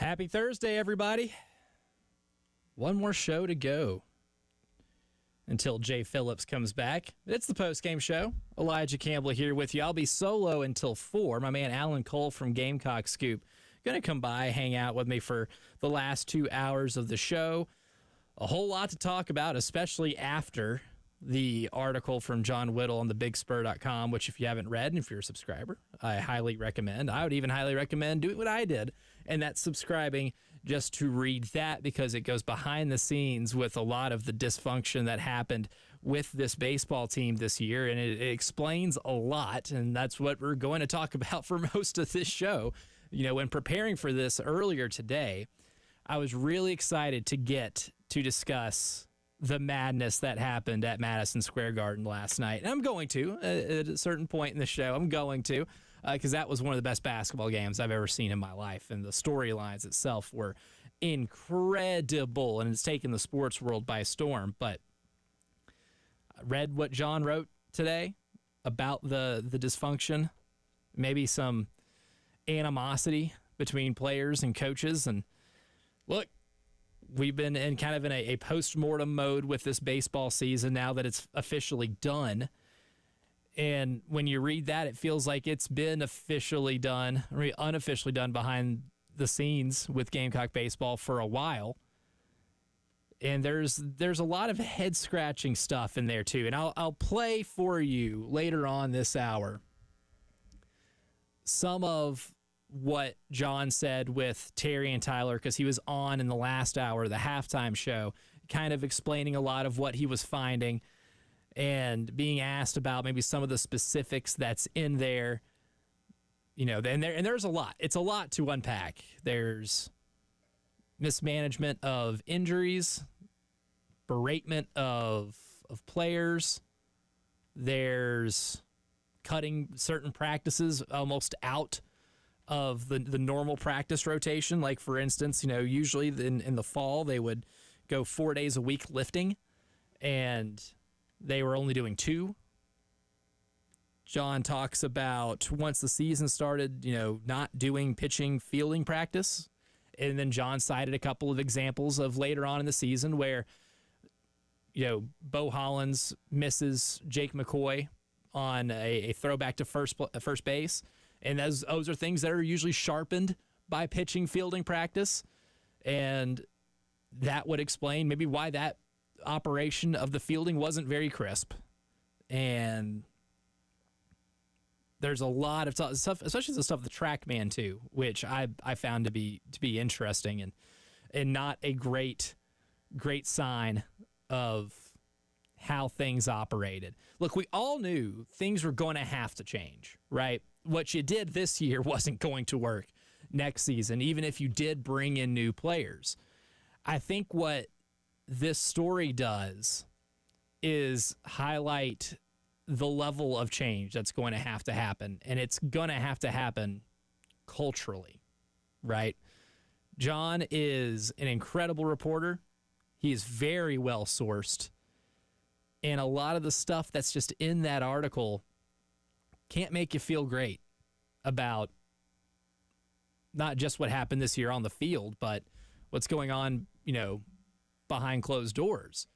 Happy Thursday, everybody. One more show to go until Jay Phillips comes back. It's the post-game show. Elijah Campbell here with you. I'll be solo until 4. My man Alan Cole from Gamecock Scoop going to come by, hang out with me for the last 2 hours of the show. A whole lot to talk about, especially after the article from John Whittle on thebigspur.com, which if you haven't read and if you're a subscriber, I highly recommend. I would even highly recommend doing what I did, and that's subscribing just to read that, because it goes behind the scenes with a lot of the dysfunction that happened with this baseball team this year, and it explains a lot, and that's what we're going to talk about for most of this show. You know, when preparing for this earlier today, I was really excited to get to discuss the madness that happened at Madison Square Garden last night. And I'm going to, at a certain point in the show, because that was one of the best basketball games I've ever seen in my life. And the storylines itself were incredible, and it's taken the sports world by storm. But I read what John wrote today about the dysfunction, maybe some animosity between players and coaches. And look, we've been in kind of in a post-mortem mode with this baseball season now that it's officially done. And when you read that, it feels like it's been officially done, or unofficially done behind the scenes with Gamecock Baseball for a while. And there's a lot of head-scratching stuff in there, too. And I'll play for you later on this hour some of what John said with Terry and Tyler, because he was on in the last hour, the halftime show, kind of explaining a lot of what he was finding and being asked about maybe some of the specifics that's in there. You know, and there's a lot. It's a lot to unpack. There's mismanagement of injuries, beratement of players. There's cutting certain practices almost out of the normal practice rotation. Like, for instance, you know, usually in the fall they would go 4 days a week lifting, and they were only doing 2. John talks about once the season started, you know, not doing pitching fielding practice. And then John cited a couple of examples of later on in the season where, you know, Bo Hollins misses Jake McCoy on a throwback to first base. And those are things that are usually sharpened by pitching fielding practice. And that would explain maybe why that operation of the fielding wasn't very crisp. And there's a lot of stuff, especially the stuff of the TrackMan too, which I found to be interesting and not a great sign of how things operated. Look, we all knew things were going to have to change, right? What you did this year wasn't going to work next season, even if you did bring in new players. I think what this story does is highlight the level of change that's going to have to happen, and it's going to have to happen culturally, right? John is an incredible reporter. He is very well sourced, and a lot of the stuff that's just in that article can't make you feel great about not just what happened this year on the field, but what's going on, you know, behind closed doors.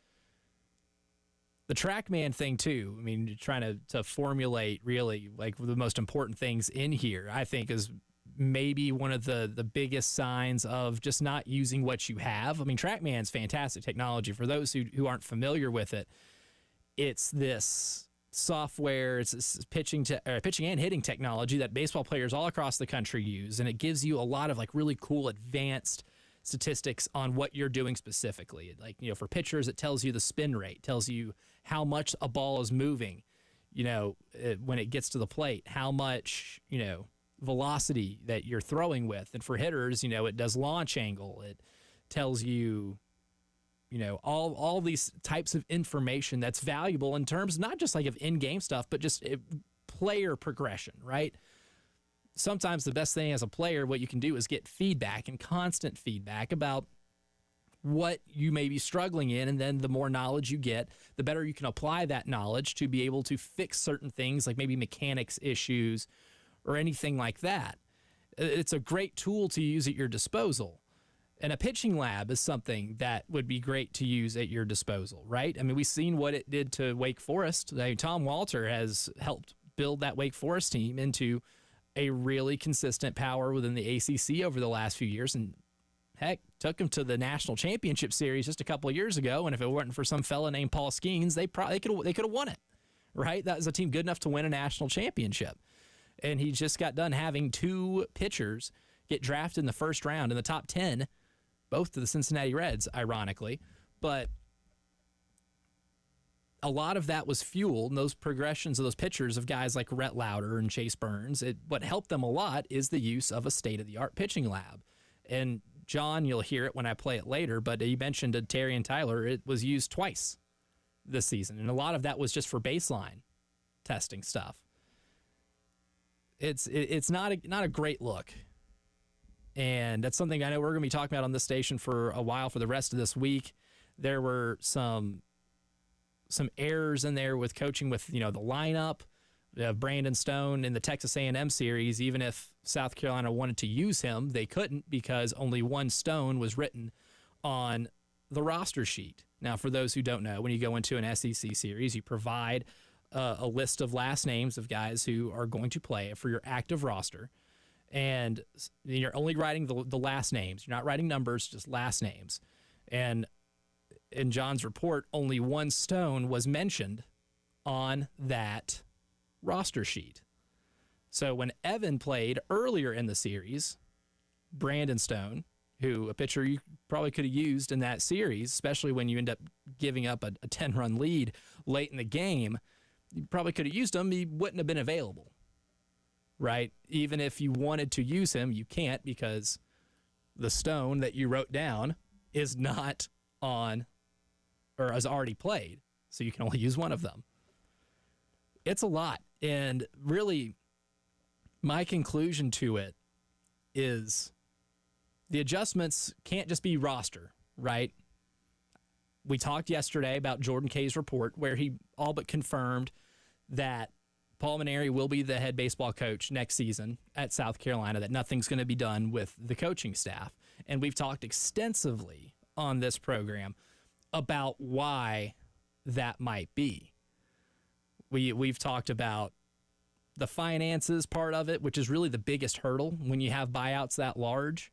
The TrackMan thing too, I mean, trying to formulate really like the most important things in here, I think is maybe one of the biggest signs of just not using what you have. I mean, TrackMan's fantastic technology. For those who aren't familiar with it, it's this software, it's pitching and hitting technology that baseball players all across the country use, and it gives you a lot of like really cool advanced statistics on what you're doing specifically. Like, you know, for pitchers, it tells you the spin rate, tells you how much a ball is moving, you know, when it gets to the plate, how much, you know, velocity that you're throwing with. And for hitters, you know, it does launch angle. It tells you, you know, all these types of information that's valuable in terms not just like of in-game stuff, but just player progression, right? Sometimes the best thing as a player, what you can do is get feedback and constant feedback about what you may be struggling in, and then the more knowledge you get, the better you can apply that knowledge to be able to fix certain things like maybe mechanics issues or anything like that. It's a great tool to use at your disposal. And a pitching lab is something that would be great to use at your disposal, right? I mean, we've seen what it did to Wake Forest. Tom Walter has helped build that Wake Forest team into a really consistent power within the ACC over the last few years. And heck, took them to the national championship series just a couple of years ago. And if it weren't for some fella named Paul Skeens, they could have won it, right? That was a team good enough to win a national championship. And he just got done having 2 pitchers get drafted in the first round in the top 10, both to the Cincinnati Reds, ironically. But a lot of that was fueled, and those progressions of those pitchers of guys like Rhett Lauder and Chase Burns, what helped them a lot is the use of a state-of-the-art pitching lab. And John, you'll hear it when I play it later, but he mentioned to Terry and Tyler, it was used twice this season. And a lot of that was just for baseline testing stuff. It's not a great look. And that's something I know we're going to be talking about on this station for a while for the rest of this week. There were some errors in there with coaching with, the lineup of Brandon Stone in the Texas A&M series. Even if South Carolina wanted to use him, they couldn't because only one Stone was written on the roster sheet. Now, for those who don't know, when you go into an SEC series, you provide a list of last names of guys who are going to play for your active roster. And you're only writing the last names. You're not writing numbers, just last names. And in John's report, only one Stone was mentioned on that roster sheet. So when Evan played earlier in the series, Brandon Stone, who a pitcher you probably could have used in that series, especially when you end up giving up a 10-run lead late in the game, you probably could have used him. He wouldn't have been available, right? Even if you wanted to use him, you can't because the Stone that you wrote down is not on or has already played, so you can only use one of them. It's a lot, and really my conclusion to it is the adjustments can't just be roster, right? We talked yesterday about Jordan Kay's report where he all but confirmed that Paul Maneri will be the head baseball coach next season at South Carolina, that nothing's going to be done with the coaching staff. And we've talked extensively on this program about why that might be. We've talked about the finances part of it, which is really the biggest hurdle when you have buyouts that large.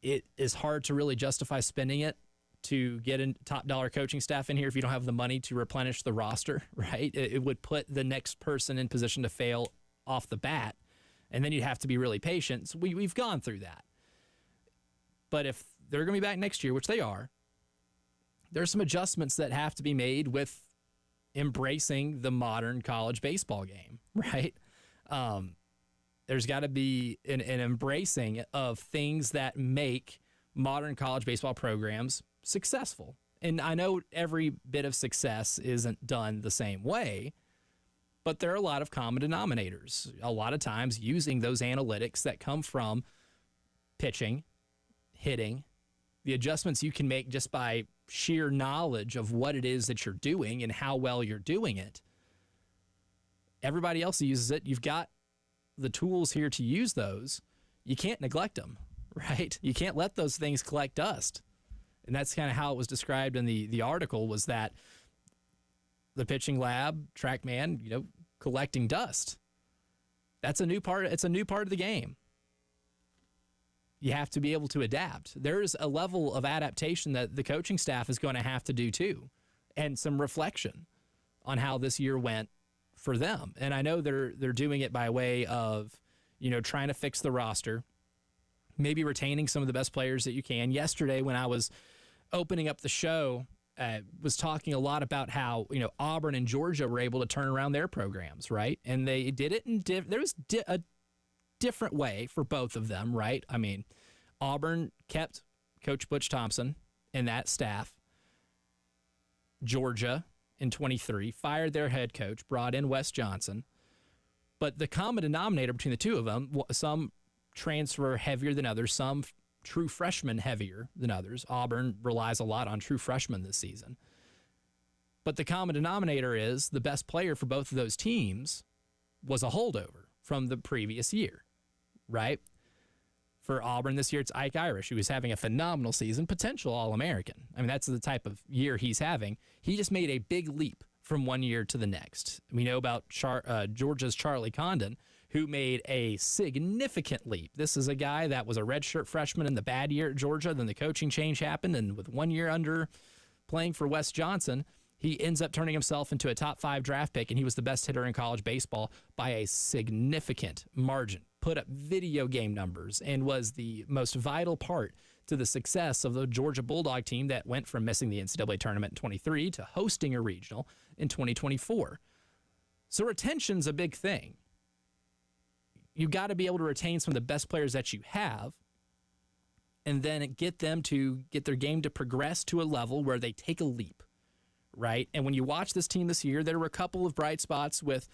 It is hard to really justify spending it to get a top dollar coaching staff in here if you don't have the money to replenish the roster, right? It would put the next person in position to fail off the bat, and then you'd have to be really patient. So we've gone through that. But if they're going to be back next year, which they are, there's some adjustments that have to be made with embracing the modern college baseball game, right? There's got to be an embracing of things that make modern college baseball programs successful. And I know every bit of success isn't done the same way, but there are a lot of common denominators. A lot of times using those analytics that come from pitching, hitting, the adjustments you can make just by sheer knowledge of what it is that you're doing and how well you're doing it. Everybody else uses it. You've got the tools here to use those. You can't neglect them, right? You can't let those things collect dust. And that's kind of how it was described in the article, was that the pitching lab, TrackMan, collecting dust. That's a new part. It's a new part of the game. You have to be able to adapt. There's a level of adaptation that the coaching staff is going to have to do too, and some reflection on how this year went for them. And I know they're doing it by way of, trying to fix the roster, maybe retaining some of the best players that you can. Yesterday, when I was opening up the show, was talking a lot about how, Auburn and Georgia were able to turn around their programs, right? And they did it in there was a different way for both of them, right? I mean, Auburn kept Coach Butch Thompson and that staff. Georgia in 23 fired their head coach, brought in Wes Johnson. But the common denominator between the two of them, some transfer heavier than others, some true freshmen heavier than others. Auburn relies a lot on true freshmen this season. But the common denominator is the best player for both of those teams was a holdover from the previous year. right? For Auburn this year, it's Ike Irish, who is having a phenomenal season, potential All-American. I mean, that's the type of year he's having. He just made a big leap from one year to the next. We know about Georgia's Charlie Condon, who made a significant leap. This is a guy that was a redshirt freshman in the bad year at Georgia. Then the coaching change happened, and with 1 year under playing for Wes Johnson, he ends up turning himself into a top 5 draft pick, and he was the best hitter in college baseball by a significant margin. Put up video game numbers and was the most vital part to the success of the Georgia Bulldog team that went from missing the NCAA tournament in 23 to hosting a regional in 2024. So retention's a big thing. You got to be able to retain some of the best players that you have and then get them to get their game to progress to a level where they take a leap, right? And when you watch this team this year, there were a couple of bright spots with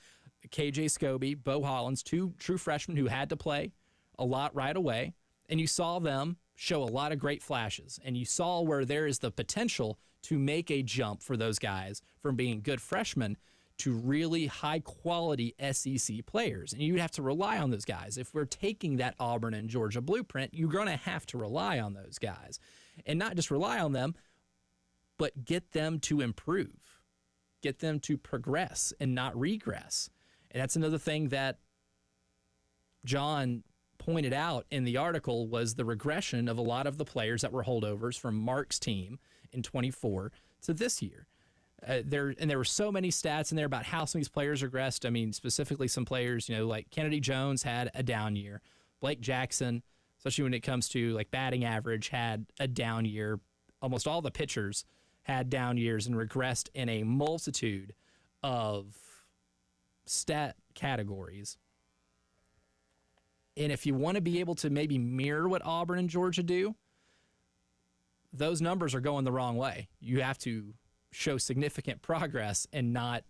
KJ Scobie, Bo Hollins, 2 true freshmen who had to play a lot right away, and you saw them show a lot of great flashes, and you saw where there is the potential to make a jump for those guys from being good freshmen to really high-quality SEC players, and you'd have to rely on those guys. If we're taking that Auburn and Georgia blueprint, you're going to have to rely on those guys, and not just rely on them, but get them to improve, get them to progress and not regress. And that's another thing that John pointed out in the article was the regression of a lot of the players that were holdovers from Mark's team in 24 to this year. There were so many stats in there about how some of these players regressed. I mean, specifically some players, like Kennedy Jones had a down year. Blake Jackson, especially when it comes to like batting average, had a down year. Almost all the pitchers had down years and regressed in a multitude of stat categories. And if you want to be able to maybe mirror what Auburn and Georgia do, those numbers are going the wrong way. You have to show significant progress and not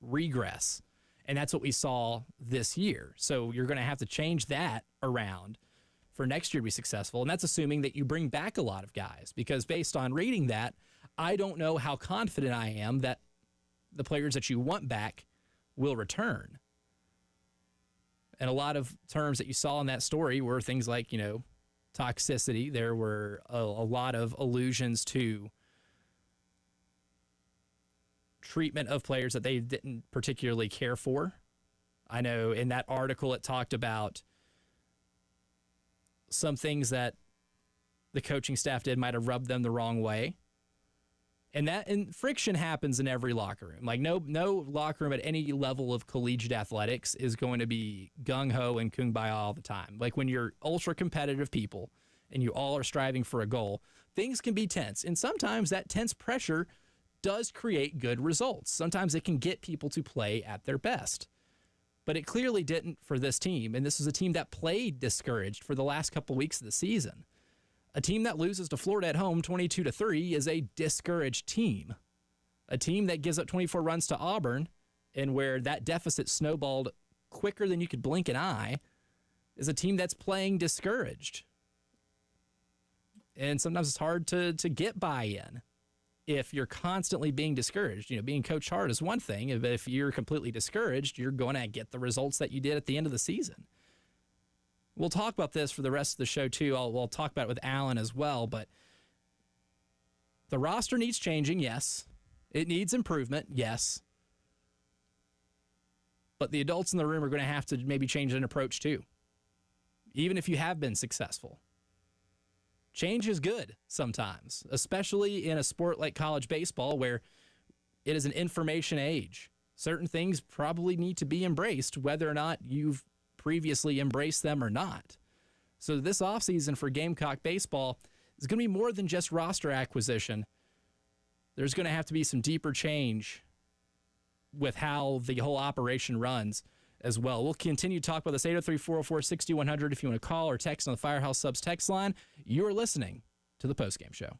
regress. And that's what we saw this year. So you're going to have to change that around for next year to be successful. And that's assuming that you bring back a lot of guys, because based on reading that, I don't know how confident I am that the players that you want back will return. And a lot of terms that you saw in that story were things like, toxicity. There were a lot of allusions to treatment of players that they didn't particularly care for. I know in that article it talked about some things that the coaching staff did might have rubbed them the wrong way. And friction happens in every locker room. Like no locker room at any level of collegiate athletics is going to be gung-ho and kumbaya all the time. Like when you're ultra competitive people and you all are striving for a goal, things can be tense. And sometimes that tense pressure does create good results. Sometimes it can get people to play at their best. But it clearly didn't for this team. And this is a team that played discouraged for the last couple weeks of the season. A team that loses to Florida at home 22-3 is a discouraged team. A team that gives up 24 runs to Auburn and where that deficit snowballed quicker than you could blink an eye is a team that's playing discouraged. And sometimes it's hard to get buy-in if you're constantly being discouraged. Being coached hard is one thing, but if you're completely discouraged, you're going to get the results that you did at the end of the season. We'll talk about this for the rest of the show, too. We'll talk about it with Alan as well, but the roster needs changing, yes. It needs improvement, yes. But the adults in the room are going to have to maybe change an approach, too, even if you have been successful. Change is good sometimes, especially in a sport like college baseball where it is an information age. Certain things probably need to be embraced, whether or not you've previously embraced them or not. So this offseason for Gamecock Baseball is going to be more than just roster acquisition. There's going to have to be some deeper change with how the whole operation runs as well. We'll continue to talk about this 803-404-6100 if you want to call or text on the Firehouse Subs text line. You're listening to the postgame show.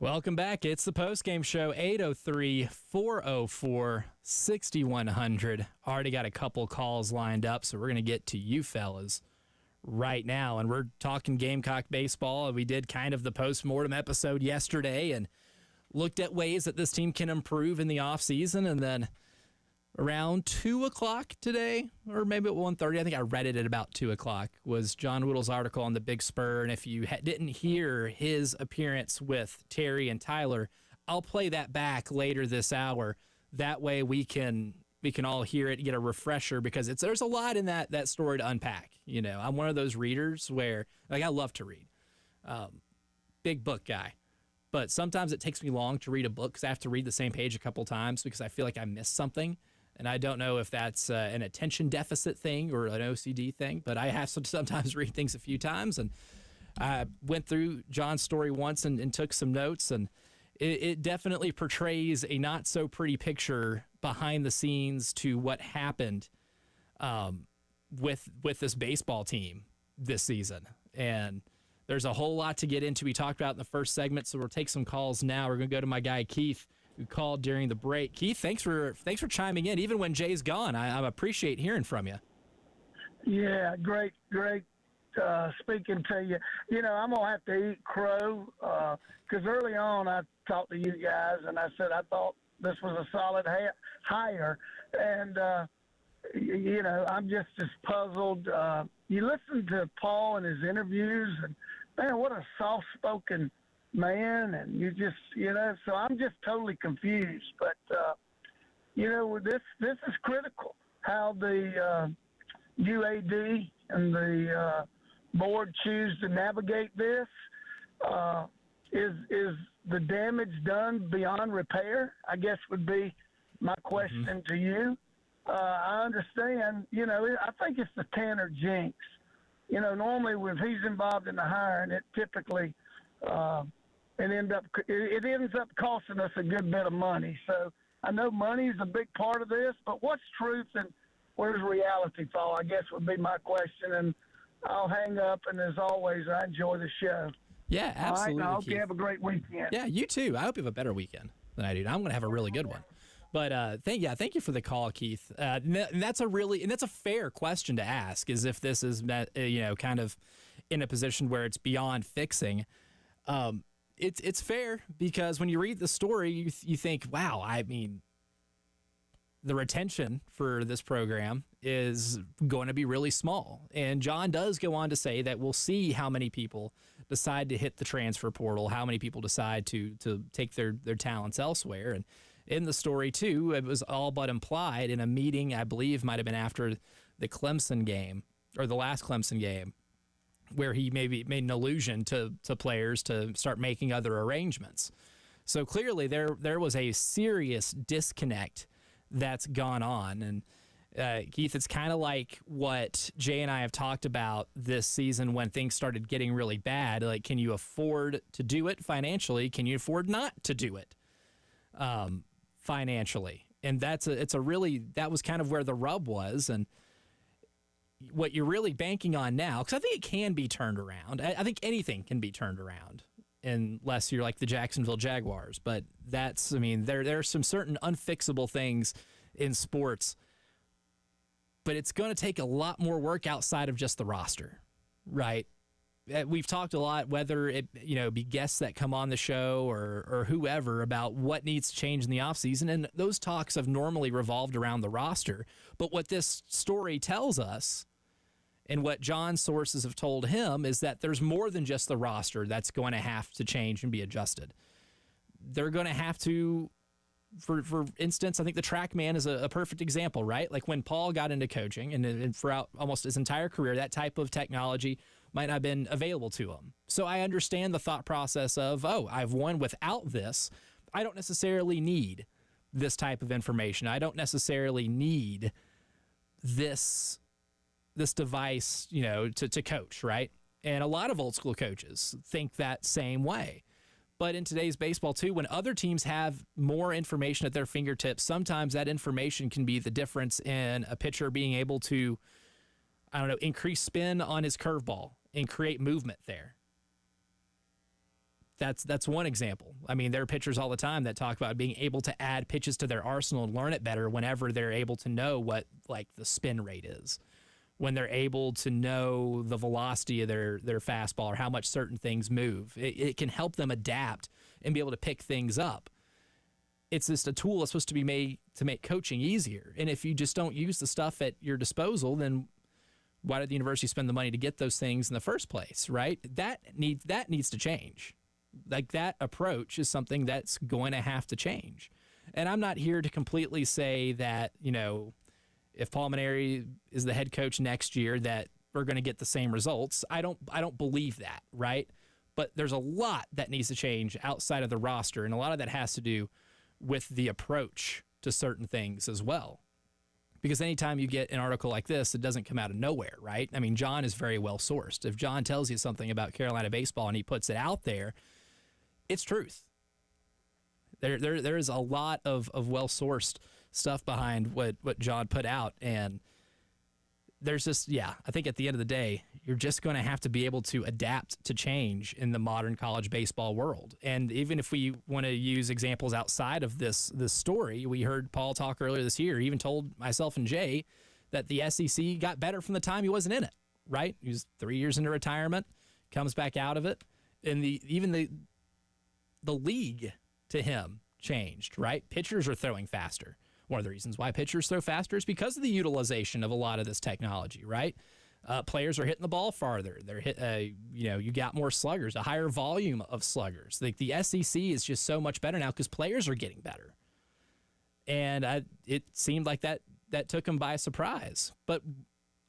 Welcome back. It's the postgame show, 803-404-6100. Already got a couple calls lined up, so we're going to get to you fellas right now. And we're talking Gamecock Baseball. We did kind of the post-mortem episode yesterday and looked at ways that this team can improve in the offseason. And then around 2 o'clock today, or maybe at 1:30, I think I read it at about 2 o'clock, was John Woodall's article on the Big Spur. And if you didn't hear his appearance with Terry and Tyler, I'll play that back later this hour. That way we can all hear it, get a refresher, because there's a lot in that story to unpack. You know, I'm one of those readers where, like, I love to read. Big book guy. But sometimes it takes me long to read a book because I have to read the same page a couple times because I feel like I missed something. And I don't know if that's an attention deficit thing or an OCD thing, but I have to sometimes read things a few times. And I went through John's story once and took some notes, and it definitely portrays a not so pretty picture behind the scenes to what happened with this baseball team this season. And there's a whole lot to get into. We talked about in the first segment, so we'll take some calls now. We're going to go to my guy Keith, who called during the break. Keith, thanks for chiming in, even when Jay's gone. I appreciate hearing from you. Yeah, great speaking to you. You know, I'm going to have to eat crow because early on I talked to you guys, and I said I thought this was a solid hire. And, you know, I'm just as puzzled. You listen to Paul and his interviews, and, man, what a soft-spoken man, and you just, you know, so I'm just totally confused. But, you know, this is critical, how the UAD and the board choose to navigate this. Is the damage done beyond repair, I guess would be my question to you. I understand, you know, I think it's the Tanner jinx. You know, normally when he's involved in the hiring, it typically it ends up costing us a good bit of money. So I know money is a big part of this, but what's truth and where's reality fall, I guess would be my question. And I'll hang up, and as always, I enjoy the show. Yeah, absolutely. All right, I hope you have a great weekend. Yeah, you too. I hope you have a better weekend than I do. I'm going to have a really good one. But thank you for the call, Keith. And that's a fair question to ask, is if this is, you know, kind of in a position where it's beyond fixing. It's fair, because when you read the story, you think, wow, I mean, the retention for this program is going to be really small. And John does go on to say that we'll see how many people decide to hit the transfer portal, how many people decide to take their talents elsewhere. And in the story, too, it was all but implied in a meeting, I believe might have been after the Clemson game, or the last Clemson game, where he maybe made an allusion to players to start making other arrangements. So clearly there was a serious disconnect that's gone on. And Keith, it's kind of like what Jay and I have talked about this season when things started getting really bad. Like, can you afford to do it financially? Can you afford not to do it financially? And that was kind of where the rub was. And what you're really banking on now, because I think it can be turned around. I think anything can be turned around, unless you're like the Jacksonville Jaguars. But there are some certain unfixable things in sports, but it's going to take a lot more work outside of just the roster, right? We've talked a lot, whether it be guests that come on the show or whoever, about what needs to change in the offseason, and those talks have normally revolved around the roster. But what this story tells us, and what John's sources have told him, is that there's more than just the roster that's going to have to change and be adjusted. They're going to have to, for instance, I think the TrackMan is a perfect example, right? Like when Paul got into coaching, and throughout almost his entire career, that type of technology might not have been available to him. So I understand the thought process of, I've won without this. I don't necessarily need this type of information. I don't necessarily need this device, to coach, right? And a lot of old school coaches think that same way. But in today's baseball, too, when other teams have more information at their fingertips, sometimes that information can be the difference in a pitcher being able to, increase spin on his curveball and create movement there. That's one example. I mean, there are pitchers all the time that talk about being able to add pitches to their arsenal and learn it better whenever they're able to know what like the spin rate is, when they're able to know the velocity of their fastball or how much certain things move. It can help them adapt and be able to pick things up. It's just a tool that's supposed to be made to make coaching easier. And if you just don't use the stuff at your disposal, then why did the university spend the money to get those things in the first place, right? That needs to change. Like, that approach is something that's going to have to change. And I'm not here to completely say that, you know, if Paul Mainieri is the head coach next year, that we're going to get the same results. I don't believe that, right? But there's a lot that needs to change outside of the roster, and a lot of that has to do with the approach to certain things as well. Because anytime you get an article like this, it doesn't come out of nowhere, right? I mean, John is very well sourced. If John tells you something about Carolina baseball and he puts it out there, it's truth. There is a lot of well-sourced stuff behind what John put out, and there's just, I think at the end of the day, you're just going to have to be able to adapt to change in the modern college baseball world. And even if we want to use examples outside of this story, we heard Paul talk earlier this year. He even told myself and Jay that the SEC got better from the time he wasn't in it, right? He was 3 years into retirement, comes back out of it, and even the league to him changed, right? Pitchers are throwing faster. One of the reasons why pitchers throw faster is because of the utilization of a lot of this technology, right? Players are hitting the ball farther. They're you got more sluggers, a higher volume of sluggers. Like, the SEC is just so much better now because players are getting better. And it seemed like that took them by surprise. But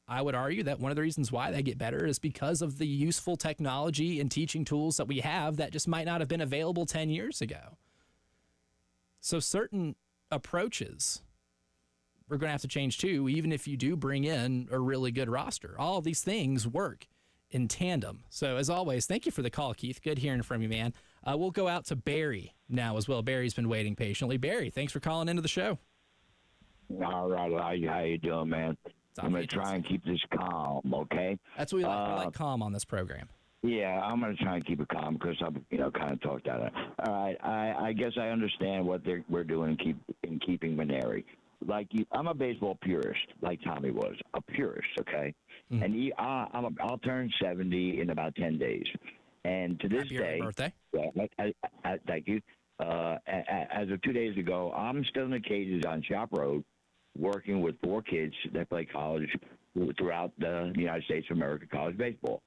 I would argue that one of the reasons why they get better is because of the useful technology and teaching tools that we have that just might not have been available 10 years ago. So certain approaches we're going to have to change too, even if you do bring in a really good roster. All of these things work in tandem. So as always, thank you for the call, Keith. Good hearing from you, man. We'll go out to Barry now as well. Barry's been waiting patiently. Barry, thanks for calling into the show. All right, how you doing, man? I'm going to try and keep this calm, okay? That's what we like. We like calm on this program. Yeah, I'm going to try and keep it calm because I'm, kind of talked out of it. All right, I guess I understand what we're doing in keeping Mainieri. Like I'm a baseball purist, like Tommy was, a purist, okay? Mm-hmm. And I'll turn 70 in about 10 days. And to this day, birthday. Thank you. As of 2 days ago, I'm still in the cages on Shop Road, working with 4 kids that play college throughout the United States of America college baseball.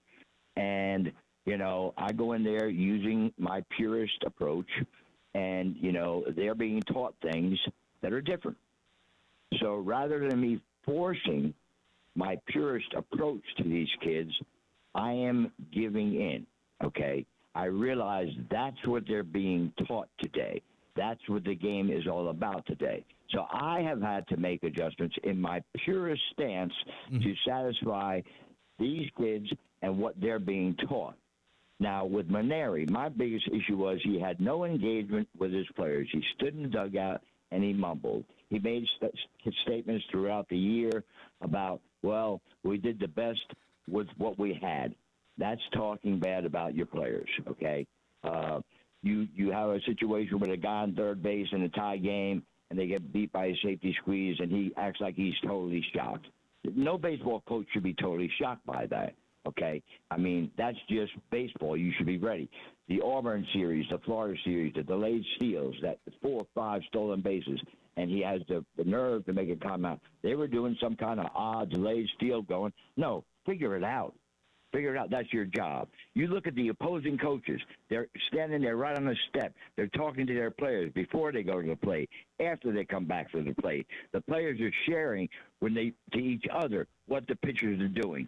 And, I go in there using my purist approach, and, they're being taught things that are different. So rather than me forcing my purist approach to these kids, I am giving in, okay? I realize that's what they're being taught today. That's what the game is all about today. So I have had to make adjustments in my purist stance to satisfy these kids and what they're being taught. Now, with Mainieri, my biggest issue was he had no engagement with his players. He stood in the dugout and he mumbled. He made statements throughout the year about, well, we did the best with what we had. That's talking bad about your players, okay? You have a situation with a guy on third base in a tie game, and they get beat by a safety squeeze, and he acts like he's totally shocked. No baseball coach should be totally shocked by that, okay? I mean, that's just baseball. You should be ready. The Auburn series, the Florida series, the delayed steals, that 4 or 5 stolen bases, and he has the nerve to make a comment. They were doing some kind of odd delayed steal going. No, figure it out. Figure it out. That's your job. You look at the opposing coaches. They're standing there right on the step. They're talking to their players before they go to the plate, after they come back from the plate. The players are sharing to each other what the pitchers are doing.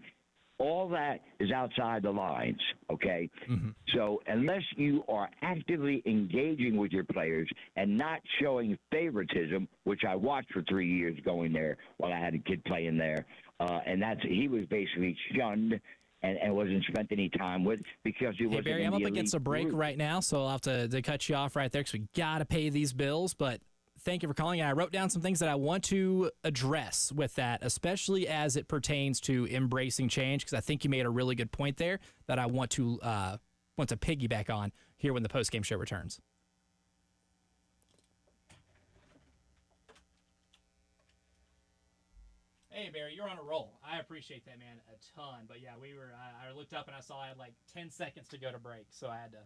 All that is outside the lines, okay? Mm-hmm. So unless you are actively engaging with your players and not showing favoritism, which I watched for 3 years going there while I had a kid playing there, and he was basically shunned and wasn't spent any time with because he wasn't. Hey, Barry, I'm up against a break right now, so I'll have to cut you off right there because we got to pay these bills, but thank you for calling. I wrote down some things that I want to address with that, especially as it pertains to embracing change, because I think you made a really good point there that I want to piggyback on here when the post-game show returns. Hey, Barry, you're on a roll. I appreciate that, man, a ton. But, yeah, I looked up and I saw I had like 10 seconds to go to break, so I had to.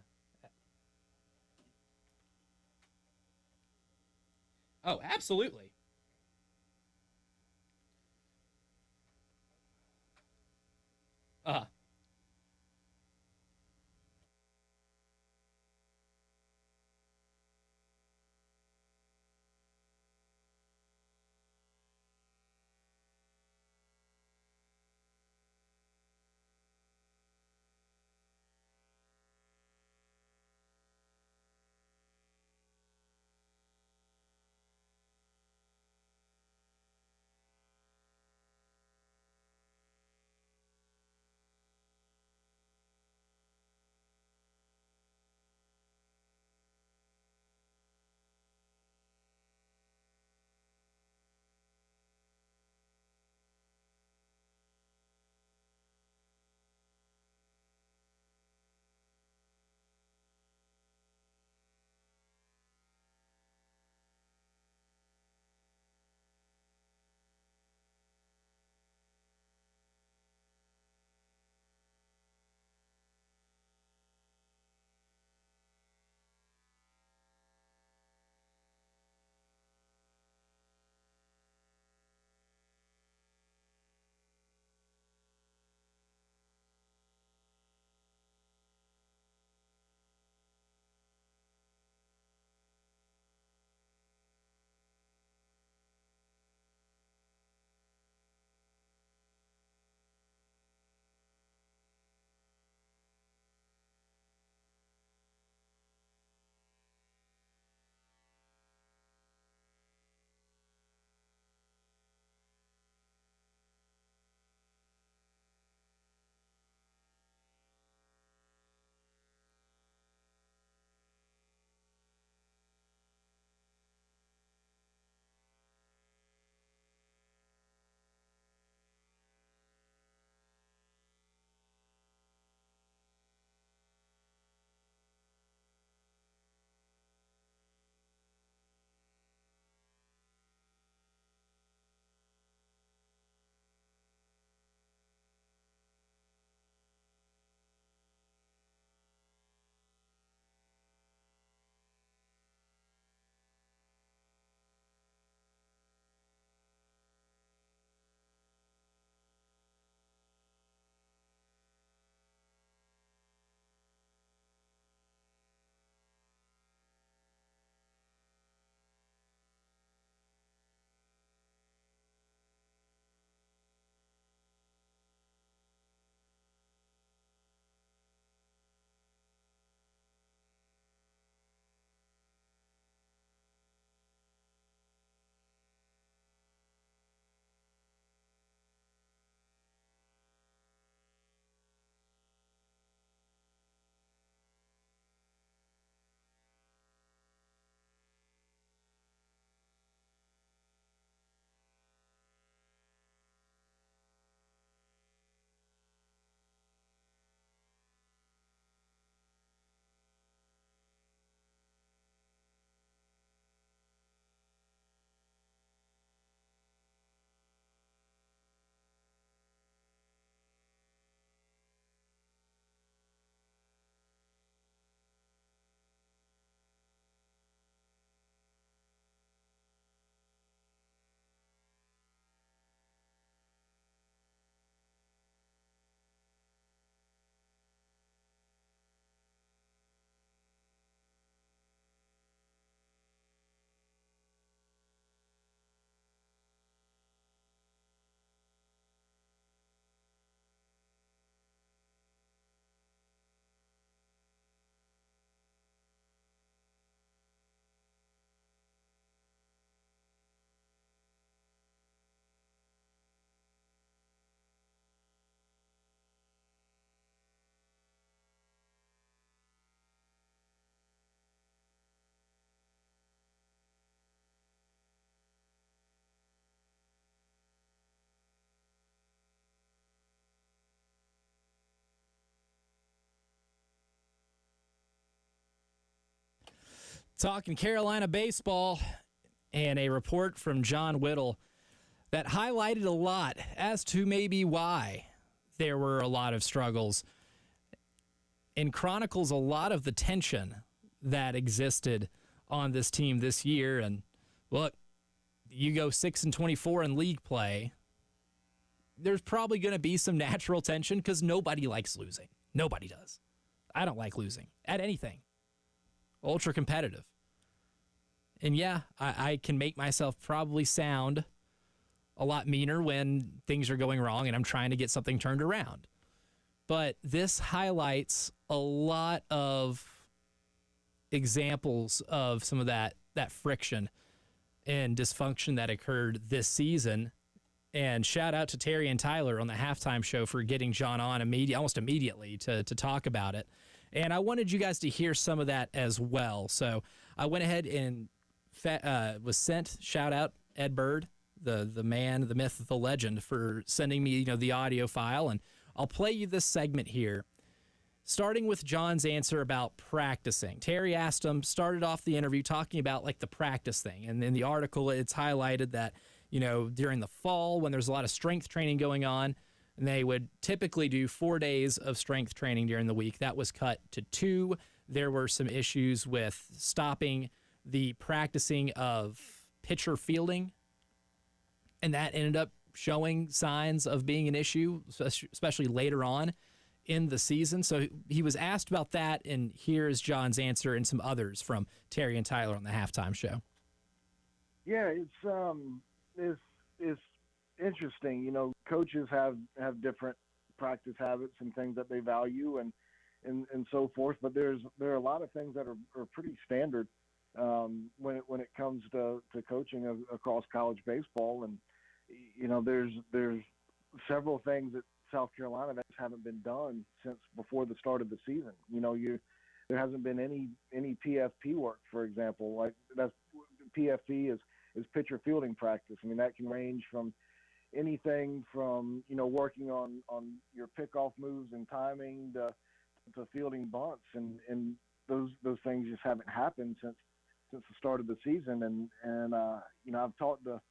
Oh, absolutely. Uh, Talking Carolina baseball, and a report from John Whittle that highlighted a lot as to maybe why there were a lot of struggles and chronicles a lot of the tension that existed on this team this year. And look, you go 6-24 in league play, there's probably going to be some natural tension because nobody likes losing. Nobody does. I don't like losing at anything. Ultra competitive. And yeah, I can make myself probably sound a lot meaner when things are going wrong and I'm trying to get something turned around. But this highlights a lot of examples of some of that friction and dysfunction that occurred this season. And shout out to Terry and Tyler on the halftime show for getting John on almost immediately to talk about it. And I wanted you guys to hear some of that as well. So I went ahead and was sent, shout out Ed Bird, the man, the myth, the legend, for sending me the audio file. And I'll play you this segment here, starting with John's answer about practicing. Terry asked him, started off the interview talking about like the practice thing. And in the article, it's highlighted that, during the fall when there's a lot of strength training going on, and they would typically do 4 days of strength training during the week. That was cut to 2. There were some issues with stopping the practicing of pitcher fielding, and that ended up showing signs of being an issue, especially later on in the season. So he was asked about that, and here's John's answer and some others from Terry and Tyler on the halftime show. Yeah, it's interesting. Coaches have different practice habits and things that they value and so forth, but there are a lot of things that are pretty standard when it comes to coaching across college baseball. And there's several things that South Carolina that haven't been done since before the start of the season. There hasn't been any PFP work, for example. Like that's PFP is pitcher fielding practice. I mean, that can range from anything from working on your pickoff moves and timing to fielding bunts, and those things just haven't happened since the start of the season. And I've talked to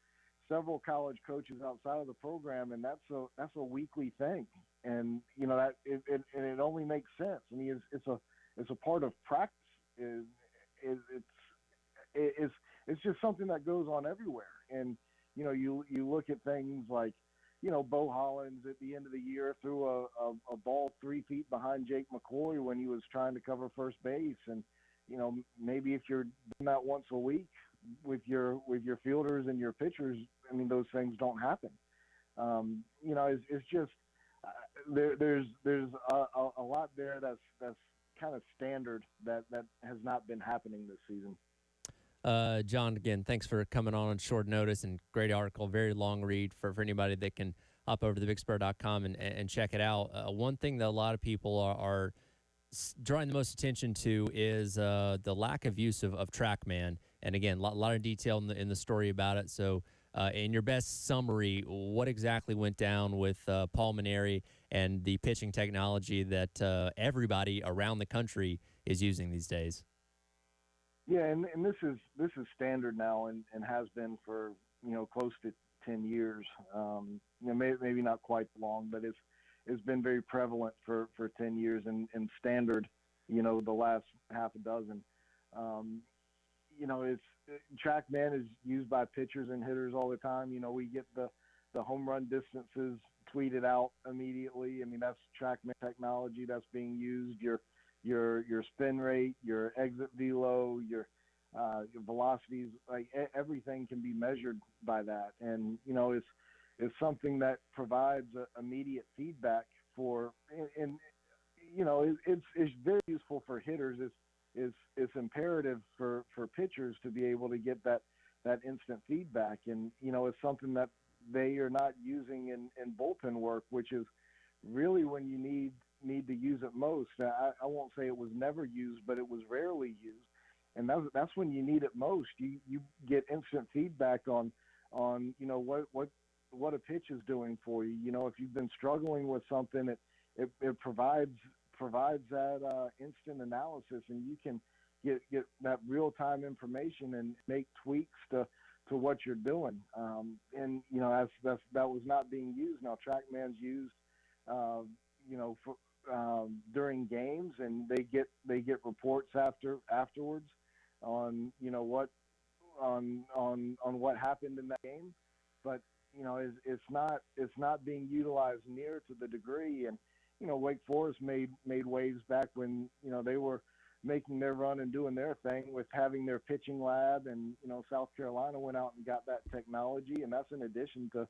several college coaches outside of the program, and that's a weekly thing. And that it only makes sense. I mean, it's a part of practice. It's just something that goes on everywhere. And you look at things like Bo Hollins at the end of the year threw a ball 3 feet behind Jake McCoy when he was trying to cover first base. And maybe if you're doing that once a week with your fielders and your pitchers, I mean, those things don't happen. It's just there's a lot there that's kind of standard that has not been happening this season. John, again, thanks for coming on short notice, and great article, very long read for anybody that can hop over to thebigspur.com and check it out. One thing that a lot of people are drawing the most attention to is the lack of use of TrackMan. And again, a lot of detail in the story about it. So in your best summary, what exactly went down with Paul Maneri and the pitching technology that everybody around the country is using these days? Yeah, and this is standard now and has been for close to 10 years. Maybe not quite long, but it's been very prevalent for 10 years and standard. The last half a dozen. TrackMan is used by pitchers and hitters all the time. We get the home run distances tweeted out immediately. I mean, that's TrackMan technology that's being used. Your spin rate, your exit velo, your velocities, like everything can be measured by that. And it's something that provides immediate feedback for, and it's very useful for hitters. It's imperative for pitchers to be able to get that instant feedback. And it's something that they are not using in bullpen work, which is really when you need to use it most. I won't say it was never used, but it was rarely used, and that's when you need it most. You get instant feedback on what a pitch is doing for you. If you've been struggling with something, it provides that instant analysis, and get that real time information and make tweaks to what you're doing. And that was not being used. Now TrackMan's used, for, during games, and they get reports afterwards on what happened in that game. But it's not being utilized near to the degree. And Wake Forest made waves back when they were making their run and doing their thing with having their pitching lab, and South Carolina went out and got that technology, and that's in addition to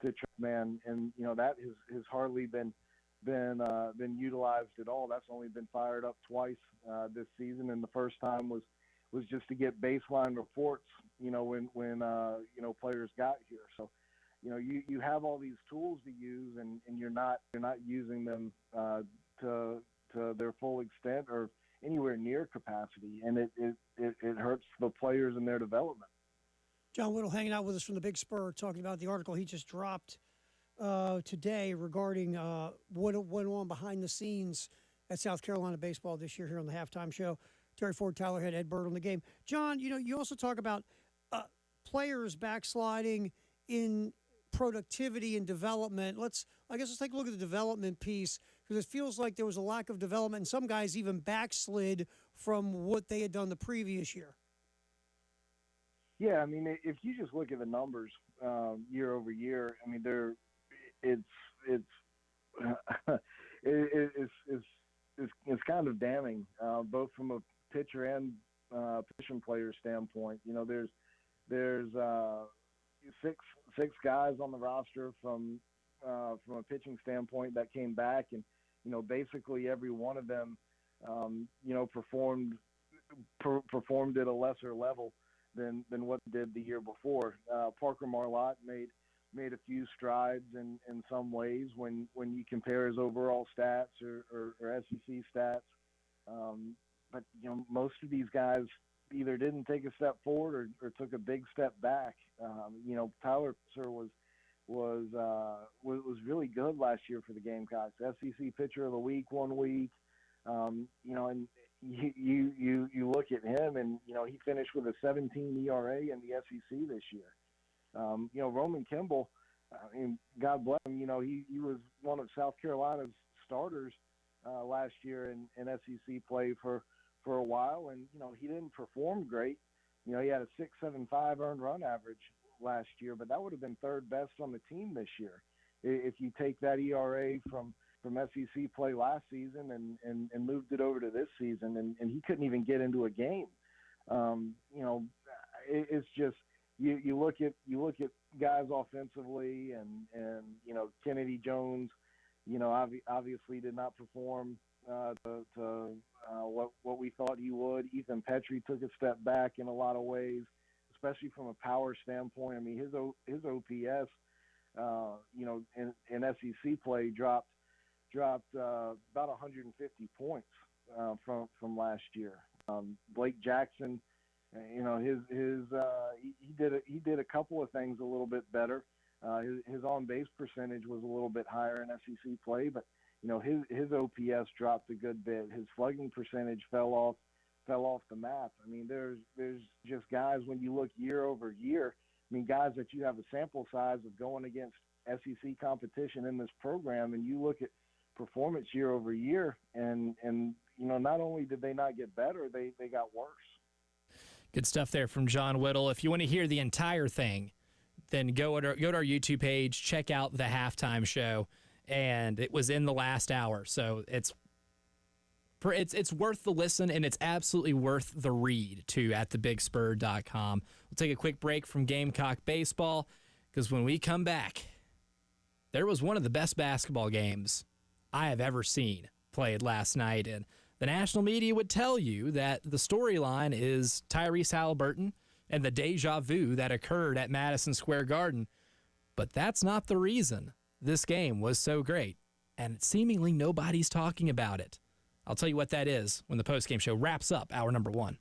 TrackMan, and that has hardly been utilized at all. That's only been fired up twice this season, and the first time was just to get baseline reports, when players got here. So, you have all these tools to use, and you're not using them to their full extent or anywhere near capacity, and it hurts the players in their development. John Whittle hanging out with us from the Big Spur, talking about the article he just dropped today regarding what went on behind the scenes at South Carolina baseball this year here on the Halftime Show. Terry Ford, Tyler Head, Ed Bird on the game. John, you also talk about players backsliding in productivity and development. Let's take a look at the development piece, because it feels like there was a lack of development, and some guys even backslid from what they had done the previous year. Yeah, I mean, if you just look at the numbers year over year, I mean, it's kind of damning, both from a pitcher and position player standpoint. There's six guys on the roster from a pitching standpoint that came back, and basically every one of them performed at a lesser level than what they did the year before. Parker Marlott made a few strides in some ways when you compare his overall stats or SEC stats, but most of these guys either didn't take a step forward or took a big step back. Tyler Sir was really good last year for the Gamecocks. SEC Pitcher of the Week one week, and you look at him, and he finished with a 17 ERA in the SEC this year. Roman Kimball, I mean, God bless him. He was one of South Carolina's starters last year in SEC play for a while, and he didn't perform great. He had a 6.75 earned run average last year, but that would have been third best on the team this year if you take that ERA from SEC play last season and moved it over to this season, and he couldn't even get into a game. It's just you look at guys offensively, and Kennedy Jones, obviously did not perform to what we thought he would. Ethan Petrie took a step back in a lot of ways, especially from a power standpoint. I mean, his OPS, in SEC play dropped about 150 points from last year. Blake Jackson, he did a couple of things a little bit better. His on base percentage was a little bit higher in SEC play, but his OPS dropped a good bit. His slugging percentage fell off the map. I mean, there's just guys, when you look year over year, I mean, guys that you have a sample size of going against SEC competition in this program, and you look at performance year over year, and not only did they not get better, they got worse. Good stuff there from John Whittle. If you want to hear the entire thing, then go to our YouTube page, check out the Halftime Show, and it was in the last hour, so it's worth the listen, and it's absolutely worth the read too at thebigspur.com. We'll take a quick break from Gamecock Baseball, because when we come back, there was one of the best basketball games I have ever seen played last night, and the national media would tell you that the storyline is Tyrese Halliburton and the deja vu that occurred at Madison Square Garden, but that's not the reason this game was so great, and seemingly nobody's talking about it. I'll tell you what that is when the postgame show wraps up hour number one.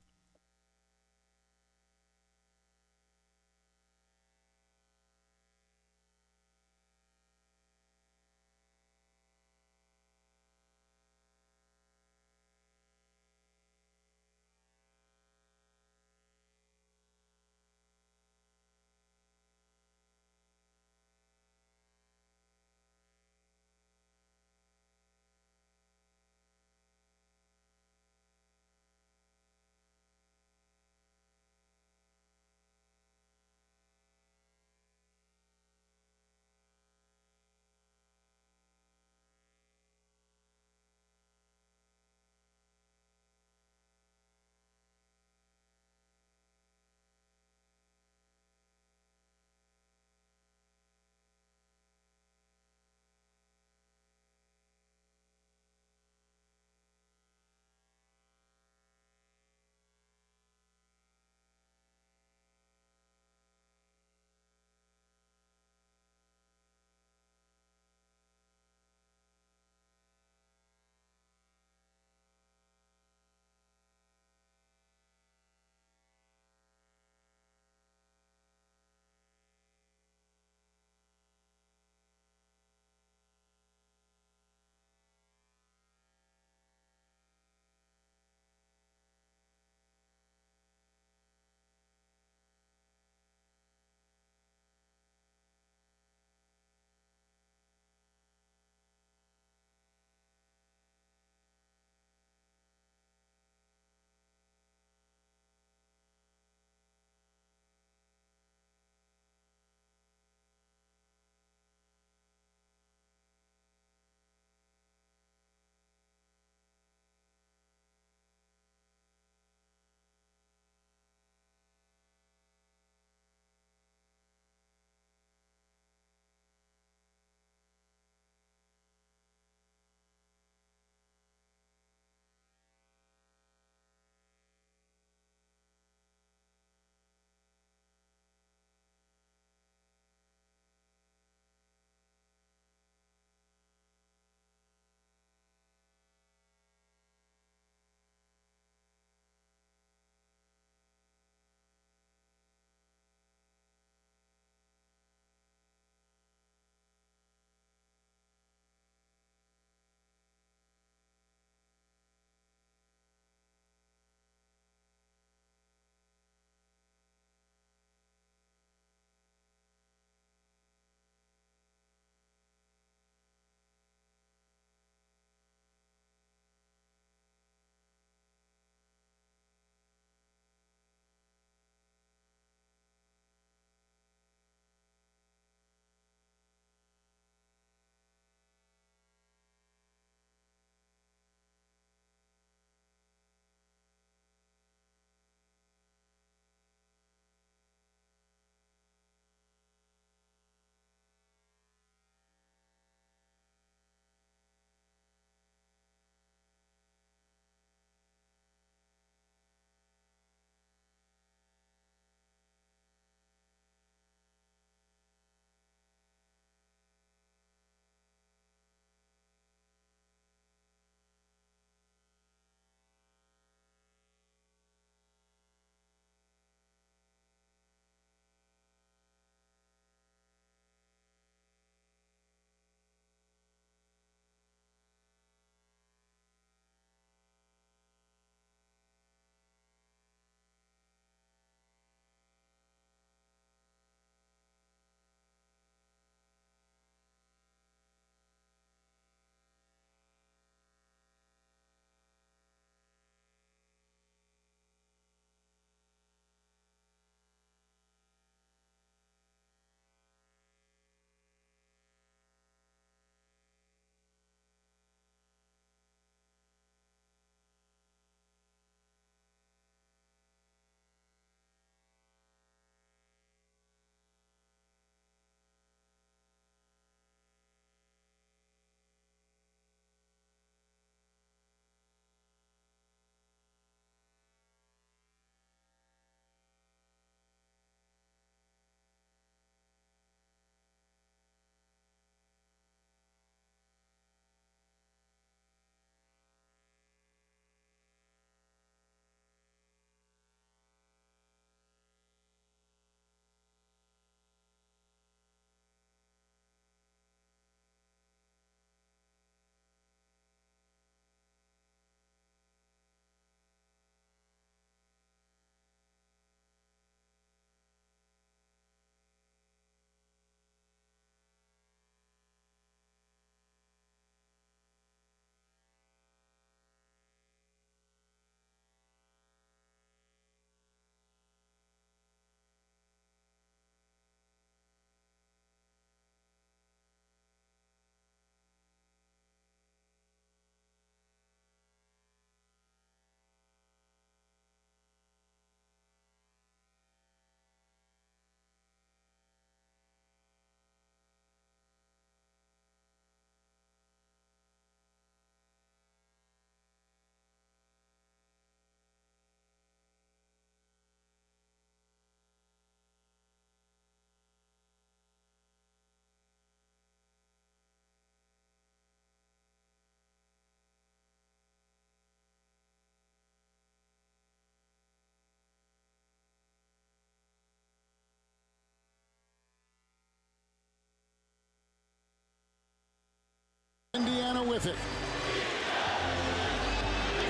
with it.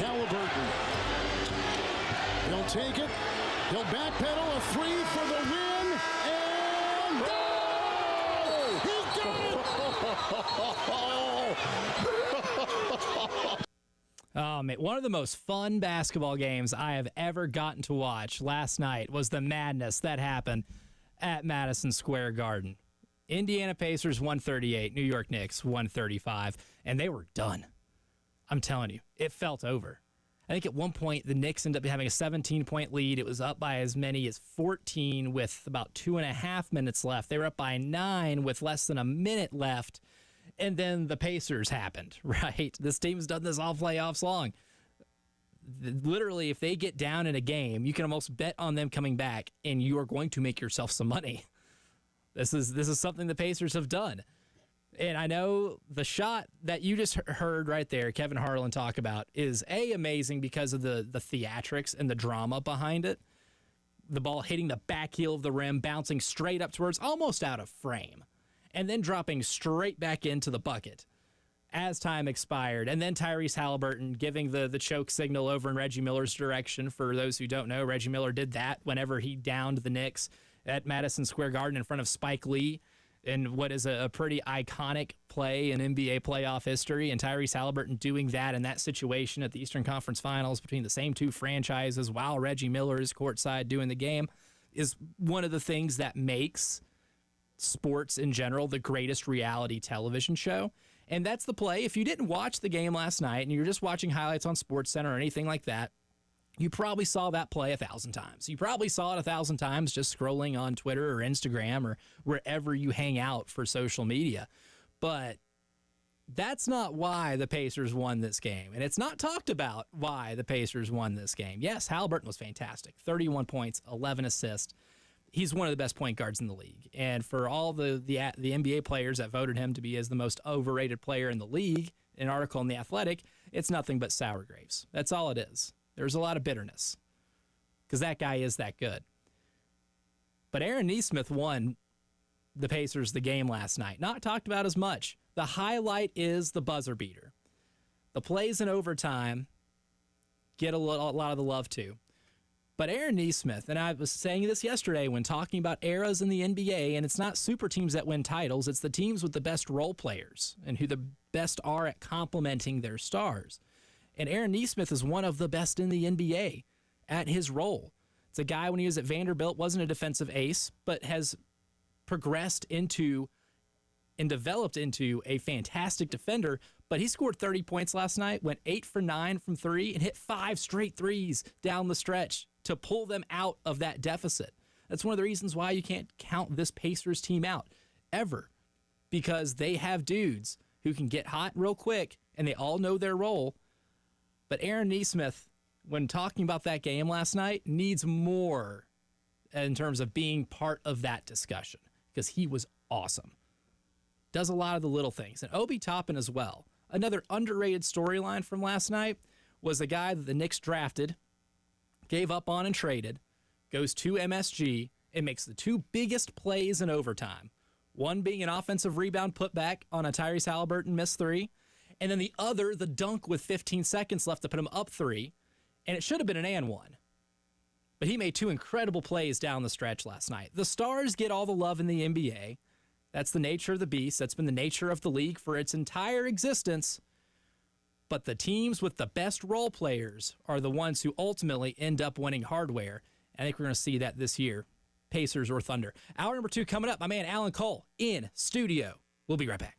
Halliburton. He'll take it. He'll backpedal, a three for the win, and he got it! Oh, man. One of the most fun basketball games I have ever gotten to watch last night was the madness that happened at Madison Square Garden. Indiana Pacers 138, New York Knicks 135, and they were done. I'm telling you, it felt over. I think at one point the Knicks ended up having a 17-point lead. It was up by as many as 14 with about 2.5 minutes left. They were up by 9 with less than a minute left. And then the Pacers happened, right? This team's done this all playoffs long. Literally, if they get down in a game, you can almost bet on them coming back, and you are going to make yourself some money. This is something the Pacers have done. And I know the shot that you just heard right there, Kevin Harlan talk about, is amazing because of the theatrics and the drama behind it. The ball hitting the back heel of the rim, bouncing straight up towards almost out of frame, and then dropping straight back into the bucket as time expired. And then Tyrese Halliburton giving the choke signal over in Reggie Miller's direction. For those who don't know, Reggie Miller did that whenever he downed the Knicks at Madison Square Garden in front of Spike Lee in what is a pretty iconic play in NBA playoff history. And Tyrese Halliburton doing that in that situation at the Eastern Conference Finals between the same two franchises while Reggie Miller is courtside doing the game is one of the things that makes sports in general the greatest reality television show. And that's the play. If you didn't watch the game last night and you're just watching highlights on SportsCenter or anything like that, you probably saw that play 1,000 times. You probably saw it 1,000 times just scrolling on Twitter or Instagram or wherever you hang out for social media. But that's not why the Pacers won this game. And it's not talked about why the Pacers won this game. Yes, Halliburton was fantastic. 31 points, 11 assists. He's one of the best point guards in the league. And for all the NBA players that voted him to be as the most overrated player in the league, an article in The Athletic, it's nothing but sour grapes. That's all it is. There's a lot of bitterness because that guy is that good. But Aaron Nesmith won the Pacers the game last night. Not talked about as much. The highlight is the buzzer beater. The plays in overtime get a lot of the love too. But Aaron Nesmith, and I was saying this yesterday when talking about eras in the NBA, and it's not super teams that win titles, it's the teams with the best role players and who the best are at complementing their stars. And Aaron Nesmith is one of the best in the NBA at his role. It's a guy when he was at Vanderbilt, wasn't a defensive ace, but has progressed into and developed into a fantastic defender. But he scored 30 points last night, went 8 for 9 from 3, and hit 5 straight threes down the stretch to pull them out of that deficit. That's one of the reasons why you can't count this Pacers team out ever, because they have dudes who can get hot real quick, and they all know their role. But Aaron Nesmith, when talking about that game last night, needs more in terms of being part of that discussion because he was awesome. Does a lot of the little things. And Obi Toppin as well. Another underrated storyline from last night was the guy that the Knicks drafted, gave up on and traded, goes to MSG, and makes the two biggest plays in overtime. One being an offensive rebound putback on a Tyrese Halliburton missed three, and then the other, the dunk with 15 seconds left to put him up 3, and it should have been an and one. But he made 2 incredible plays down the stretch last night. The stars get all the love in the NBA. That's the nature of the beast. That's been the nature of the league for its entire existence. But the teams with the best role players are the ones who ultimately end up winning hardware. I think we're going to see that this year, Pacers or Thunder. Hour number 2 coming up. My man Alan Cole in studio. We'll be right back.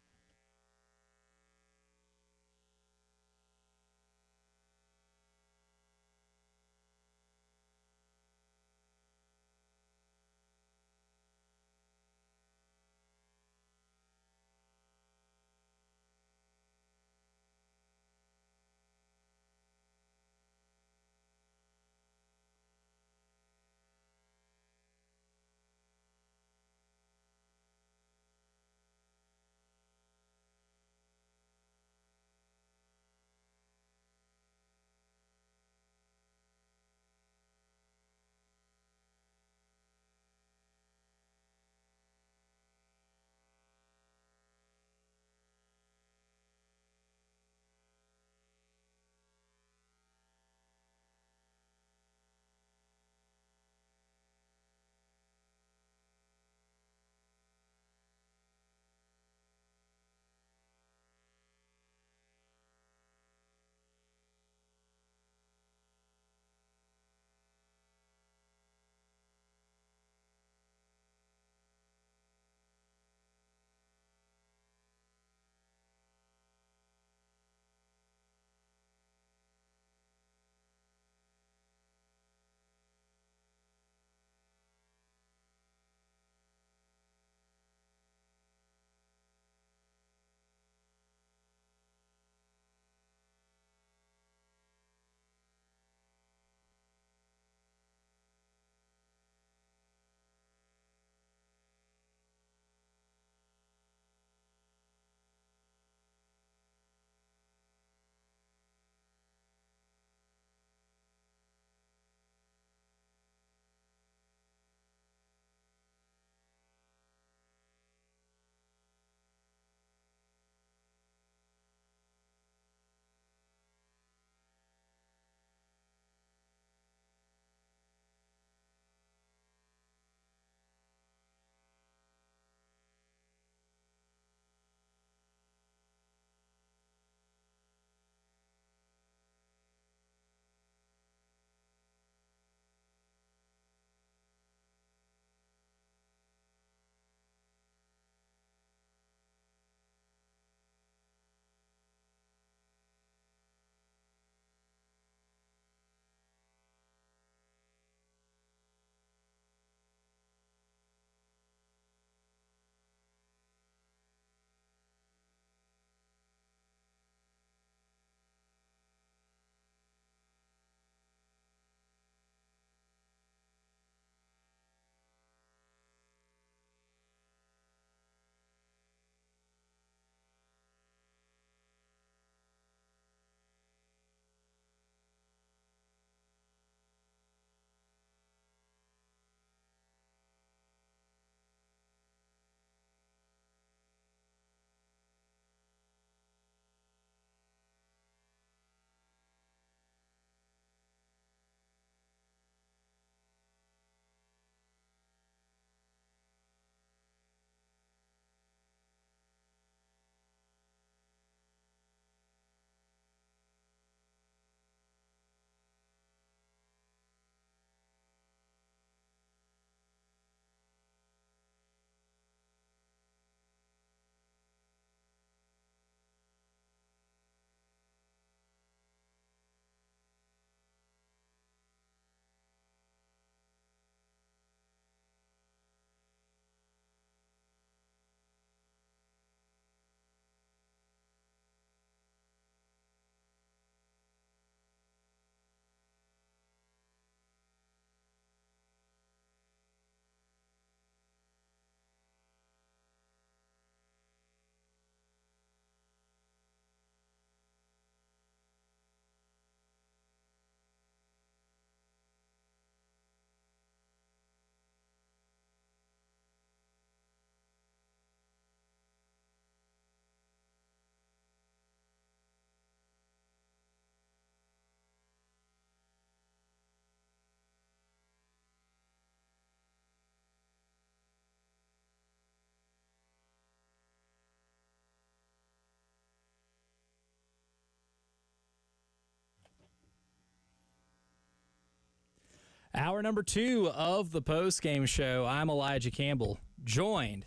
Hour number 2 of the post-game show. I'm Elijah Campbell, joined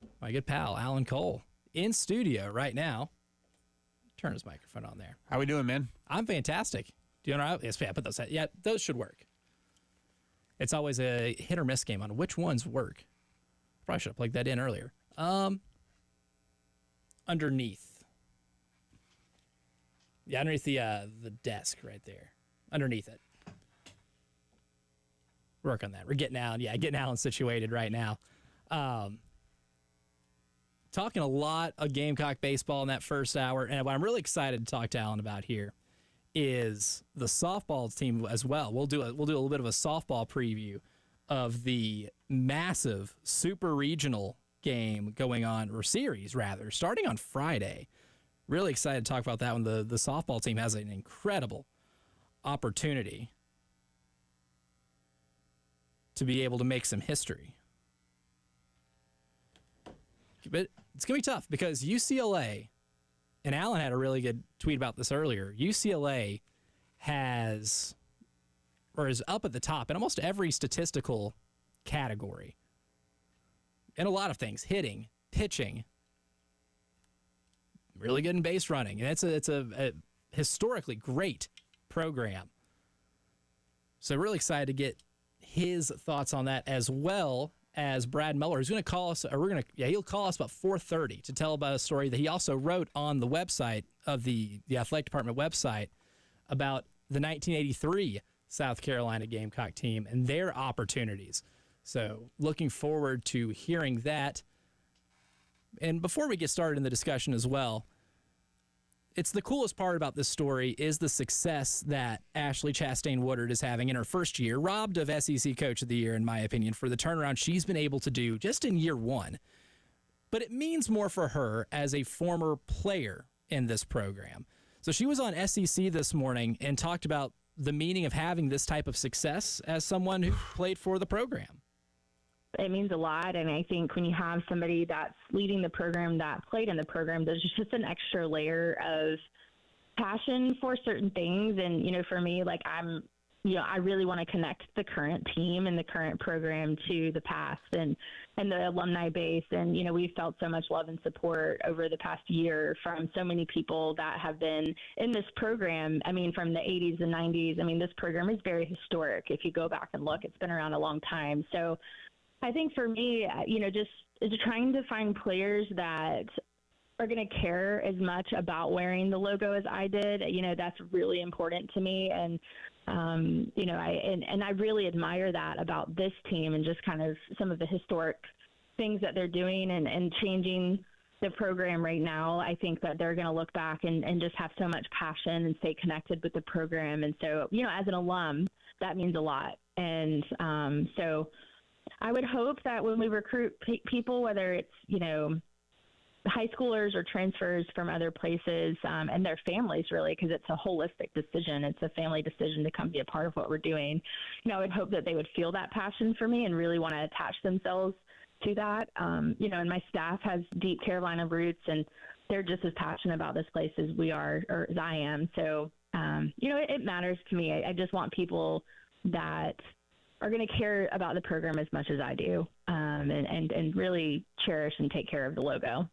by my good pal, Alan Cole, in studio right now. Turn his microphone on there. How we doing, man? I'm fantastic. Do you know? Yes, yeah, put those. Yeah, those should work. It's always a hit or miss game on which ones work. Probably should have plugged that in earlier. Underneath. Yeah, underneath the desk right there. Underneath it. Work on that. We're getting Alan situated right now. Talking a lot of Gamecock baseball in that first hour, and what I'm really excited to talk to Alan about here is the softball team as well. We'll do a little bit of a softball preview of the massive super regional game going on, or series rather, starting on Friday. Really excited to talk about that one. The softball team has an incredible opportunity to be able to make some history. But it's going to be tough because UCLA, and Alan had a really good tweet about this earlier, UCLA is up at the top in almost every statistical category. In a lot of things, hitting, pitching, really good in base running. And it's a historically great program. So really excited to get his thoughts on that, as well as Brad Miller, who's going to call us, he'll call us about 4:30 to tell about a story that he also wrote on the website of the athletic department website about the 1983 South Carolina Gamecock team and their opportunities. So looking forward to hearing that. And before we get started in the discussion as well, it's the coolest part about this story is the success that Ashley Chastain Woodard is having in her first year, robbed of SEC Coach of the Year, in my opinion, for the turnaround she's been able to do just in year one. But it means more for her as a former player in this program. So she was on SEC this morning and talked about the meaning of having this type of success as someone who played for the program. It means a lot, and I think when you have somebody that's leading the program, that played in the program, there's just an extra layer of passion for certain things. And, for me, I really want to connect the current team and the current program to the past and the alumni base. And, we've felt so much love and support over the past year from so many people that have been in this program. I mean, from the 80s and 90s, this program is very historic. If you go back and look, it's been around a long time. So I think for me, just trying to find players that are going to care as much about wearing the logo as I did, that's really important to me. And, I really admire that about this team and just kind of some of the historic things that they're doing and changing the program right now. I think that they're going to look back and just have so much passion and stay connected with the program. And so, as an alum, that means a lot. And so I would hope that when we recruit people, whether it's, high schoolers or transfers from other places and their families, really, because it's a holistic decision. It's a family decision to come be a part of what we're doing. I would hope that they would feel that passion for me and really want to attach themselves to that. And my staff has deep Carolina roots, and they're just as passionate about this place as we are, or as I am. So, it matters to me. I just want people that are going to care about the program as much as I do, and really cherish and take care of the logo.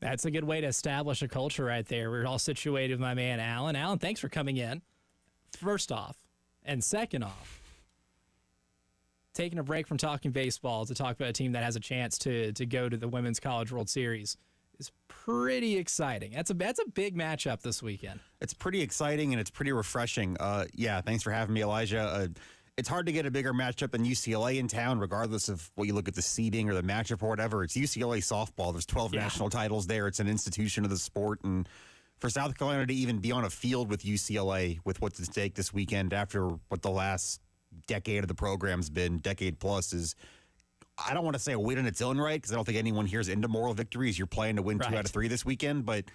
That's a good way to establish a culture right there. We're all situated with my man, Alan. Alan, thanks for coming in, first off. And second off, taking a break from talking baseball to talk about a team that has a chance to go to the Women's College World Series is pretty exciting. That's a big matchup this weekend. It's pretty exciting, and it's pretty refreshing. Thanks for having me, Elijah. It's hard to get a bigger matchup than UCLA in town, regardless of what you look at the seeding or the matchup or whatever. It's UCLA softball. There's 12 national titles there. It's an institution of the sport. And for South Carolina to even be on a field with UCLA with what's at stake this weekend after what the last decade of the program's been, decade plus, is, I don't want to say a win in its own right, because I don't think anyone here is into moral victories. You're playing to win 2 out of 3 this weekend. But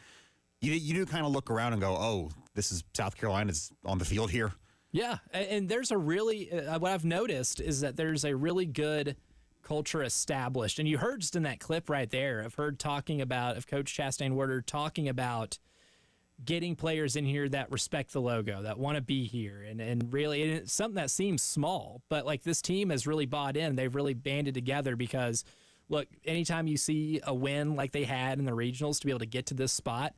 you do kind of look around and go, oh, this is South Carolina's on the field here. Yeah, and there's a really, what I've noticed is that there's a really good culture established. And you heard just in that clip right there of Coach Chastain Woodard talking about getting players in here that respect the logo, that want to be here. And really, and it's something that seems small, but like this team has really bought in. They've really banded together because, look, anytime you see a win like they had in the regionals to be able to get to this spot,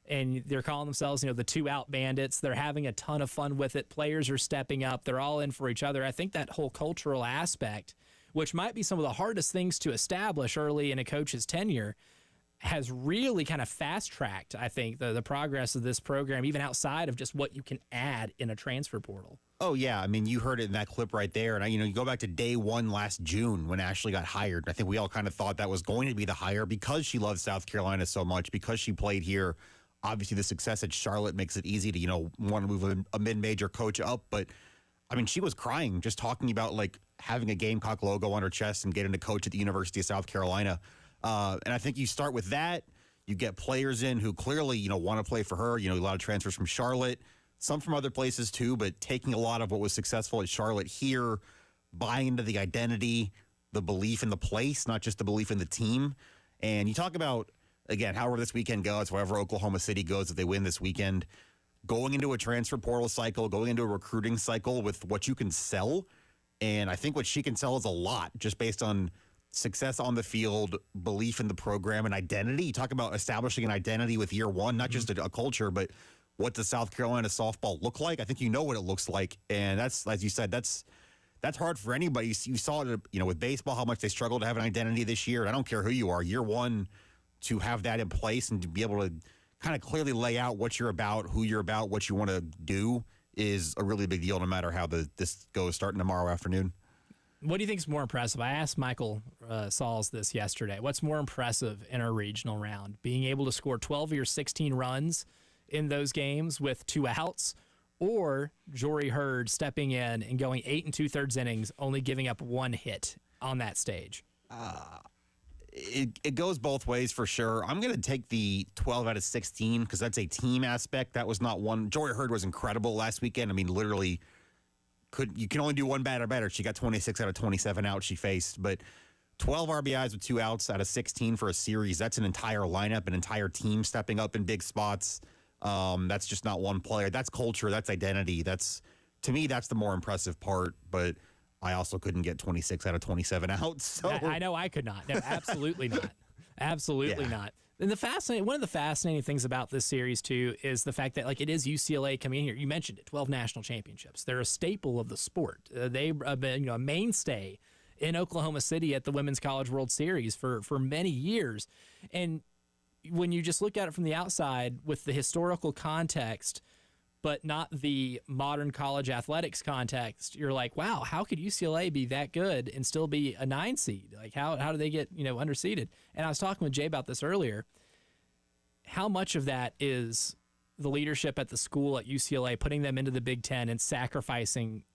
and they're calling themselves, the 2-out bandits, they're having a ton of fun with it. Players are stepping up. They're all in for each other. I think that whole cultural aspect, which might be some of the hardest things to establish early in a coach's tenure, has really kind of fast-tracked, I think, the progress of this program, even outside of just what you can add in a transfer portal. Oh, yeah. I mean, you heard it in that clip right there. And, you go back to day one last June when Ashley got hired. I think we all kind of thought that was going to be the hire because she loves South Carolina so much, because she played here. Obviously, the success at Charlotte makes it easy to, want to move a mid-major coach up. But, I mean, she was crying just talking about, like, having a Gamecock logo on her chest and getting to coach at the University of South Carolina. And I think you start with that. You get players in who clearly, want to play for her. A lot of transfers from Charlotte, some from other places too, but taking a lot of what was successful at Charlotte here, buying into the identity, the belief in the place, not just the belief in the team. And you talk about, again, however this weekend goes, wherever Oklahoma City goes, if they win this weekend, going into a transfer portal cycle, going into a recruiting cycle with what you can sell. And I think what she can sell is a lot just based on success on the field, belief in the program, and identity. You talk about establishing an identity with year one, not just a culture, but what does South Carolina softball look like? I think you know what it looks like. And that's, as you said, that's hard for anybody. You saw it, with baseball, how much they struggled to have an identity this year. And I don't care who you are, year one, to have that in place and to be able to kind of clearly lay out what you're about, who you're about, what you want to do is a really big deal no matter how this goes starting tomorrow afternoon. What do you think is more impressive? I asked Michael Sauls this yesterday. What's more impressive in our regional round? Being able to score 12 of your 16 runs in those games with 2 outs, or Jory Hurd stepping in and going 8 2/3 innings, only giving up 1 hit on that stage? It goes both ways for sure. I'm going to take the 12 out of 16 because that's a team aspect. That was not one. Jory Hurd was incredible last weekend. I mean, literally, you can only do one batter better. She got 26 out of 27 outs she faced, but 12 RBIs with 2 outs out of 16 for a series. That's an entire lineup, an entire team stepping up in big spots. That's just not one player. That's culture. That's identity. To me, that's the more impressive part, but I also couldn't get 26 out of 27 outs. So. I know I could not. No, absolutely not. Absolutely not. And one of the fascinating things about this series too is the fact that it is UCLA coming in here. You mentioned it, 12 national championships. They're a staple of the sport. They've been a mainstay in Oklahoma City at the Women's College World Series for many years. And when you just look at it from the outside with the historical context, but not the modern college athletics context, you're like, wow, how could UCLA be that good and still be a 9 seed? Like, how do they get, underseeded? And I was talking with Jay about this earlier. How much of that is the leadership at the school at UCLA putting them into the Big Ten and sacrificing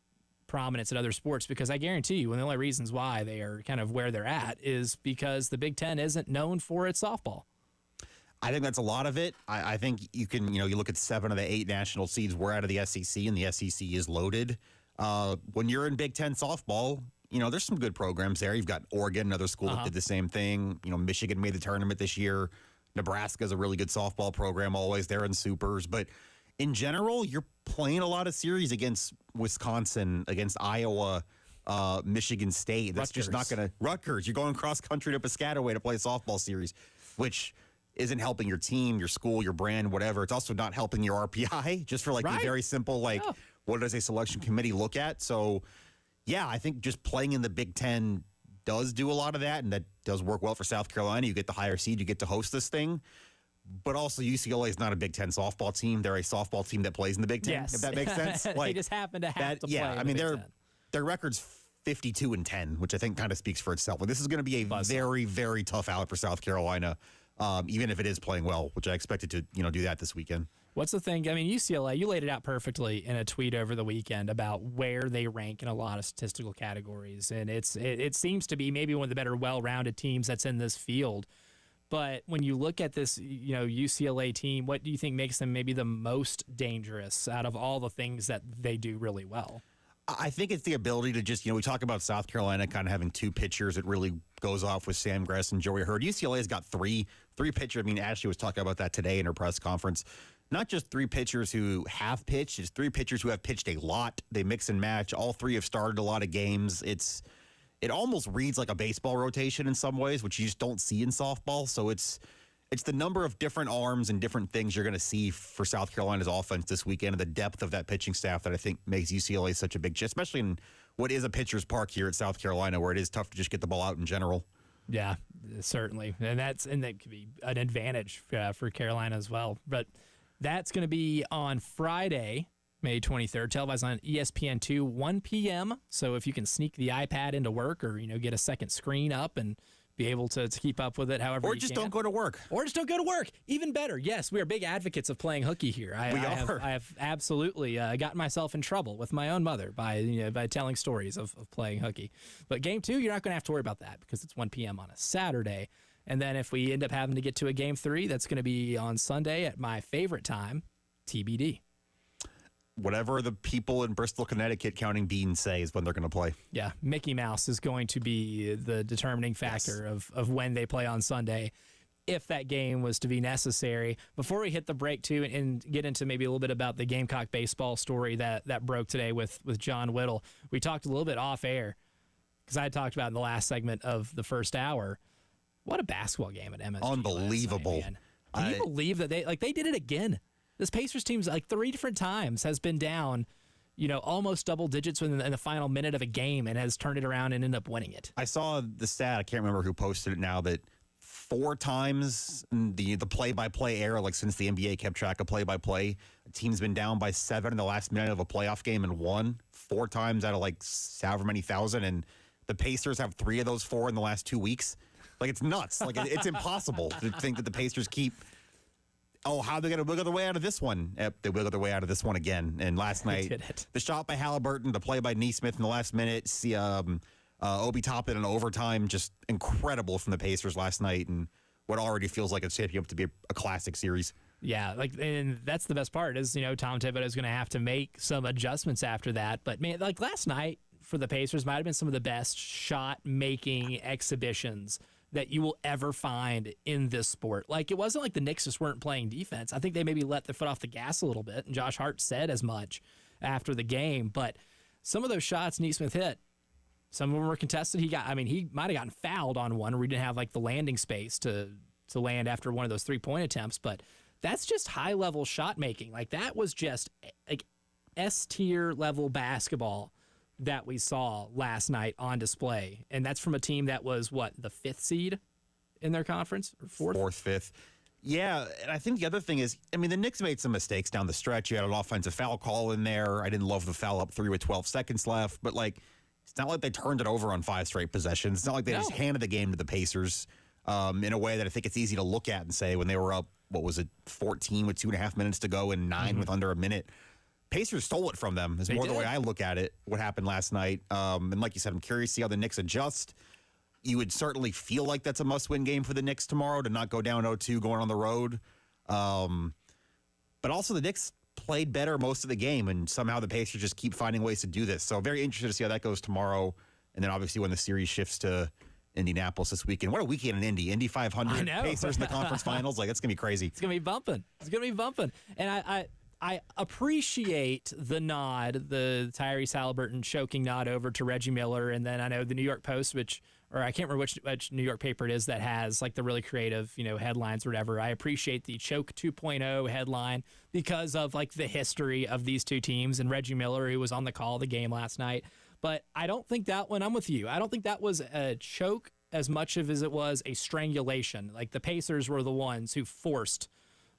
prominence in other sports? Because I guarantee you, one of the only reasons why they are kind of where they're at is because the Big Ten isn't known for its softball. I think that's a lot of it. I think you can, you look at 7 of the 8 national seeds were out of the SEC, and the SEC is loaded. When you're in Big Ten softball, there's some good programs there. You've got Oregon, another school that did the same thing. Michigan made the tournament this year. Nebraska's a really good softball program always. They're in supers. But in general, you're playing a lot of series against Wisconsin, against Iowa, Michigan State. That's just not going to – Rutgers. You're going cross country to Piscataway to play a softball series, which – isn't helping your team, your school, your brand, whatever. It's also not helping your RPI, just for the very simple, what does a selection committee look at? So, yeah, I think just playing in the Big Ten does do a lot of that, and that does work well for South Carolina. You get the higher seed, you get to host this thing. But also, UCLA is not a Big Ten softball team. They're a softball team that plays in the Big Ten, if that makes sense. They just happen to have to play in the Big Ten. Their record's 52-10, which I think kind of speaks for itself. This is going to be a very, very tough out for South Carolina. Even if it is playing well, which I expected to, do that this weekend. What's the thing? I mean, UCLA, you laid it out perfectly in a tweet over the weekend about where they rank in a lot of statistical categories. And it seems to be maybe one of the better well-rounded teams that's in this field. But when you look at this, UCLA team, what do you think makes them maybe the most dangerous out of all the things that they do really well? I think it's the ability to just, we talk about South Carolina kind of having 2 pitchers. It really goes off with Sam Grass and Joey Hurd. UCLA has got three pitchers. I mean, Ashley was talking about that today in her press conference. not just three pitchers who have pitched, it's three pitchers who have pitched a lot. They mix and match. All three have started a lot of games. It almost reads like a baseball rotation in some ways, which you just don't see in softball. So it's the number of different arms and different things you're going to see for South Carolina's offense this weekend and the depth of that pitching staff that I think makes UCLA such a big, especially in what is a pitcher's park here at South Carolina, where it is tough to just get the ball out in general. Yeah, certainly. And that could be an advantage for Carolina as well. But that's going to be on Friday, May 23rd, televised on ESPN2, 1 p.m. So if you can sneak the iPad into work or, get a second screen up and be able to keep up with it however or you just can. don't go to work. Or just don't go to work. Even better. Yes, we are big advocates of playing hooky here. I have absolutely gotten myself in trouble with my own mother by telling stories of playing hooky. But game 2, you're not going to have to worry about that because it's 1 p.m. on a Saturday. And then if we end up having to get to a game 3, that's going to be on Sunday at my favorite time, TBD. Whatever the people in Bristol, Connecticut counting beans say is when they're going to play. Yeah, Mickey Mouse is going to be the determining factor of when they play on Sunday, if that game was to be necessary. Before we hit the break, too, and get into maybe a little bit about the Gamecock baseball story that broke today with John Whittle, we talked a little bit off air because I had talked about in the last segment of the first hour. What a basketball game at MSG. Unbelievable. Last night, man. Can you believe that they did it again? This Pacers team's 3 different times has been down, almost double digits in the final minute of a game and has turned it around and ended up winning it. I saw the stat, I can't remember who posted it now, that 4 times the play-by-play era, since the NBA kept track of play-by-play, a team's been down by 7 in the last minute of a playoff game and won 4 times out of however many thousand, and the Pacers have 3 of those 4 in the last 2 weeks. It's nuts. It's impossible to think that the Pacers keep... Oh, how are they going to wiggle their way out of this one? Yep, they wiggled their way out of this one again. And last night, the shot by Halliburton, the play by Neesmith in the last minute, Obi Toppin in overtime, just incredible from the Pacers last night. And what already feels like it's shaping up to be a classic series. Yeah, and that's the best part is, Tom Thibodeau is going to have to make some adjustments after that. But, man, last night for the Pacers might have been some of the best shot-making exhibitions that you will ever find in this sport. It wasn't like the Knicks just weren't playing defense. I think they maybe let their foot off the gas a little bit, and Josh Hart said as much after the game. But some of those shots Neesmith hit, some of them were contested. He might have gotten fouled on one where he didn't have the landing space to land after one of those 3-point attempts. But that's just high-level shot making. That was just S-tier level basketball that we saw last night on display. And that's from a team that was, the 5th seed in their conference? Or 4th? 4th, 5th. Yeah, and I think the other thing is, the Knicks made some mistakes down the stretch. You had an offensive foul call in there. I didn't love the foul up 3 with 12 seconds left. But, it's not like they turned it over on 5 straight possessions. It's not like they just handed the game to the Pacers in a way that I think it's easy to look at and say when they were up, 14 with 2.5 minutes to go and 9 with under a minute. Pacers stole it from them is more the way I look at it, what happened last night. And like you said, I'm curious to see how the Knicks adjust. You would certainly feel like that's a must-win game for the Knicks tomorrow to not go down 0-2 going on the road. But also the Knicks played better most of the game, and somehow the Pacers just keep finding ways to do this. So very interested to see how that goes tomorrow. And then obviously when the series shifts to Indianapolis this weekend. What a weekend in Indy. Indy 500, Pacers in the conference finals. It's going to be crazy. It's going to be bumping. And I appreciate the nod, the Tyrese Halliburton choking nod over to Reggie Miller. And then I know the New York Post, or I can't remember which New York paper it is that has the really creative, headlines or whatever. I appreciate the Choke 2.0 headline because of the history of these two teams and Reggie Miller, who was on the call of the game last night. But I don't think that one, I'm with you. I don't think that was a choke as much as it was a strangulation. The Pacers were the ones who forced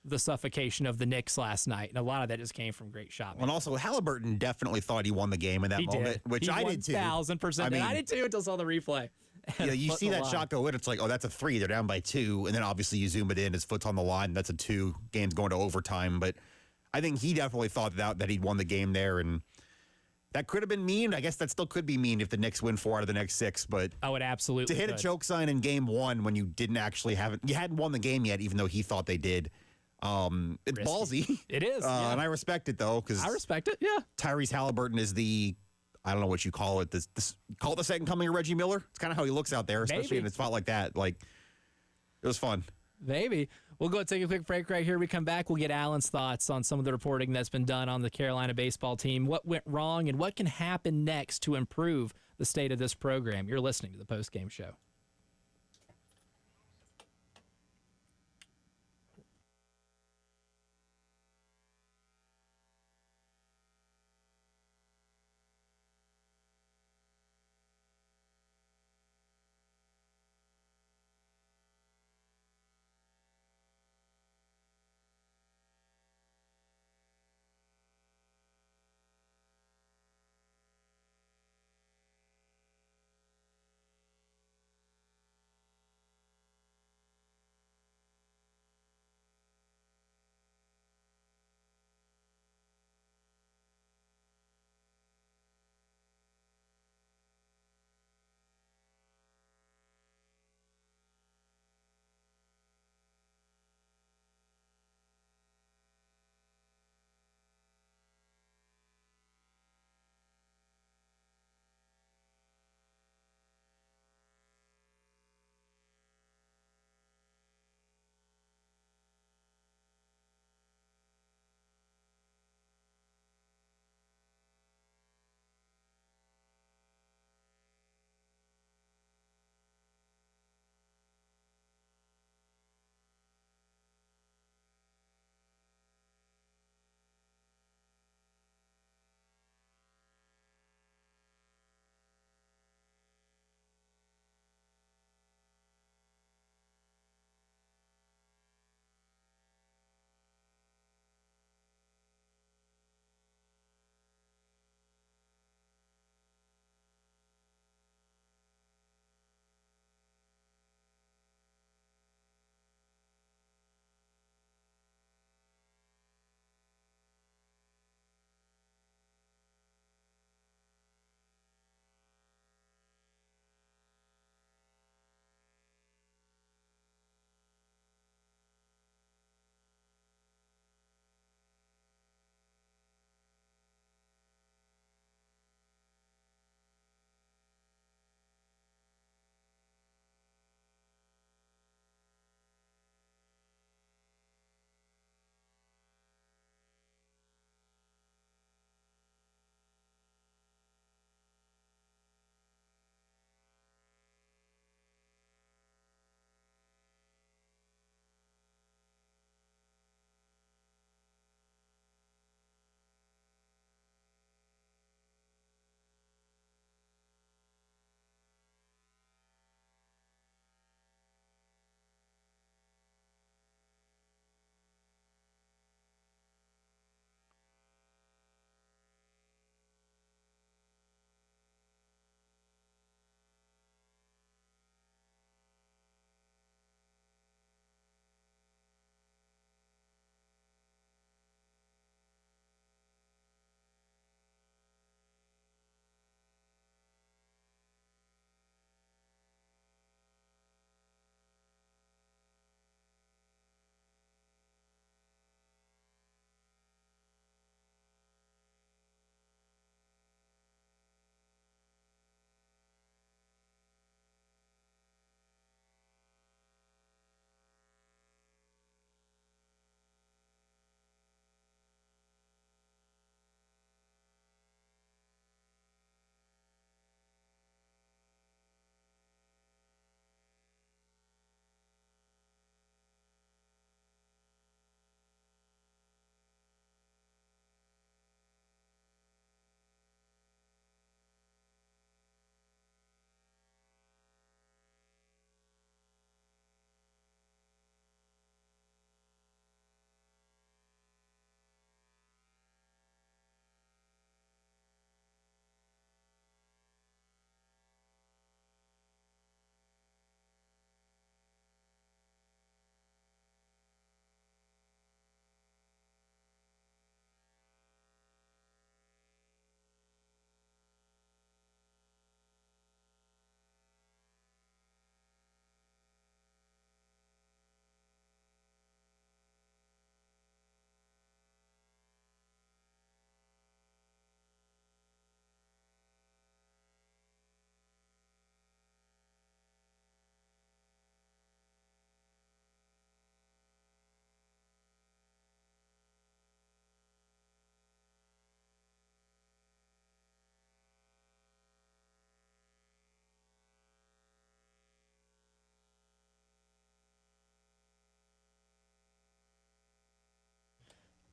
the suffocation of the Knicks last night, and a lot of that just came from great shot. And also, Halliburton definitely thought he won the game in that moment, which I did too. 1,000%. I did too until I saw the replay. Yeah, you see that shot go in, it's like, oh, that's a 3. They're down by 2, and then obviously you zoom it in. His foot's on the line. That's a 2. Game's going to overtime, but I think he definitely thought that he'd won the game there, and that could have been mean. I guess that still could be mean if the Knicks win 4 out of the next 6. But I would absolutely to hit a choke sign in game 1 when you didn't actually have it, you hadn't won the game yet, even though he thought they did. It's ballsy. It is, and I respect it though, because I respect it. Yeah, Tyrese Halliburton is I don't know what you call it. Call it the second coming of Reggie Miller. It's kind of how he looks out there, especially in a spot like that. It was fun. Maybe. We'll go take a quick break right here. We come back, we'll get Alan's thoughts on some of the reporting that's been done on the Carolina baseball team, what went wrong, and what can happen next to improve the state of this program. You're listening to the Postgame Show.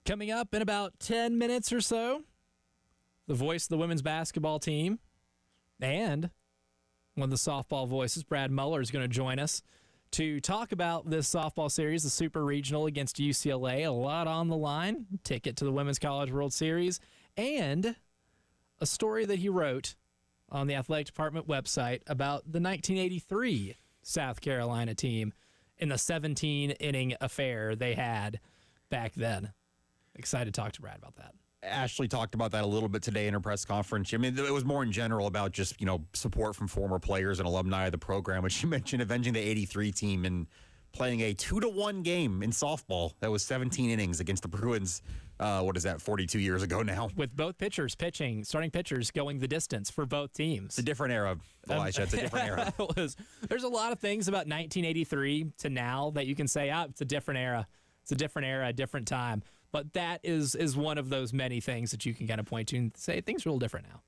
Coming up in about 10 minutes or so, the voice of the women's basketball team and one of the softball voices, Brad Muller, is going to join us to talk about this softball series, the Super Regional against UCLA. A lot on the line, ticket to the Women's College World Series, and a story that he wrote on the athletic department website about the 1983 South Carolina team in the 17-inning affair they had back then. Excited to talk to Brad about that. Ashley talked about that a little bit today in her press conference. I mean, it was more in general about just, support from former players and alumni of the program, which she mentioned avenging the 83 team and playing a 2-1 game in softball that was 17 innings against the Bruins. 42 years ago now? With both pitchers starting pitchers going the distance for both teams. It's a different era, Elijah. It's a different era. There's a lot of things about 1983 to now that you can say, it's a different era. It's a different era, a different time. But that is one of those many things that you can kind of point to and say things are a little different now.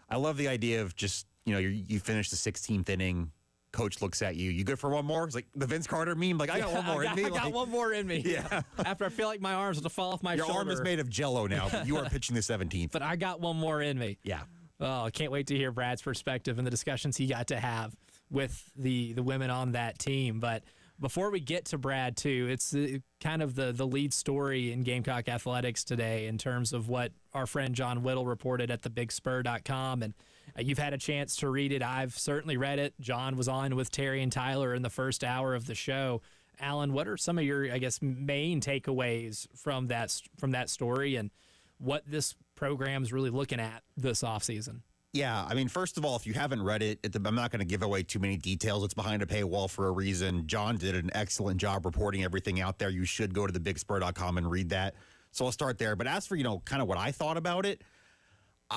I love the idea of just, you finish the 16th inning, coach looks at you. You good for one more? It's like the Vince Carter meme. Like, I got one more in me. I got one more in me. Yeah. After I feel like my arms will fall off my shoulder. Your arm is made of Jell-O now, but you are pitching the 17th. But I got one more in me. Yeah. Oh, I can't wait to hear Brad's perspective and the discussions he got to have with the women on that team. But before we get to Brad, too, it's kind of the lead story in Gamecock Athletics today in terms of what our friend John Whittle reported at thebigspur.com. And you've had a chance to read it. I've certainly read it. John was on with Terry and Tyler in the first hour of the show. Alan, what are some of your, main takeaways from that story and what this program's really looking at this offseason? Yeah, I mean, first of all, if you haven't read it, I'm not going to give away too many details. It's behind a paywall for a reason. John did an excellent job reporting everything out there. You should go to thebigspur.com and read that. So I'll start there. But as for, kind of what I thought about it,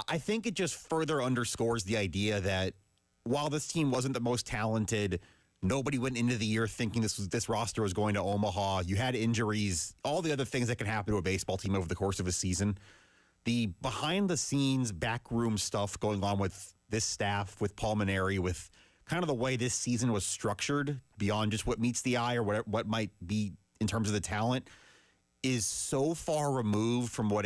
I think it just further underscores the idea that while this team wasn't the most talented, nobody went into the year thinking this roster was going to Omaha. You had injuries, all the other things that can happen to a baseball team over the course of a season. The behind-the-scenes, backroom stuff going on with this staff, with Paul Maneri, with kind of the way this season was structured beyond just what meets the eye or what might be in terms of the talent is so far removed from what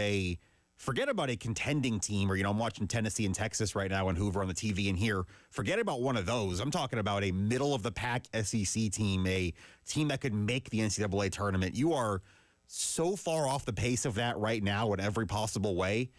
forget about a contending team or, I'm watching Tennessee and Texas right now and Hoover on the TV in here. Forget about one of those. I'm talking about a middle-of-the-pack SEC team, a team that could make the NCAA tournament. You are so far off the pace of that right now in every possible way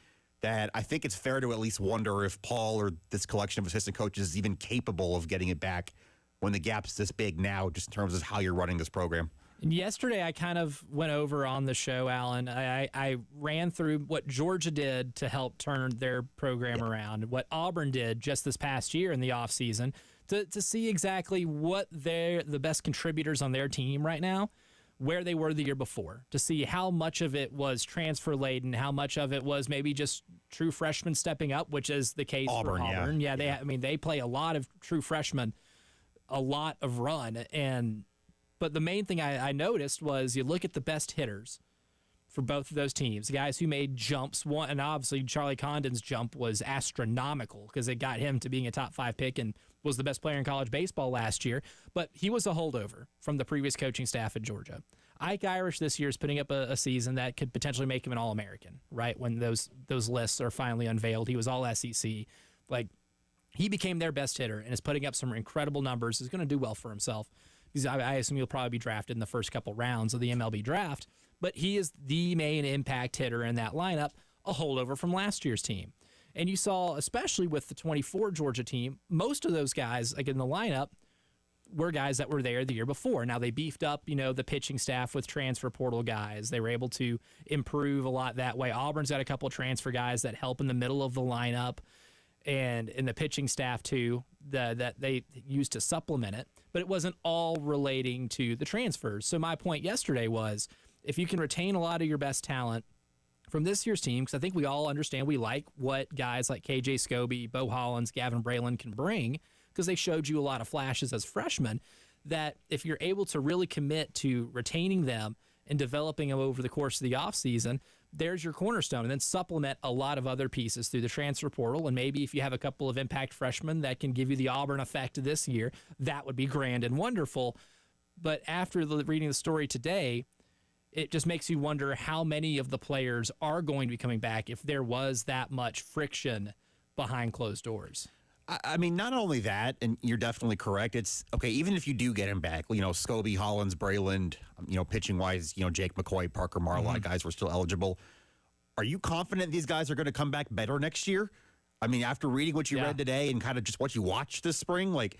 that I think it's fair to at least wonder if Paul or this collection of assistant coaches is even capable of getting it back when the gap's this big now, just in terms of how you're running this program. And yesterday, I kind of went over on the show, Alan. I ran through what Georgia did to help turn their program around, what Auburn did just this past year in the offseason to see exactly what the best contributors on their team right now, where they were the year before, to see how much of it was transfer laden, how much of it was maybe just true freshmen stepping up, which is the case for Auburn. Yeah, they play a lot of true freshmen, a lot of run. But the main thing I noticed was you look at the best hitters for both of those teams, guys who made jumps. And obviously Charlie Condon's jump was astronomical because it got him to being a top 5 pick and was the best player in college baseball last year. But he was a holdover from the previous coaching staff at Georgia. Ike Irish this year is putting up a season that could potentially make him an All-American, right? When those lists are finally unveiled. He was all SEC. He became their best hitter and is putting up some incredible numbers. Is going to do well for himself. I assume he'll probably be drafted in the first couple rounds of the MLB draft. But he is the main impact hitter in that lineup, a holdover from last year's team. And you saw, especially with the 24 Georgia team, most of those guys, in the lineup, were guys that were there the year before. Now, they beefed up, the pitching staff with transfer portal guys. They were able to improve a lot that way. Auburn's got a couple of transfer guys that help in the middle of the lineup and in the pitching staff, too, that they used to supplement it. But it wasn't all relating to the transfers. So my point yesterday was, if you can retain a lot of your best talent from this year's team, because I think we all understand we like what guys like KJ Scobie, Bo Hollins, Gavin Braylon can bring, because they showed you a lot of flashes as freshmen, that if you're able to really commit to retaining them and developing them over the course of the offseason, there's your cornerstone, and then supplement a lot of other pieces through the transfer portal. And maybe if you have a couple of impact freshmen that can give you the Auburn effect this year, that would be grand and wonderful. But after reading the story today, it just makes you wonder how many of the players are going to be coming back if there was that much friction behind closed doors. I mean, not only that, and you're definitely correct. It's okay, even if you do get him back, Scobie, Hollins, Braylon, pitching wise, Jake McCoy, Parker Marr, a lot of guys were still eligible. Are you confident these guys are going to come back better next year? I mean, after reading what you read today and kind of just what you watched this spring, like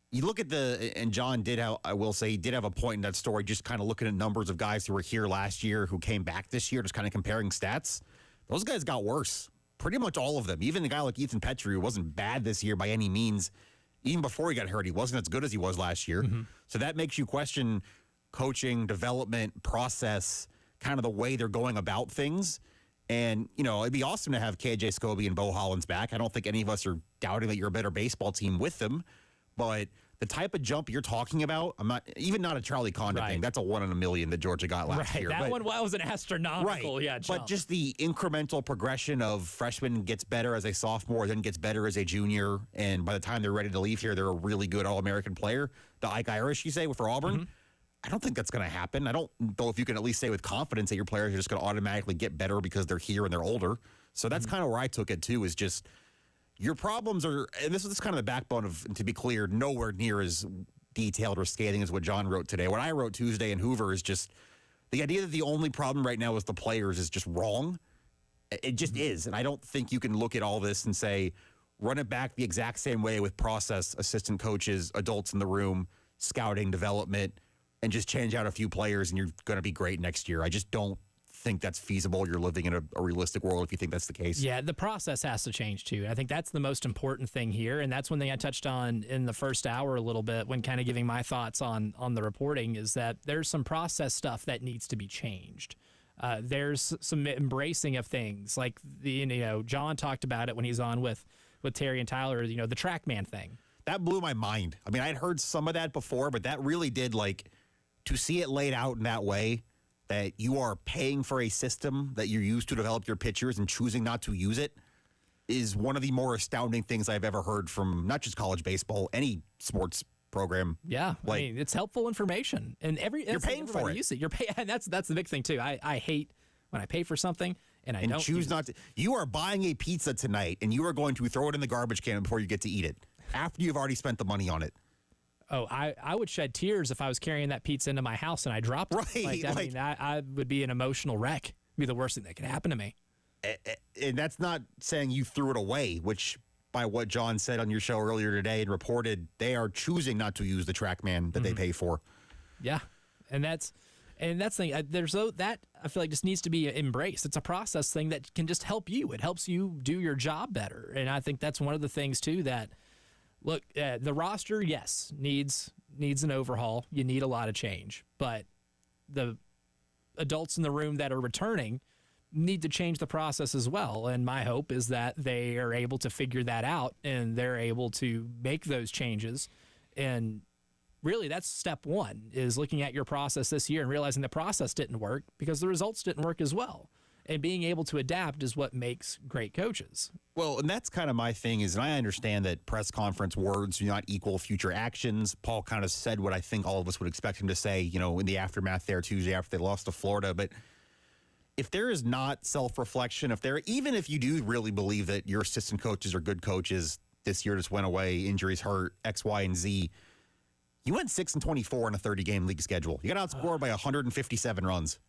you look at and John did have, I will say, he did have a point in that story, just kind of looking at numbers of guys who were here last year who came back this year, just kind of comparing stats. Those guys got worse. Pretty much all of them. Even a guy like Ethan Petrie, who wasn't bad this year by any means, even before he got hurt, he wasn't as good as he was last year. So that makes you question coaching, development, process, kind of the way they're going about things. And, it'd be awesome to have KJ Scobie and Bo Hollins back. I don't think any of us are doubting that you're a better baseball team with them. But the type of jump you're talking about, I'm not a Charlie Condon thing. That's a 1 in a million that Georgia got last year. That one was an astronomical, jump. But just the incremental progression of freshman gets better as a sophomore, then gets better as a junior, and by the time they're ready to leave here, they're a really good All-American player. The Ike Irish, you say, for Auburn? I don't think that's going to happen. I don't know if you can at least say with confidence that your players are just going to automatically get better because they're here and they're older. So that's kind of where I took it, too, is just your problems are, and this is kind of the backbone of, and to be clear, nowhere near as detailed or scathing as what John wrote today. What I wrote Tuesday in Hoover is just the idea that the only problem right now is the players is just wrong. It just is. And I don't think you can look at all this and say, run it back the exact same way with process, assistant coaches, adults in the room, scouting, development, and just change out a few players and you're going to be great next year. I just don't think that's feasible. You're living in a realistic world if you think that's the case. Yeah, the process has to change too. I think that's the most important thing here, and that's one thing I touched on in the first hour a little bit when kind of giving my thoughts on the reporting is that there's some process stuff that needs to be changed. There's some embracing of things like John talked about it when he's on with Terry and Tyler, the TrackMan thing. That blew my mind. I mean, I'd heard some of that before, but that really did, to see it laid out in that way, that you are paying for a system that you use to develop your pitchers and choosing not to use it is one of the more astounding things I've ever heard from not just college baseball, any sports program. Yeah, I mean, it's helpful information, and you're paying for it. Use it. You're paying, and that's the big thing too. I hate when I pay for something and I don't choose not to. You are buying a pizza tonight, and you are going to throw it in the garbage can before you get to eat it after you've already spent the money on it. Oh, I would shed tears if I was carrying that pizza into my house and I dropped it. Right. I would be an emotional wreck. It'd be the worst thing that could happen to me. And that's not saying you threw it away, which by what John said on your show earlier today and reported, they are choosing not to use the TrackMan that they pay for. Yeah. And that's the thing. That I feel like just needs to be embraced. It's a process thing that can just help you. It helps you do your job better. And I think that's one of the things too that, look, the roster, yes, needs an overhaul. You need a lot of change. But the adults in the room that are returning need to change the process as well. And my hope is that they are able to figure that out and they're able to make those changes. And really, that's step one, is looking at your process this year and realizing the process didn't work because the results didn't work as well. And being able to adapt is what makes great coaches. Well, and that's kind of my thing is, and I understand that press conference words do not equal future actions. Paul kind of said what I think all of us would expect him to say, in the aftermath there Tuesday after they lost to Florida. But if there is not self-reflection, even if you do really believe that your assistant coaches are good coaches, this year just went away, injuries hurt, X, Y, and Z, you went 6-24 in a 30-game league schedule. You got outscored by 157 runs.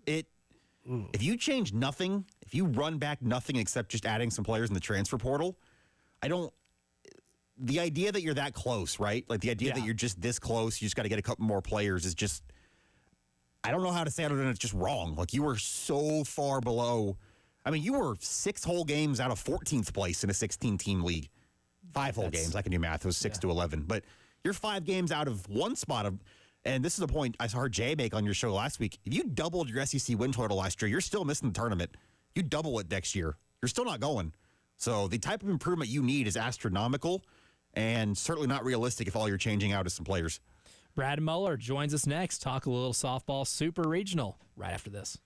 If you change nothing, if you run back nothing except just adding some players in the transfer portal, the idea that you're that close, right? Like the idea that you're just this close, you just got to get a couple more players is just, I don't know how to say it other than it's just wrong. Like you were so far below. I mean, you were 6 whole games out of 14th place in a 16-team league. 5 whole games. I can do math. It was 6 to 11. But you're 5 games out of one spot of. And this is the point I heard Jay make on your show last week. If you doubled your SEC win total last year, you're still missing the tournament. You double it next year, you're still not going. So the type of improvement you need is astronomical and certainly not realistic if all you're changing out is some players. Brad Muller joins us next. Talk a little softball super regional right after this.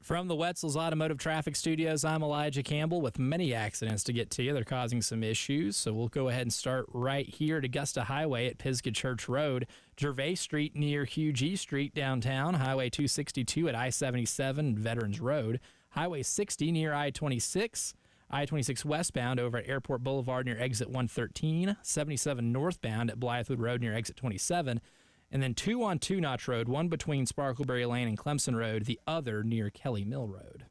From the Wetzel's Automotive Traffic Studios, I'm Elijah Campbell with many accidents to get to you. They're causing some issues, so we'll go ahead and start right here at Augusta Highway at Pisgah Church Road, Gervais Street near Hugh G. Street downtown, Highway 262 at I-77 Veterans Road, Highway 60 near I-26, I-26 westbound over at Airport Boulevard near exit 113, 77 northbound at Blythewood Road near exit 27, and then 2 on Two Notch Road, one between Sparkleberry Lane and Clemson Road, the other near Kelly Mill Road.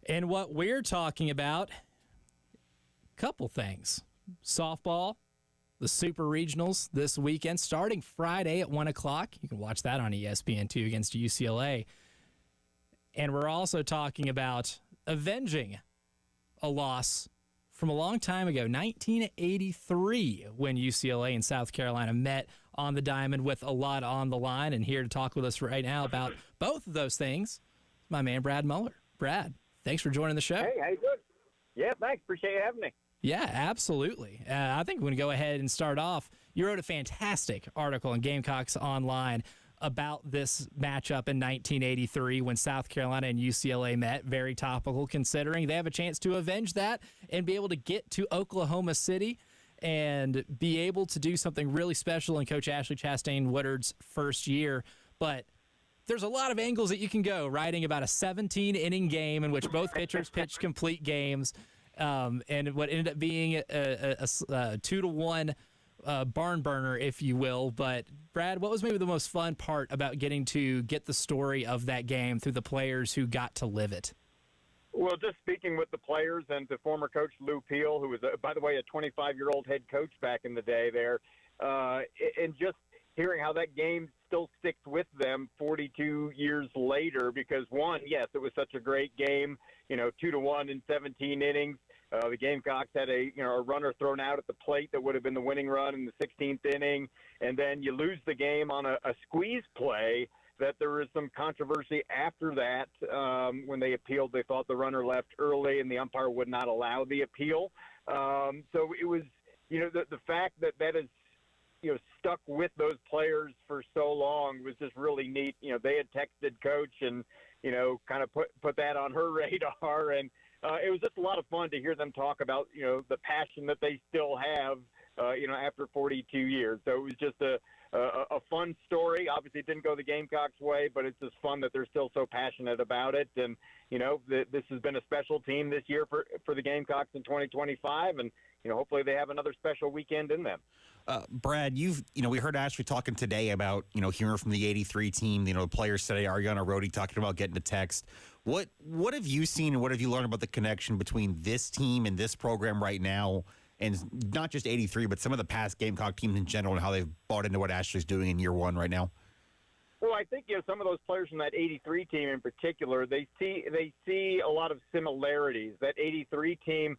And what we're talking about, couple things. Softball, the Super Regionals this weekend, starting Friday at 1 o'clock. You can watch that on ESPN2 against UCLA. And we're also talking about avenging a loss from a long time ago, 1983, when UCLA and South Carolina met on the diamond with a lot on the line. And here to talk with us right now about both of those things, my man Brad Muller. Brad, thanks for joining the show. Hey, how you doing? Yeah, thanks. Appreciate you having me. Yeah, absolutely. I think we're going to go ahead and start off. You wrote a fantastic article in Gamecocks Online about this matchup in 1983 when South Carolina and UCLA met. Very topical, considering they have a chance to avenge that and be able to get to Oklahoma City and be able to do something really special in Coach Ashley Chastain Woodard's first year. But there's a lot of angles that you can go, writing about a 17-inning game in which both pitchers pitched complete games, and what ended up being a 2-1 barn burner, if you will. But, Brad, what was maybe the most fun part about getting to get the story of that game through the players who got to live it? Well, just speaking with the players and the former coach Lou Peel, who was, by the way, a 25-year-old head coach back in the day there, and just hearing how that game still sticks with them 42 years later, because one, yes, it was such a great game, 2-1 in 17 innings. The Gamecocks had a runner thrown out at the plate that would have been the winning run in the 16th inning, and then you lose the game on a squeeze play that there was some controversy after that. When they appealed, they thought the runner left early, and the umpire would not allow the appeal. So it was, the fact that is, stuck with those players for so long was just really neat. They had texted Coach and, kind of put that on her radar, and it was just a lot of fun to hear them talk about, the passion that they still have, after 42 years. So it was just a fun story. Obviously, it didn't go the Gamecocks' way, but it's just fun that they're still so passionate about it. And, this has been a special team this year for the Gamecocks in 2025, and, hopefully they have another special weekend in them. Brad, we heard Ashley talking today about, hearing from the 83 team, the players today, Ariana Rhodey talking about getting a text. What have you seen and what have you learned about the connection between this team and this program right now, and not just 83, but some of the past Gamecock teams in general and how they've bought into what Ashley's doing in year one right now? Well, I think, some of those players from that 83 team in particular, they see a lot of similarities. That 83 team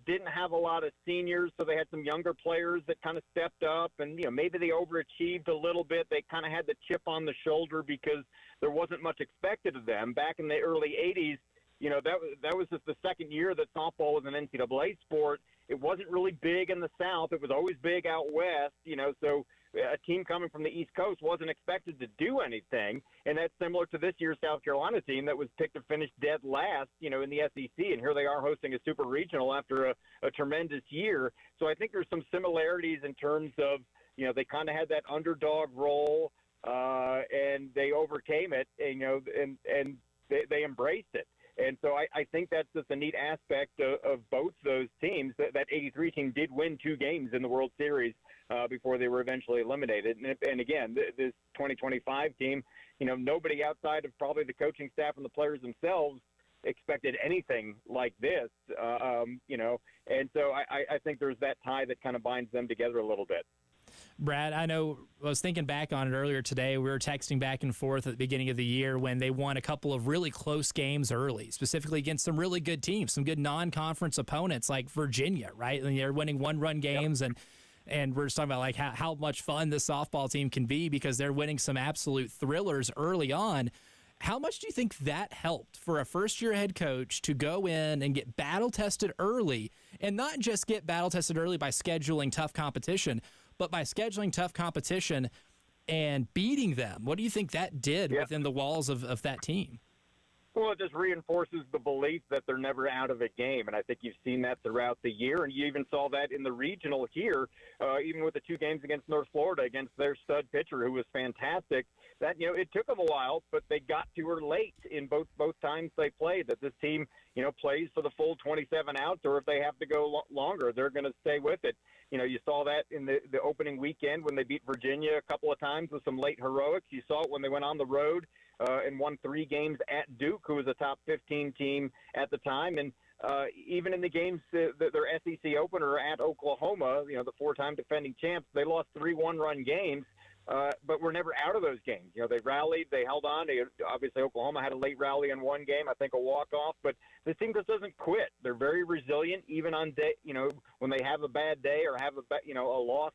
didn't have a lot of seniors, so they had some younger players that kind of stepped up, and maybe they overachieved a little bit. They kind of had the chip on the shoulder because there wasn't much expected of them. Back in the early 80s, that was just the second year that softball was an NCAA sport. It wasn't really big in the South. It was always big out west, so a team coming from the East Coast wasn't expected to do anything. And that's similar to this year's South Carolina team that was picked to finish dead last, in the SEC. And here they are hosting a super regional after a tremendous year. So I think there's some similarities in terms of, they kind of had that underdog role, and they overcame it, and they embraced it. And so I think that's just a neat aspect of both those teams. That 83 team did win 2 games in the World Series before they were eventually eliminated. And again, this 2025 team, nobody outside of probably the coaching staff and the players themselves expected anything like this, and so I think there's that tie that kind of binds them together a little bit. Brad, I know I was thinking back on it earlier today. We were texting back and forth at the beginning of the year when they won a couple of really close games early, specifically against some really good teams, some good non-conference opponents like Virginia, right? And they're winning one-run games, and we're just talking about like how much fun this softball team can be because they're winning some absolute thrillers early on. How much do you think that helped for a first-year head coach to go in and get battle-tested early, and not just get battle-tested early by scheduling tough competition, but by scheduling tough competition and beating them? What do you think that did within the walls of that team? Well, it just reinforces the belief that they're never out of a game, and I think you've seen that throughout the year, and you even saw that in the regional here, even with the 2 games against North Florida against their stud pitcher who was fantastic. That it took them a while, but they got to her late in both times they played. That this team plays for the full 27 outs, or if they have to go longer, they're going to stay with it. You saw that in the opening weekend when they beat Virginia a couple of times with some late heroics. You saw it when they went on the road and won 3 games at Duke, who was a top 15 team at the time. And even in the games, their SEC opener at Oklahoma, the 4-time defending champs, they lost 3 one-run games, but were never out of those games. They rallied, they held on. Obviously, Oklahoma had a late rally in one game, I think a walk-off, but this team just doesn't quit. They're very resilient, even on day, when they have a bad day or have a loss.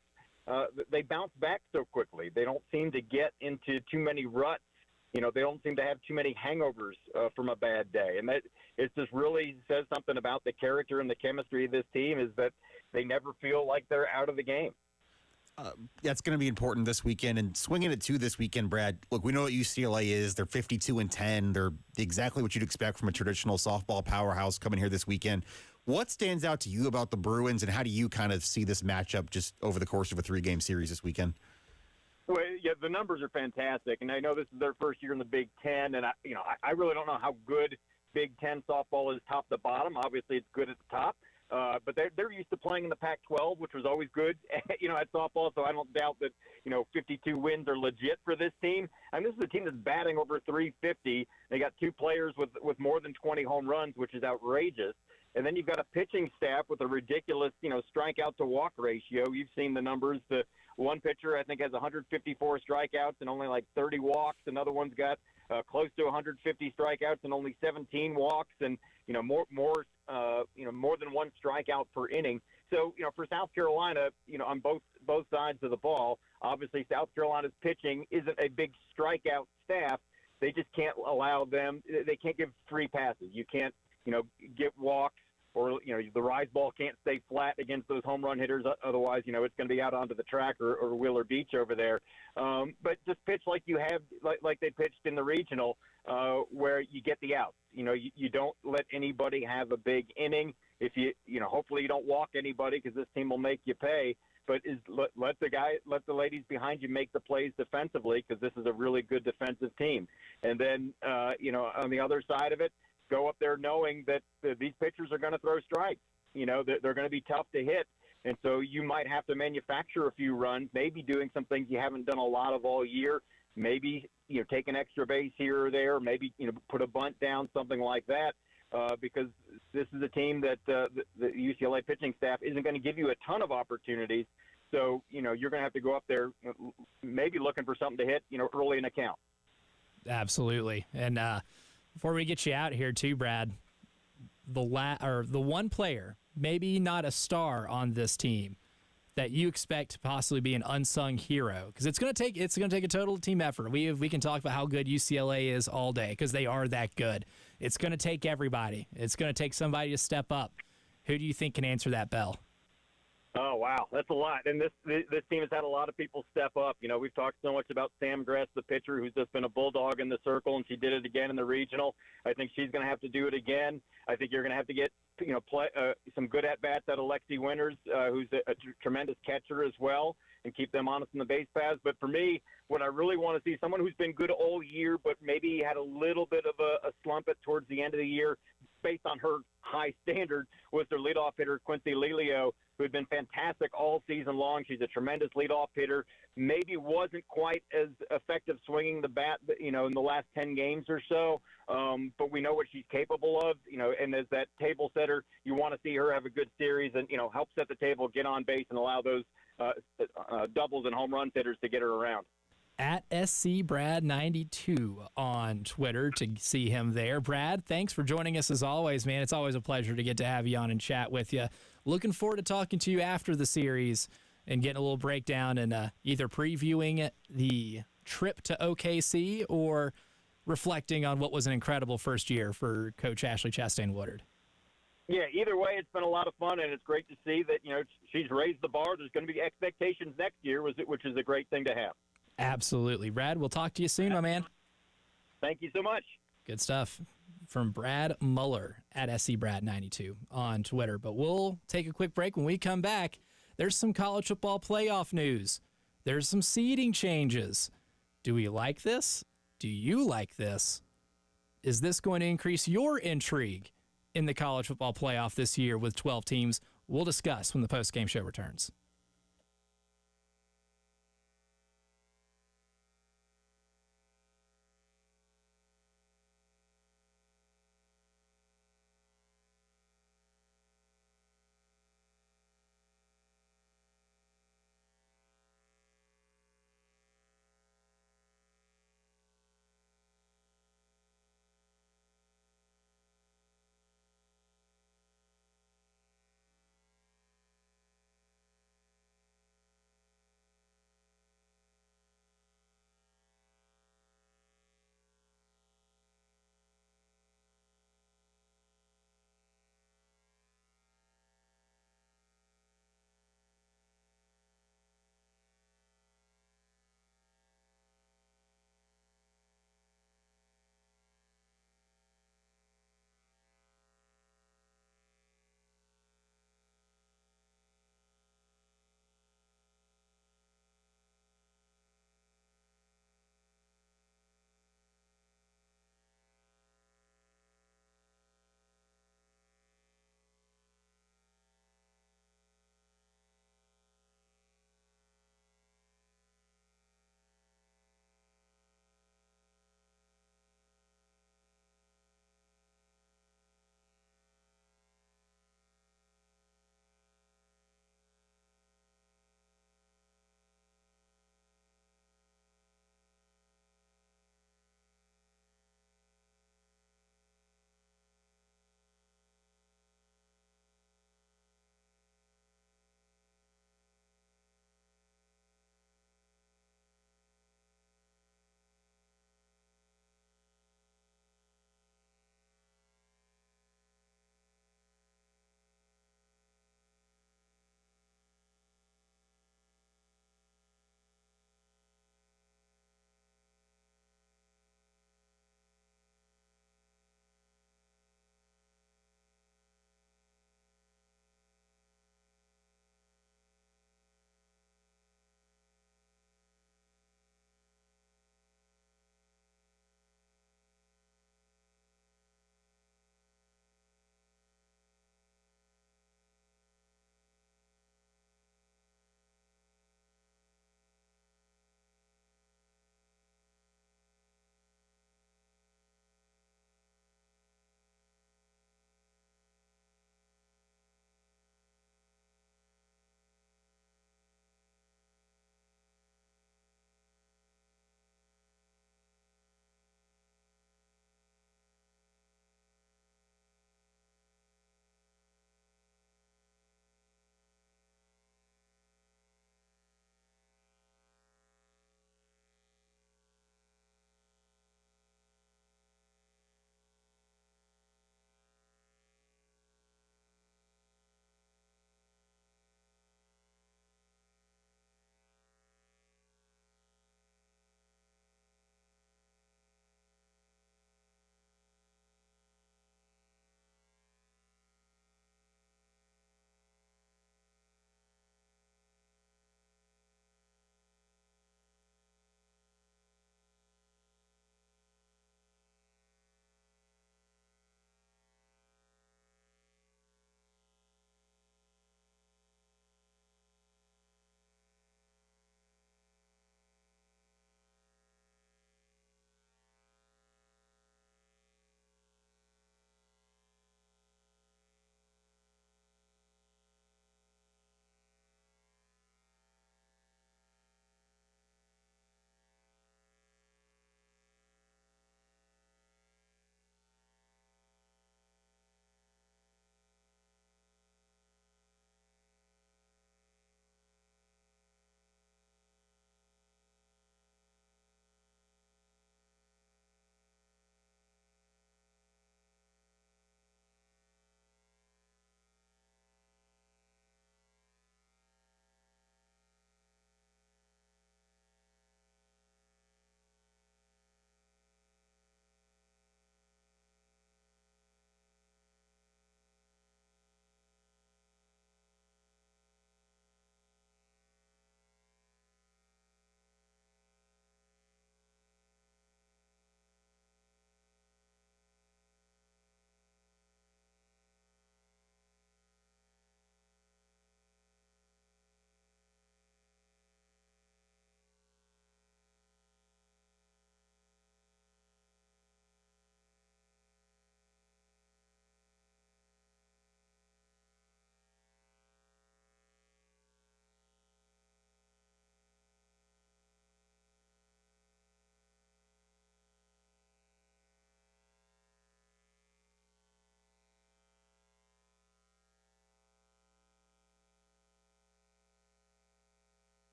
They bounce back so quickly. They don't seem to get into too many ruts. They don't seem to have too many hangovers from a bad day. And that it just really says something about the character and the chemistry of this team, is that they never feel like they're out of the game. That's going to be important this weekend. And swinging it to this weekend, Brad, look, we know what UCLA is. They're 52-10. They're exactly what you'd expect from a traditional softball powerhouse coming here this weekend. What stands out to you about the Bruins, and how do you kind of see this matchup just over the course of a 3-game series this weekend? Well, yeah, the numbers are fantastic, and I know this is their first year in the Big Ten, and I really don't know how good Big Ten softball is top to bottom. Obviously, it's good at the top, but they're used to playing in the Pac-12, which was always good, at softball. So I don't doubt that 52 wins are legit for this team. And this is a team that's batting over 350. They got 2 players with more than 20 home runs, which is outrageous. And then you've got a pitching staff with a ridiculous, strikeout to walk ratio. You've seen the numbers. The one pitcher, I think, has 154 strikeouts and only like 30 walks. Another one's got close to 150 strikeouts and only 17 walks, and more than 1 strikeout per inning. So for South Carolina, on both sides of the ball, obviously South Carolina's pitching isn't a big strikeout staff. They just can't allow them. They can't give free passes. You can't get walks, or the rise ball can't stay flat against those home run hitters. Otherwise, it's going to be out onto the track or Wheeler Beach over there. But just pitch like you have, like they pitched in the regional, where you get the outs. You don't let anybody have a big inning. If hopefully you don't walk anybody, because this team will make you pay. But let the ladies behind you make the plays defensively, because this is a really good defensive team. And then on the other side of it, go up there knowing that these pitchers are going to throw strikes. They're going to be tough to hit. And so you might have to manufacture a few runs, maybe doing some things you haven't done a lot of all year, maybe, take an extra base here or there, maybe, put a bunt down, something like that, because this is a team that the UCLA pitching staff isn't going to give you a ton of opportunities. So, you're going to have to go up there maybe looking for something to hit, early in a count. Absolutely. And, before we get you out here too, Brad, the one player, maybe not a star on this team, that you expect to possibly be an unsung hero, because it's going to take a total team effort. We can talk about how good UCLA is all day, because they are that good. It's going to take everybody. It's going to take somebody to step up. Who do you think can answer that bell? Oh, wow. That's a lot. And this team has had a lot of people step up. We've talked so much about Sam Gress, the pitcher, who's just been a bulldog in the circle, and she did it again in the regional. I think she's going to have to do it again. I think you're going to have to get some good at-bats out of Lexi Winters, who's a tremendous catcher as well, and keep them honest in the base paths. But for me, what I really want to see, someone who's been good all year but maybe had a little bit of a slump towards the end of the year, based on her high standard, was their leadoff hitter, Quincy Lelio, who had been fantastic all season long. She's a tremendous leadoff hitter. Maybe wasn't quite as effective swinging the bat, in the last 10 games or so. But we know what she's capable of, and as that table setter, you want to see her have a good series and, help set the table, get on base, and allow those doubles and home run hitters to get her around. At SCBrad92 on Twitter to see him there. Brad, thanks for joining us as always, man. It's always a pleasure to get to have you on and chat with you. Looking forward to talking to you after the series and getting a little breakdown and either previewing the trip to OKC or reflecting on what was an incredible first year for Coach Ashley Chastain-Woodard. Yeah, either way, it's been a lot of fun, and it's great to see that, she's raised the bar. There's going to be expectations next year, which is a great thing to have. Absolutely. Brad, we'll talk to you soon, my man. Thank you so much. Good stuff from Brad Muller at SCBrad92 on Twitter. But we'll take a quick break. When we come back, there's some college football playoff news. There's some seeding changes. Do we like this? Do you like this? Is this going to increase your intrigue in the college football playoff this year with 12 teams? We'll discuss when the postgame show returns.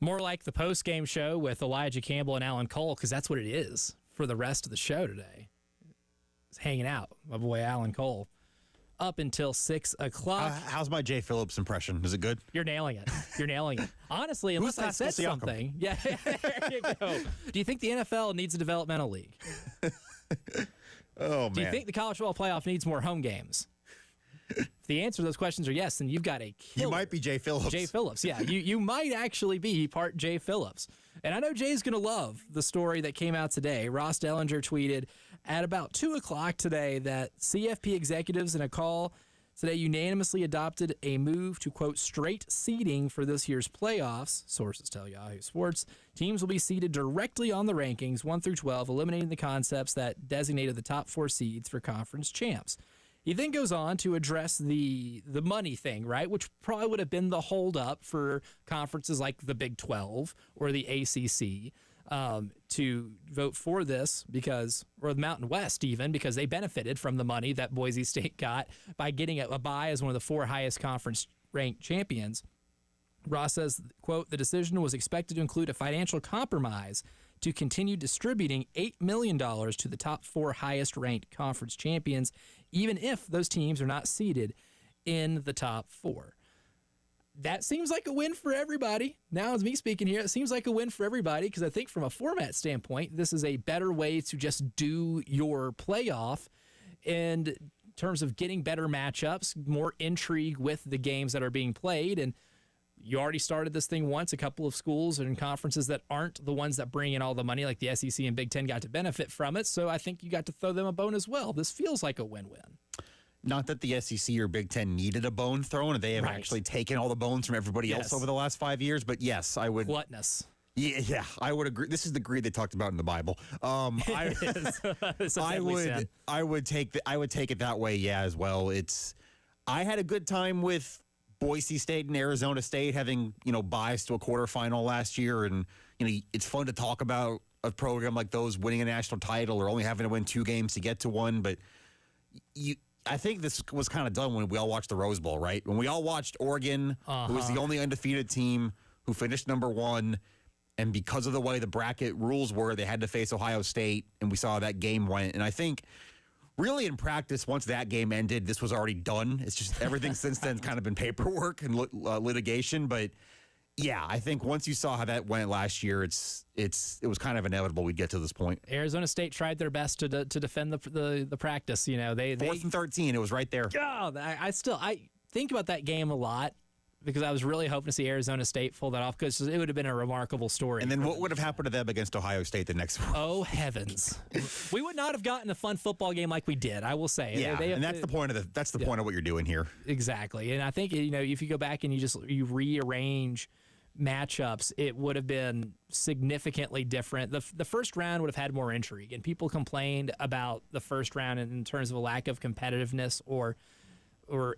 More like the post-game show with Elijah Campbell and Alan Cole, because that's what it is for the rest of the show today. It's hanging out, my boy Alan Cole, up until 6 o'clock. How's my Jay Phillips impression? Is it good? You're nailing it. You're nailing it. Honestly, unless I said something. Yeah, there you go. Do you think the NFL needs a developmental league? Oh, man. Do you think the college football playoff needs more home games? If the answer to those questions are yes, then you've got a killer. You might be Jay Phillips. Jay Phillips, yeah. You might actually be part Jay Phillips. And I know Jay's going to love the story that came out today. Ross Dellinger tweeted at about 2 o'clock today that CFP executives in a call today unanimously adopted a move to, quote, straight seeding for this year's playoffs. Sources tell Yahoo Sports. Teams will be seeded directly on the rankings 1 through 12, eliminating the concepts that designated the top 4 seeds for conference champs. He then goes on to address the money thing, right, which probably would have been the holdup for conferences like the Big 12 or the ACC to vote for this or the Mountain West even, because they benefited from the money that Boise State got by getting a bye as one of the 4 highest conference ranked champions. Ross says, quote, the decision was expected to include a financial compromise to continue distributing $8 million to the top 4 highest-ranked conference champions, even if those teams are not seeded in the top 4. That seems like a win for everybody. Now, as me speaking here, it seems like a win for everybody because I think from a format standpoint, this is a better way to just do your playoff in terms of getting better matchups, more intrigue with the games that are being played, and you already started this thing once. A couple of schools and conferences that aren't the ones that bring in all the money, like the SEC and Big Ten, got to benefit from it. So I think you got to throw them a bone as well. This feels like a win-win. Not that the SEC or Big Ten needed a bone thrown. They have actually taken all the bones from everybody else over the last 5 years. But yes, I would. Gluttonous. Yeah, I would agree. This is the greed they talked about in the Bible. I would take it that way. Yeah, as well. I had a good time with Boise State and Arizona State having, buys to a quarterfinal last year. And, it's fun to talk about a program like those winning a national title or only having to win 2 games to get to one. But I think this was kind of done when we all watched the Rose Bowl, right? When we all watched Oregon, who was the only undefeated team who finished number 1. And because of the way the bracket rules were, they had to face Ohio State. And we saw how that game went. And I think really, in practice, once that game ended, this was already done. It's just everything since then kind of been paperwork and litigation. But yeah, I think once you saw how that went last year, it was kind of inevitable we'd get to this point. Arizona State tried their best to defend the practice. They 4th and 13, it was right there. Oh, I think about that game a lot, because I was really hoping to see Arizona State pull that off, because it would have been a remarkable story. And then what would have happened to them against Ohio State the next one? Oh, heavens. We would not have gotten a fun football game like we did, I will say. Yeah, and that's the point of what you're doing here. Exactly. And I think, if you go back and you rearrange matchups, it would have been significantly different. The first round would have had more intrigue, and people complained about the first round in terms of a lack of competitiveness or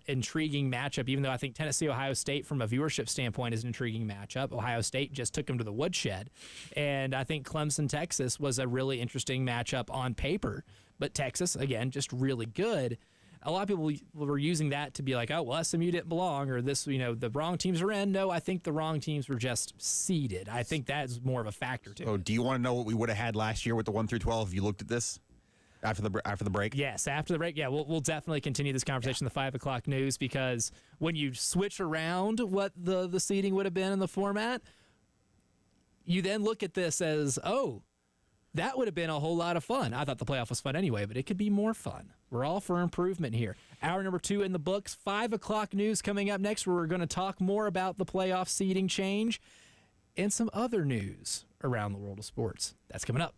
intriguing matchup, even though I think Tennessee-Ohio State from a viewership standpoint is an intriguing matchup. Ohio State just took them to the woodshed. And I think Clemson-Texas was a really interesting matchup on paper. But Texas, again, just really good. A lot of people were using that to be like, oh, well, SMU didn't belong, or this, the wrong teams are in. No, I think the wrong teams were just seeded. I think that's more of a factor, too. Oh, do you want to know what we would have had last year with the 1 through 12 if you looked at this? After the break? Yes, after the break. Yeah, we'll definitely continue this conversation in the 5 o'clock news, because when you switch around what the seating would have been in the format, you then look at this as, oh, that would have been a whole lot of fun. I thought the playoff was fun anyway, but it could be more fun. We're all for improvement here. Hour number 2 in the books. 5 o'clock news coming up next, where we're going to talk more about the playoff seating change and some other news around the world of sports. That's coming up.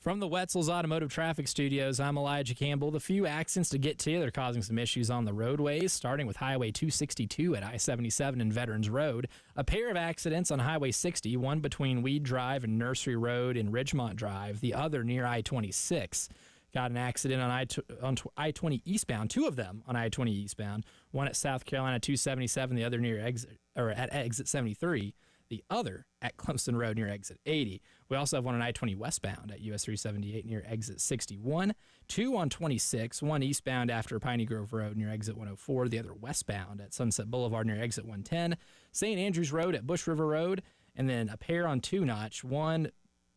From the Wetzel's Automotive Traffic Studios, I'm Elijah Campbell. The few accidents to get to, they're causing some issues on the roadways, starting with Highway 262 at I-77 and Veterans Road. A pair of accidents on Highway 60, one between Weed Drive and Nursery Road and Ridgemont Drive, the other near I-26. Got an accident on I-20 eastbound, two of them on I-20 eastbound, one at South Carolina 277, the other at exit 73. The other at Clemson Road near exit 80. We also have one on I-20 westbound at US 378 near exit 61. Two on 26, one eastbound after Piney Grove Road near exit 104, the other westbound at Sunset Boulevard near exit 110. St. Andrews Road at Bush River Road, and then a pair on Two Notch, one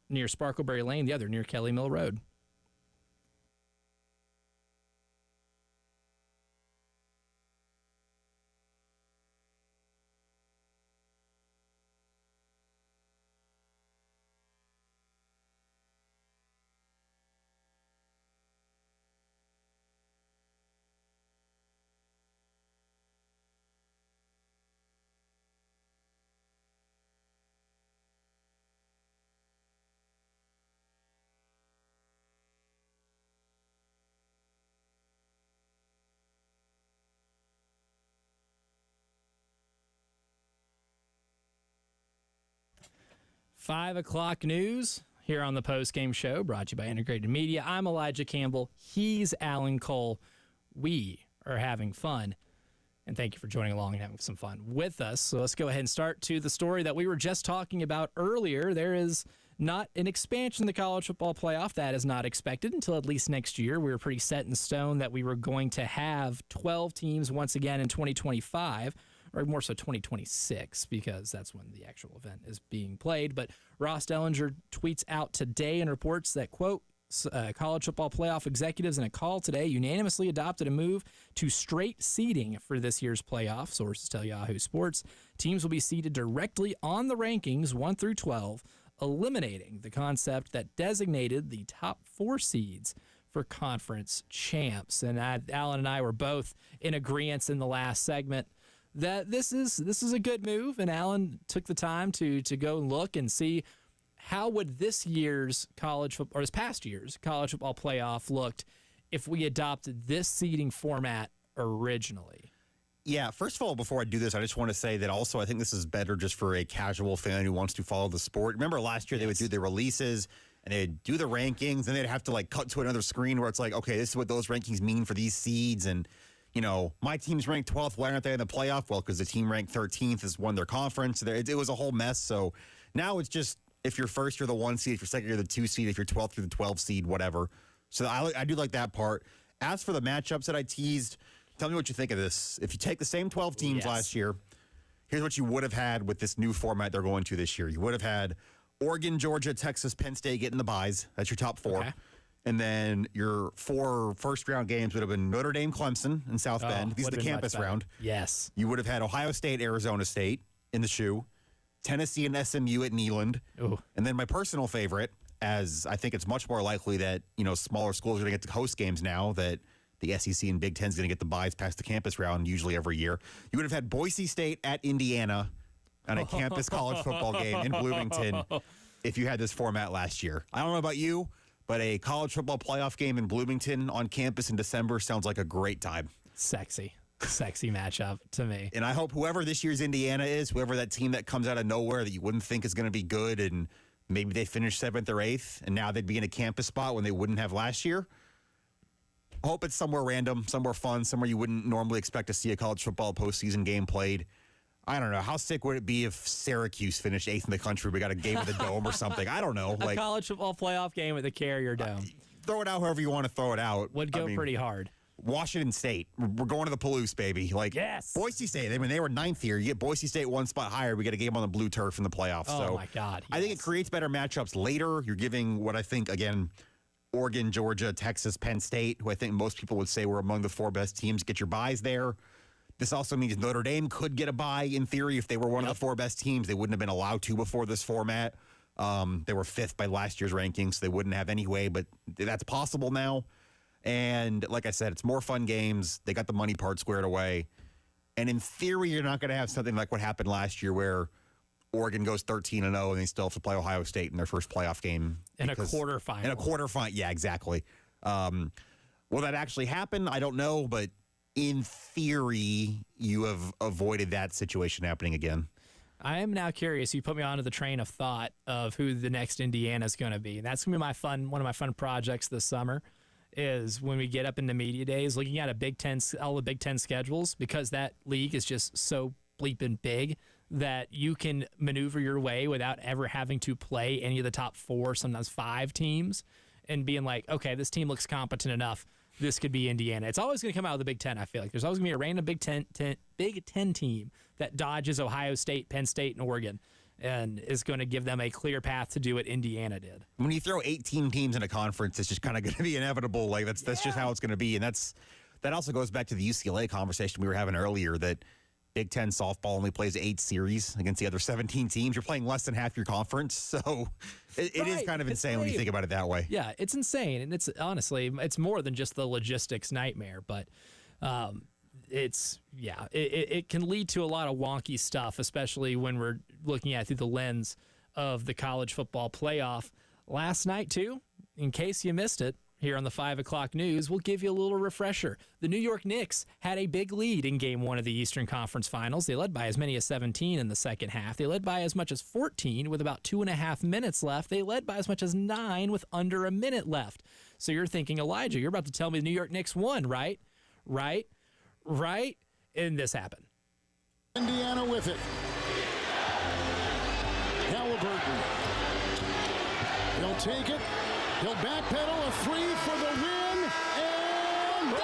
near Sparkleberry Lane, the other near Kelly Mill Road. Five o'clock news here on the postgame show, brought to you by Integrated Media. I'm Elijah Campbell. He's Alan Cole. We are having fun, and thank you for joining along and having some fun with us. So let's go ahead and start to the story that we were just talking about earlier. There is not an expansion of the college football playoff. That is not expected until at least next year. We were pretty set in stone that we were going to have 12 teams once again in 2025. Or more so 2026, because that's when the actual event is being played. But Ross Dellinger tweets out today and reports that, quote, college football playoff executives in a call today unanimously adopted a move to straight seeding for this year's playoff. Sources tell Yahoo Sports. Teams will be seeded directly on the rankings 1 through 12, eliminating the concept that designated the top 4 seeds for conference champs. And Alan and I were both in agreement in the last segment that this is a good move, and Alan took the time to go and look and see how would this year's college football, or this past year's college football playoff looked if we adopted this seeding format originally. Yeah, first of all, before I do this, I just want to say that also I think this is better just for a casual fan who wants to follow the sport. Remember last year they would do the releases and they'd do the rankings, and they'd have to like cut to another screen where it's like, okay, this is what those rankings mean for these seeds, and you know, my team's ranked 12th. Why aren't they in the playoff? Well, because the team ranked 13th has won their conference. It was a whole mess. So now it's just if you're first, you're the 1 seed. If you're second, you're the 2 seed. If you're 12th, you're the 12 seed, whatever. So I do like that part. As for the matchups that I teased, tell me what you think of this. If you take the same 12 teams last year, here's what you would have had with this new format they're going to this year. You would have had Oregon, Georgia, Texas, Penn State getting the byes. That's your top 4. Okay. And then your 4 first-round games would have been Notre Dame, Clemson, and South Bend. These are the campus round. Yes. You would have had Ohio State, Arizona State in the shoe, Tennessee and SMU at Neyland. Ooh. And then my personal favorite, as I think it's much more likely that, you know, smaller schools are going to get to host games now, that the SEC and Big Ten is going to get the byes past the campus round usually every year. You would have had Boise State at Indiana on a campus college football game in Bloomington if you had this format last year. I don't know about you, but a college football playoff game in Bloomington on campus in December sounds like a great time. Sexy matchup to me. And I hope whoever this year's Indiana is, whoever that team that comes out of nowhere that you wouldn't think is going to be good, and maybe they finish 7th or 8th, and now they'd be in a campus spot when they wouldn't have last year. I hope it's somewhere random, somewhere fun, somewhere you wouldn't normally expect to see a college football postseason game played. I don't know. How sick would it be if Syracuse finished 8th in the country? We got a game at the Dome or something. I don't know. A college football playoff game at the Carrier Dome. Throw it out however you want to throw it out. Would go pretty hard. Washington State. We're going to the Palouse, baby. Yes. Boise State. I mean, they were 9th here. You get Boise State 1 spot higher. We get a game on the blue turf in the playoffs. Oh, my God. Yes. I think it creates better matchups later. You're giving what I think, again, Oregon, Georgia, Texas, Penn State, who I think most people would say were among the 4 best teams. Get your byes there. This also means Notre Dame could get a bye in theory if they were one of the 4 best teams. They wouldn't have been allowed to before this format. They were 5th by last year's rankings, so they wouldn't have anyway, but that's possible now. And like I said, it's more fun games. They got the money part squared away. And in theory, you're not going to have something like what happened last year where Oregon goes 13-0, and they still have to play Ohio State in their first playoff game. In a quarterfinal. In a quarterfinal, yeah, exactly. Will that actually happen? I don't know, but in theory, you have avoided that situation happening again. I am now curious. You put me onto the train of thought of who the next Indiana is going to be. And that's going to be one of my fun projects this summer is when we get up into media days, looking at all the Big Ten schedules, because that league is just so bleeping big that you can maneuver your way without ever having to play any of the top 4, sometimes 5 teams, and being like, okay, this team looks competent enough. This could be Indiana. It's always going to come out of the Big Ten, I feel like. There's always going to be a random Big Ten team that dodges Ohio State, Penn State, and Oregon and is going to give them a clear path to do what Indiana did. When you throw 18 teams in a conference, it's just kind of going to be inevitable. Like that's just how it's going to be. And that also goes back to the UCLA conversation we were having earlier, that Big Ten softball only plays 8 series against the other 17 teams. You're playing less than half your conference. So it is kind of insane when you think about it that way. Yeah, it's insane. And it's honestly, it's more than just the logistics nightmare, but it can lead to a lot of wonky stuff, especially when we're looking at it through the lens of the college football playoff. Last night, too, in case you missed it, here on the 5 o'clock news, we'll give you a little refresher. The New York Knicks had a big lead in Game 1 of the Eastern Conference Finals. They led by as many as 17 in the second half. They led by as much as 14 with about 2.5 minutes left. They led by as much as 9 with under a minute left. So you're thinking, Elijah, you're about to tell me the New York Knicks won, right? Right? And this happened. Indiana with it. Halliburton. He'll take it. He'll backpedal, a 3 for the win, and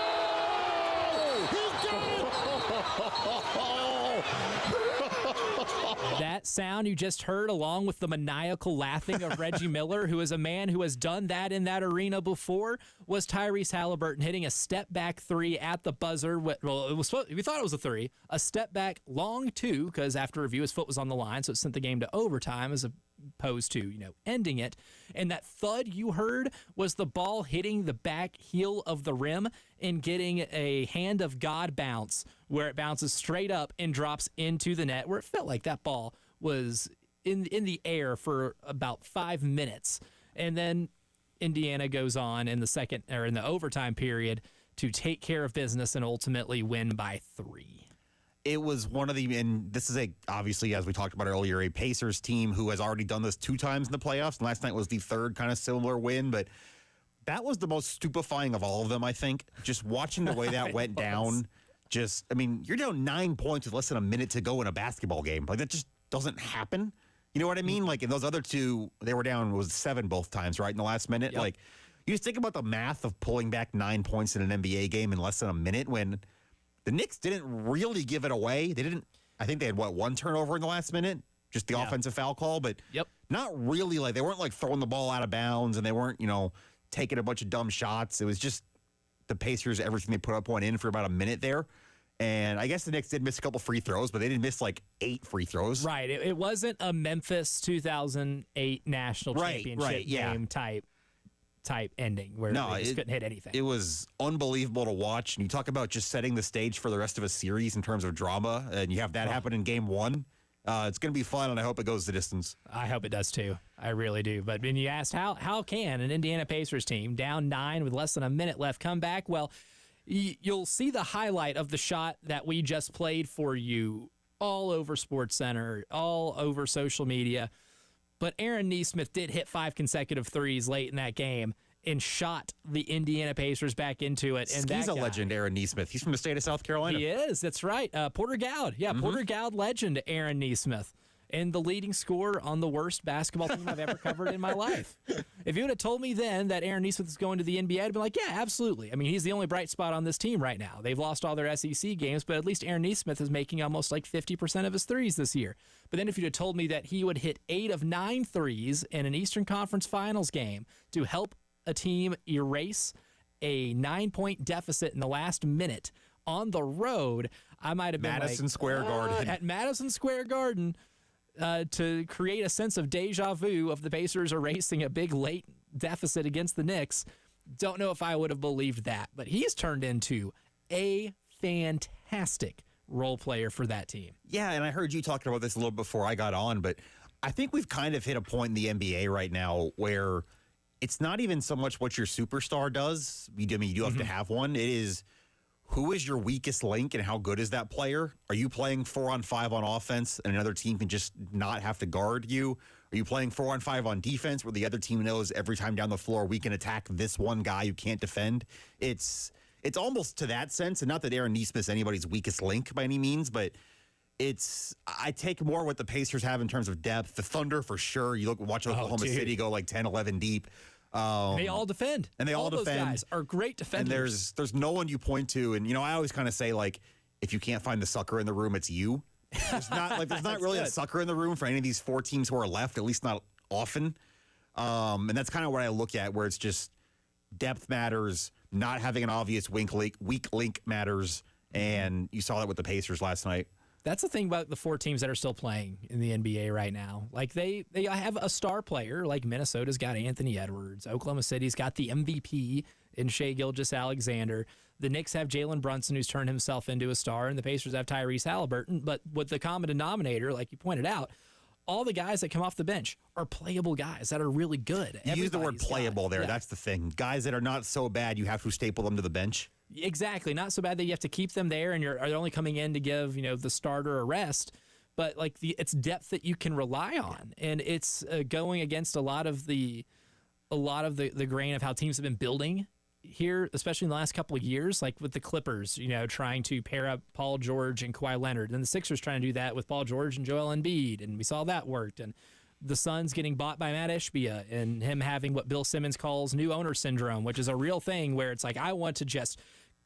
That sound you just heard, along with the maniacal laughing of Reggie Miller, who is a man who has done that in that arena before, was Tyrese Halliburton hitting a step-back 3 at the buzzer. Well, we thought it was a 3. A step-back long 2, because after review, his foot was on the line, so it sent the game to overtime as opposed to, ending it. And that thud you heard was the ball hitting the back heel of the rim and getting a hand of God bounce, where it bounces straight up and drops into the net, where it felt like that ball was in the air for about 5 minutes. And then Indiana goes on in the overtime period to take care of business and ultimately win by 3. It was one of the, and this is obviously, as we talked about earlier, a Pacers team who has already done this 2 times in the playoffs. And last night was the 3rd kind of similar win, but that was the most stupefying of all of them, I think. Just watching the way that went down. You're down 9 points with less than a minute to go in a basketball game. Like, that just doesn't happen. You know what I mean? Like, in those other 2, they were down, was 7 both times, right, in the last minute? Yep. Like, you just think about the math of pulling back 9 points in an NBA game in less than a minute when the Knicks didn't really give it away. I think they had, 1 turnover in the last minute? Just the offensive foul call, but not really. Like, they weren't, throwing the ball out of bounds, and they weren't, taking a bunch of dumb shots. It was just the Pacers, everything they put up went in for about a minute there. And I guess the Knicks did miss a couple free throws, but they didn't miss 8 free throws. Right. It wasn't a Memphis 2008 national championship game type ending where they just couldn't hit anything. It was unbelievable to watch. And you talk about just setting the stage for the rest of a series in terms of drama, and you have that happen in Game 1. It's going to be fun, and I hope it goes the distance. I hope it does, too. I really do. But when you asked how can an Indiana Pacers team down 9 with less than a minute left come back, well, you'll see the highlight of the shot that we just played for you all over SportsCenter, all over social media. But Aaron Nesmith did hit 5 consecutive threes late in that game and shot the Indiana Pacers back into it. And he's a legend, Aaron Nesmith. He's from the state of South Carolina. He is. That's right. Porter Gowd. Yeah, Porter Gowd legend, Aaron Nesmith. And the leading scorer on the worst basketball team I've ever covered in my life. If you would have told me then that Aaron Nesmith is going to the NBA, I'd be like, yeah, absolutely. I mean, he's the only bright spot on this team right now. They've lost all their SEC games, but at least Aaron Nesmith is making almost 50% of his threes this year. But then if you'd have told me that he would hit 8 of 9 threes in an Eastern Conference Finals game to help a team erase a 9-point deficit in the last minute on the road, I might have been Madison Square Garden. At Madison Square Garden. To create a sense of deja vu of the Pacers erasing a big late deficit against the Knicks. Don't know if I would have believed that, but he's turned into a fantastic role player for that team. Yeah, and I heard you talking about this a little before I got on, but I think we've kind of hit a point in the NBA right now where it's not even so much what your superstar does. You do have to have one. It is, who is your weakest link and how good is that player? Are you playing 4-on-5 on offense and another team can just not have to guard you? Are you playing 4-on-5 on defense where the other team knows every time down the floor we can attack this one guy who can't defend? It's almost to that sense, and not that Aaron Nesmith's anybody's weakest link by any means, but I take more what the Pacers have in terms of depth. The Thunder, for sure. You watch Oklahoma City go like 10, 11 deep. They all defend. And they all defend. Those guys are great defenders. And there's no one you point to. And, I always kind of say, like, if you can't find the sucker in the room, it's you. There's not really a sucker in the room for any of these 4 teams who are left, at least not often. And that's kind of what I look at, where it's just depth matters, not having an obvious weak link matters. And you saw that with the Pacers last night. That's the thing about the 4 teams that are still playing in the NBA right now. Like they have a star player. Like Minnesota's got Anthony Edwards. Oklahoma City's got the MVP in Shai Gilgeous-Alexander. The Knicks have Jalen Brunson, who's turned himself into a star, and the Pacers have Tyrese Halliburton. But with the common denominator, like you pointed out, all the guys that come off the bench are playable guys that are really good. You use the word playable there. Yeah. That's the thing. Guys that are not so bad, you have to staple them to the bench. Exactly. Not so bad that you have to keep them there and you're only coming in to give, the starter a rest, but like it's depth that you can rely on. And it's going against a lot of the grain of how teams have been building here, especially in the last couple of years, like with the Clippers, trying to pair up Paul George and Kawhi Leonard, and the Sixers trying to do that with Paul George and Joel Embiid, and we saw that worked. And the Suns getting bought by Matt Ishbia and him having what Bill Simmons calls new owner syndrome, which is a real thing where it's like, I want to just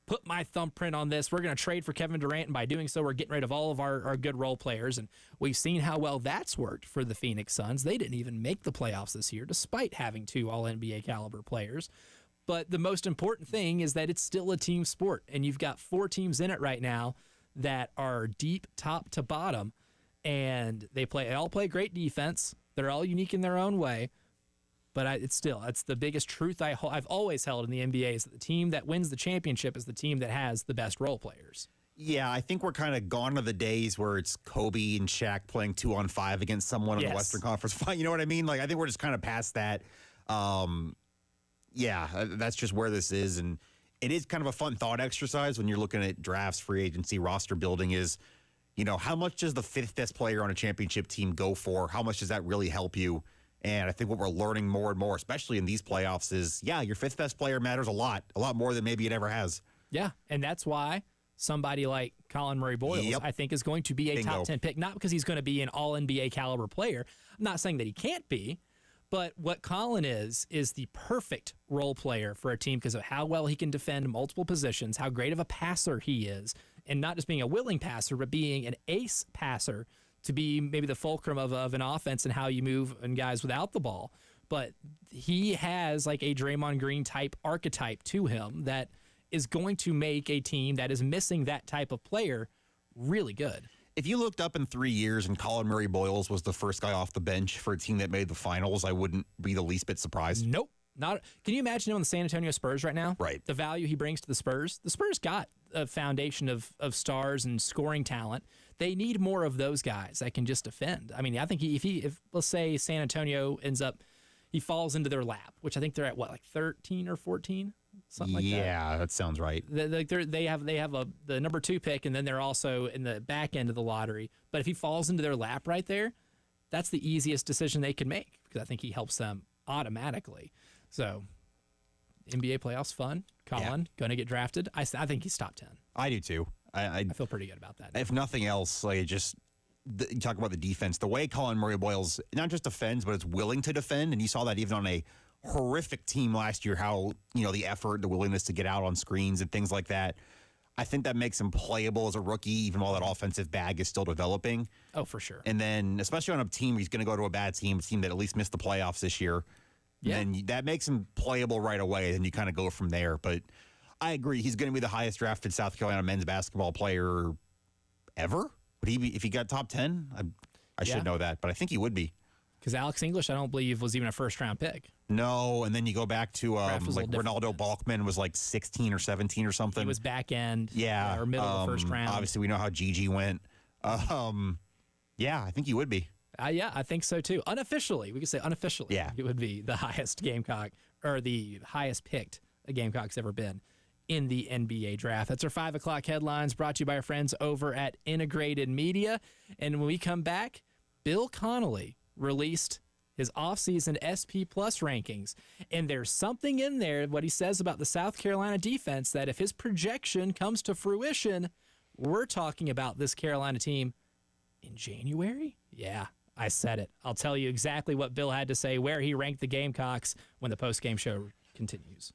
put my thumbprint on this. We're going to trade for Kevin Durant, and by doing so, we're getting rid of all of our good role players. And we've seen how well that's worked for the Phoenix Suns. They didn't even make the playoffs this year, despite having 2 All-NBA caliber players. But the most important thing is that it's still a team sport, and you've got 4 teams in it right now that are deep top to bottom, and they all play great defense. They're all unique in their own way. But it's the biggest truth I've always held in the NBA is that the team that wins the championship is the team that has the best role players. Yeah, I think we're kind of gone to the days where it's Kobe and Shaq playing 2-on-5 against someone in the Western Conference. You know what I mean? Like, I think we're just kind of past that. Yeah, that's just where this is. And it is kind of a fun thought exercise when you're looking at drafts, free agency, roster building is, how much does the 5th best player on a championship team go for? How much does that really help you? And I think what we're learning more and more, especially in these playoffs, is, your 5th best player matters a lot more than maybe it ever has. Yeah, and that's why somebody like Colin Murray-Boyles, I think, is going to be a top 10 pick, not because he's going to be an all-NBA caliber player. I'm not saying that he can't be, but what Colin is the perfect role player for a team because of how well he can defend multiple positions, how great of a passer he is, and not just being a willing passer, but being an ace passer to be maybe the fulcrum of an offense and how you move and guys without the ball. But he has like a Draymond Green type archetype to him that is going to make a team that is missing that type of player really good. If you looked up in 3 years and Colin Murray-Boyles was the first guy off the bench for a team that made the finals, I wouldn't be the least bit surprised. Nope. Not. Can you imagine him on the San Antonio Spurs right now? Right. The value he brings to the Spurs. The Spurs got a foundation of stars and scoring talent. They need more of those guys that can just defend. I mean, I think if let's say San Antonio he falls into their lap, which I think they're at like 13 or 14, something like that. Yeah, that sounds right. They have the number 2 pick, and then they're also in the back end of the lottery. But if he falls into their lap right there, that's the easiest decision they can make because I think he helps them automatically. So, NBA playoffs fun. Colin going to get drafted. I think he's top 10. I do too. I feel pretty good about that. If nothing else, you talk about the defense, the way Colin Murray-Boyles not just defends, but is willing to defend, and you saw that even on a horrific team last year, how, the effort, the willingness to get out on screens and things like that. I think that makes him playable as a rookie, even while that offensive bag is still developing. Oh, for sure. And then, especially on a team, he's going to go to a bad team, a team that at least missed the playoffs this year. Yeah. And that makes him playable right away, and you kind of go from there. But I agree, he's going to be the highest drafted South Carolina men's basketball player ever. Would he be if he got top 10? I should know that, but I think he would be. Because Alex English, I don't believe, was even a first-round pick. No, and then you go back to Draft was a like little Ronaldo different. Balkman was like 16 or 17 or something. He was back end, yeah, or middle of the first round. Obviously, we know how Gigi went. Yeah, I think you would be. Yeah, I think so too. Unofficially, we could say unofficially, Yeah. it would be the highest Gamecock or the highest picked a Gamecock's ever been in the NBA draft. That's our 5 o'clock headlines brought to you by our friends over at Integrated Media. And when we come back, Bill Connolly released his offseason SP Plus rankings. And there's something in there, what he says about the South Carolina defense, that if his projection comes to fruition, we're talking about this Carolina team in January? Yeah, I said it. I'll tell you exactly what Bill had to say, where he ranked the Gamecocks when the post-game show continues.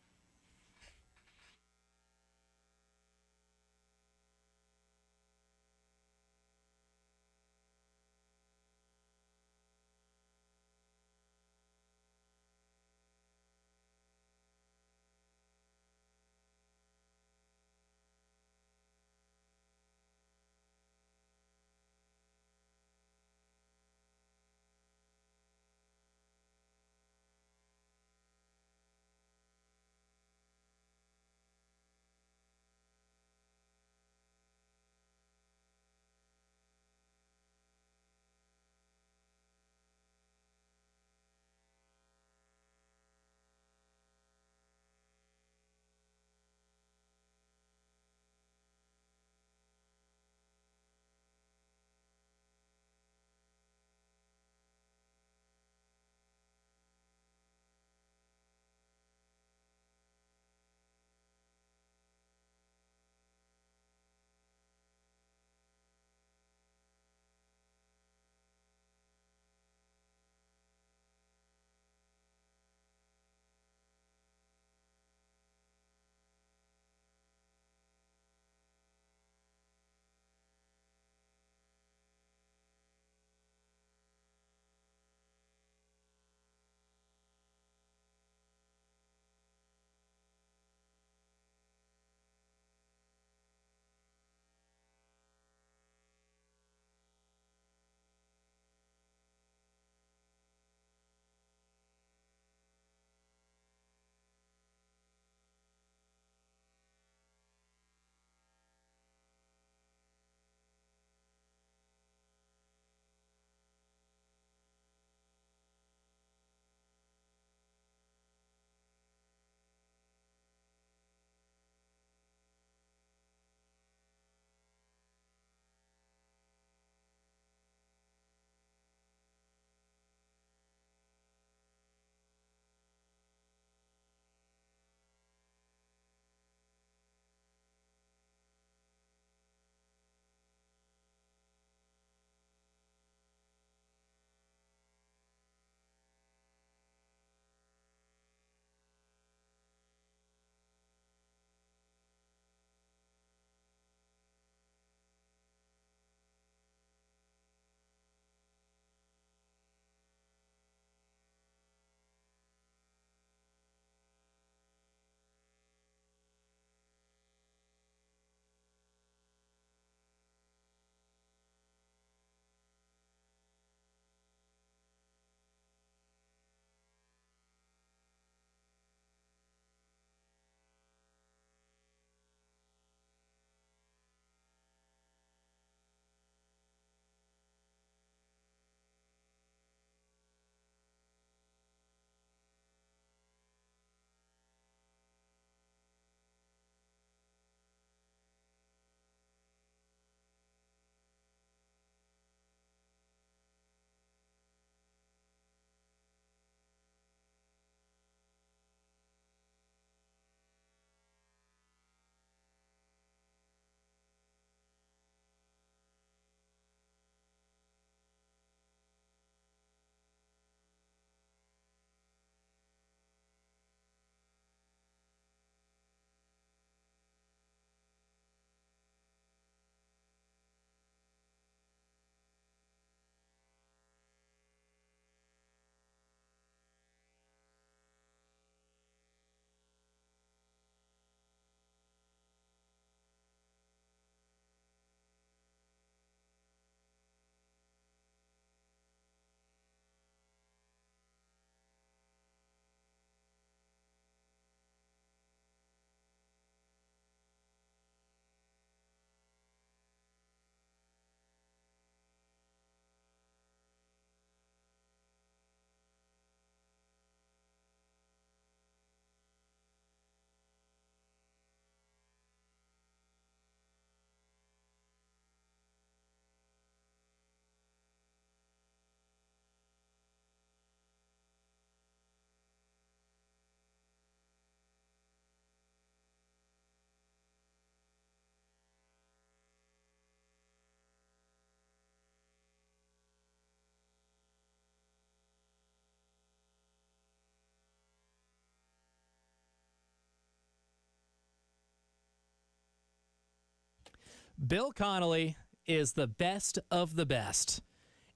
Bill Connolly is the best of the best.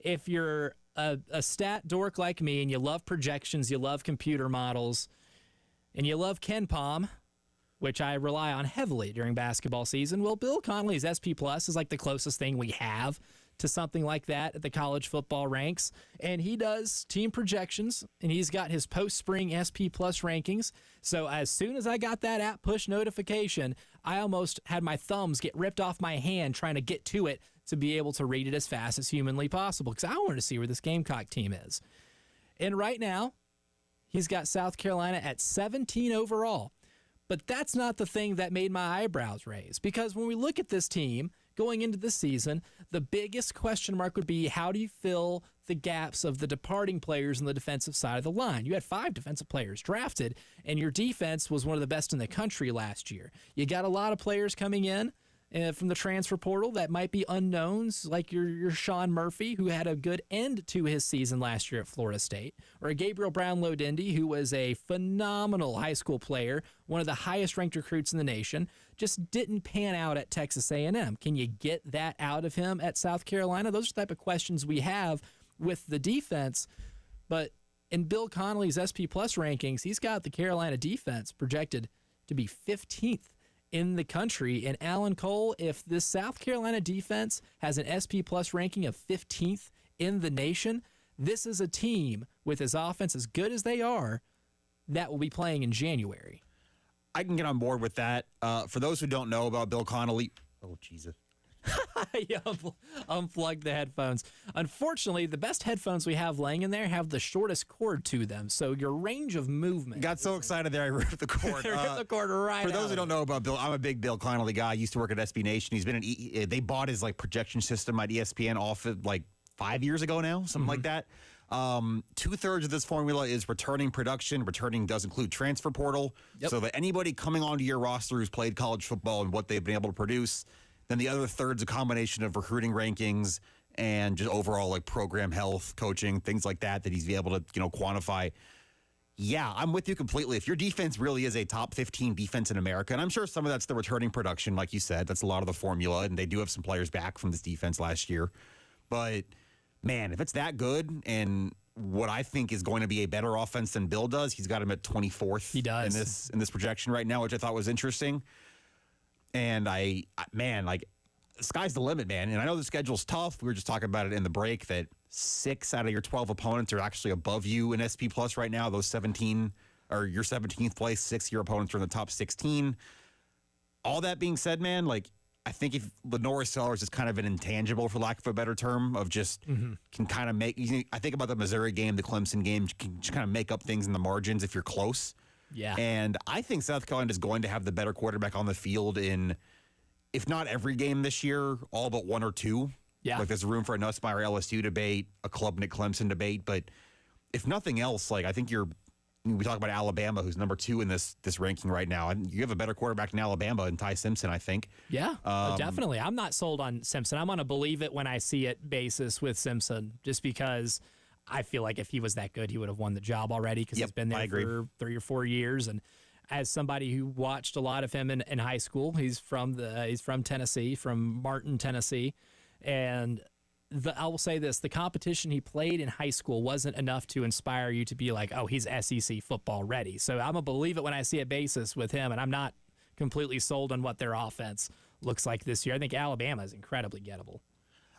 If you're a stat dork like me and you love projections, you love computer models, and you love KenPom, which I rely on heavily during basketball season, well, Bill Connolly's SP Plus is like the closest thing we have to something like that at the college football ranks. And he does team projections, and he's got his post-spring SP Plus rankings. So as soon as I got that app push notification, I almost had my thumbs get ripped off my hand trying to get to it to be able to read it as fast as humanly possible, because I wanted to see where this Gamecock team is. And right now, he's got South Carolina at 17 overall. But that's not the thing that made my eyebrows raise, because when we look at this team going into the season, the biggest question mark would be, how do you fill the gaps of the departing players on the defensive side of the line? You had 5 defensive players drafted, and your defense was one of the best in the country last year. You got a lot of players coming in from the transfer portal that might be unknowns, like your Sean Murphy, who had a good end to his season last year at Florida State, or a Gabriel Brownlow-Dindy, who was a phenomenal high school player, one of the highest-ranked recruits in the nation, just didn't pan out at Texas A&M. Can you get that out of him at South Carolina? Those are the type of questions we have with the defense. But in Bill Connolly's SP Plus rankings, he's got the Carolina defense projected to be 15th in the country. And Alan Cole, if this South Carolina defense has an SP Plus ranking of 15th in the nation, this is a team with his offense as good as they are that will be playing in January. I can get on board with that. For those who don't know about Bill Connolly, oh, Jesus. Yeah, unplug the headphones. Unfortunately, the best headphones we have laying in there have the shortest cord to them, so your range of movement. Got so excited there, I ripped the cord. Ripped the cord right For those out. who don't know about Bill, I'm a big Bill Connolly guy. I used to work at SB Nation. He's been they bought his projection system at ESPN off of 5 years ago now, something like that. 2/3 of this formula is returning production. Returning does include transfer portal. Yep. So that anybody coming onto your roster who's played college football and what they've been able to produce. Then the other third's a combination of recruiting rankings and just overall program health, coaching, things like that he's able to quantify. Yeah, I'm with you completely. If your defense really is a top 15 defense in America, and I'm sure some of that's the returning production, like you said, that's a lot of the formula, and they do have some players back from this defense last year. But man, if it's that good and what I think is going to be a better offense than Bill does, he's got him at 24th. He does. In this projection right now, which I thought was interesting. And the sky's the limit, man. And I know the schedule's tough. We were just talking about it in the break that 6 out of your 12 opponents are actually above you in SP Plus right now. Those 17 are your 17th place. 6 of your opponents are in the top 16. All that being said, man, I think if Lenora Sellers is kind of an intangible, for lack of a better term, of just can kind of make. I think about the Missouri game, the Clemson game, can just kind of make up things in the margins if you're close. Yeah. And I think South Carolina is going to have the better quarterback on the field in, if not every game this year, all but 1 or 2. Yeah. There's room for a Nussmeier LSU debate, a Klubnik Clemson debate. But if nothing else, I think we talk about Alabama, who's number 2 in this ranking right now. And you have a better quarterback in Alabama and Ty Simpson, I think. Yeah, definitely. I'm not sold on Simpson. I'm on a believe it when I see it basis with Simpson, just because I feel like if he was that good, he would have won the job already, because he's been there for 3 or 4 years. And as somebody who watched a lot of him in high school, he's from Tennessee, from Martin, Tennessee. And I will say this, the competition he played in high school wasn't enough to inspire you to be like, oh, he's SEC football ready. So I'm going to believe it when I see a basis with him, and I'm not completely sold on what their offense looks like this year. I think Alabama is incredibly gettable.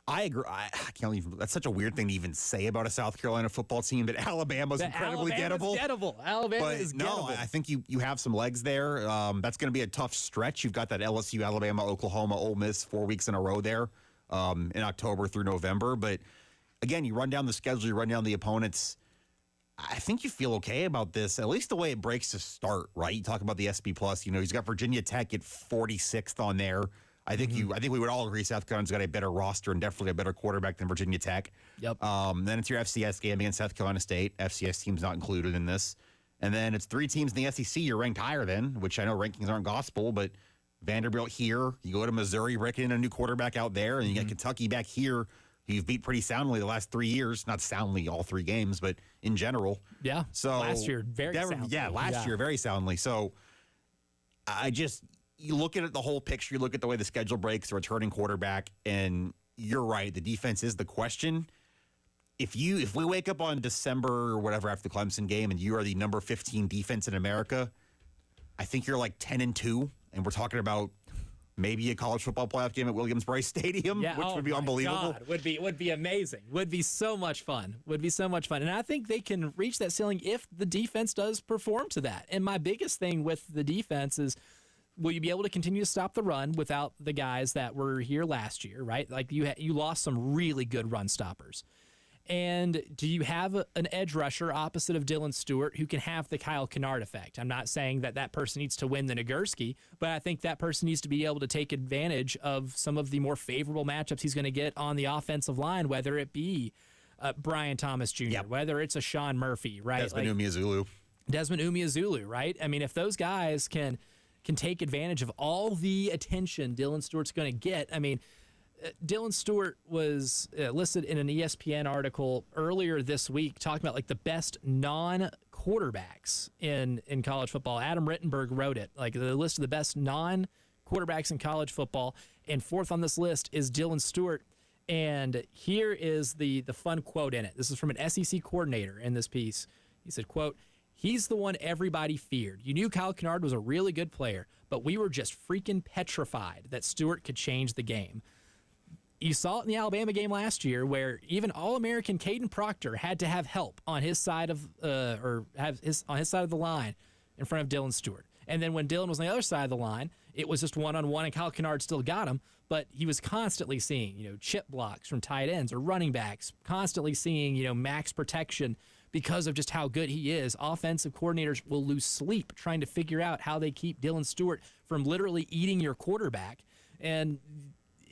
I agree. I can't even. That's such a weird thing to even say about a South Carolina football team, that Alabama's incredibly gettable. Alabama is gettable. No, I think you have some legs there. That's going to be a tough stretch. You've got that LSU, Alabama, Oklahoma, Ole Miss 4 weeks in a row there in October through November. But again, you run down the schedule, you run down the opponents. I think you feel okay about this, at least the way it breaks to start, right? You talk about the SP Plus. He's got Virginia Tech at 46th on there. I think we would all agree South Carolina's got a better roster and definitely a better quarterback than Virginia Tech. Yep. Then it's your FCS game against South Carolina State. FCS team's not included in this. And then it's 3 teams in the SEC you're ranked higher than, which I know rankings aren't gospel, but Vanderbilt here. You go to Missouri, breaking in a new quarterback out there, and you got Kentucky back here, who you've beat pretty soundly the last 3 years. Not soundly all 3 games, but in general. Yeah. So last year, very soundly. Yeah, last year, very soundly. So you look at it, the whole picture, you look at the way the schedule breaks, the returning quarterback, and you're right, the defense is the question. If we wake up on December or whatever after the Clemson game and you are the number 15 defense in America, I think you're like 10-2, and we're talking about maybe a college football playoff game at Williams-Brice Stadium, which would be unbelievable. God, would be amazing. Would be so much fun. And I think they can reach that ceiling if the defense does perform to that. And my biggest thing with the defense is, will you be able to continue to stop the run without the guys that were here last year, right? Like you lost some really good run stoppers. And do you have an edge rusher opposite of Dylan Stewart who can have the Kyle Kennard effect? I'm not saying that person needs to win the Nagurski, but I think that person needs to be able to take advantage of some of the more favorable matchups he's going to get on the offensive line, whether it be Brian Thomas Jr., whether it's a Sean Murphy, right? Desmond Umeozulu, right? I mean, if those guys can take advantage of all the attention Dylan Stewart's going to get, I mean, Dylan Stewart was listed in an ESPN article earlier this week talking about like the best non-quarterbacks in college football. Adam Rittenberg wrote it, like the list of the best non-quarterbacks in college football, and fourth on this list is Dylan Stewart. And here is the fun quote in it. This is from an SEC coordinator in this piece. He said, quote, "He's the one everybody feared. You knew Kyle Kennard was a really good player, but we were just freaking petrified that Stewart could change the game. You saw it in the Alabama game last year where even All-American Caden Proctor had to have help on his side of on his side of the line in front of Dylan Stewart. And then when Dylan was on the other side of the line, it was just one-on-one, and Kyle Kennard still got him, but he was constantly seeing, chip blocks from tight ends or running backs, constantly seeing, max protection because of just how good he is. Offensive coordinators will lose sleep trying to figure out how they keep Dylan Stewart from literally eating your quarterback. And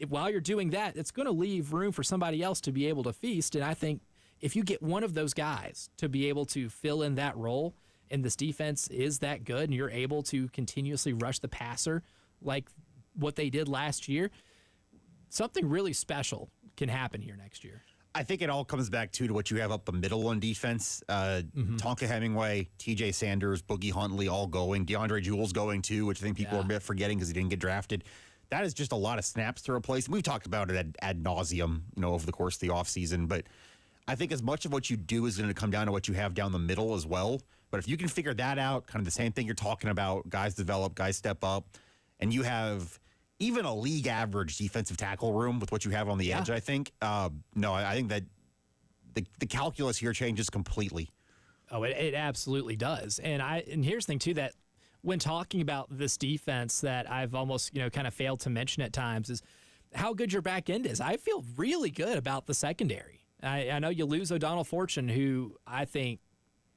while you're doing that, it's going to leave room for somebody else to be able to feast. And I think if you get one of those guys to be able to fill in that role, and this defense is that good, and you're able to continuously rush the passer like what they did last year, something really special can happen here next year. I think it all comes back to what you have up the middle on defense. Tonka Hemingway, TJ Sanders, Boogie Huntley all going. DeAndre Jewell's going too, which I think people are forgetting because he didn't get drafted. That is just a lot of snaps to replace. We've talked about it ad nauseum, over the course of the offseason. But I think as much of what you do is going to come down to what you have down the middle as well. But if you can figure that out, kind of the same thing you're talking about, guys develop, guys step up, and you have even a league average defensive tackle room with what you have on the edge, I think. I think that the calculus here changes completely. Oh, it absolutely does. And here's the thing, too, that when talking about this defense that I've almost, kind of failed to mention at times is how good your back end is. I feel really good about the secondary. I know you lose O'Donnell Fortune, who I think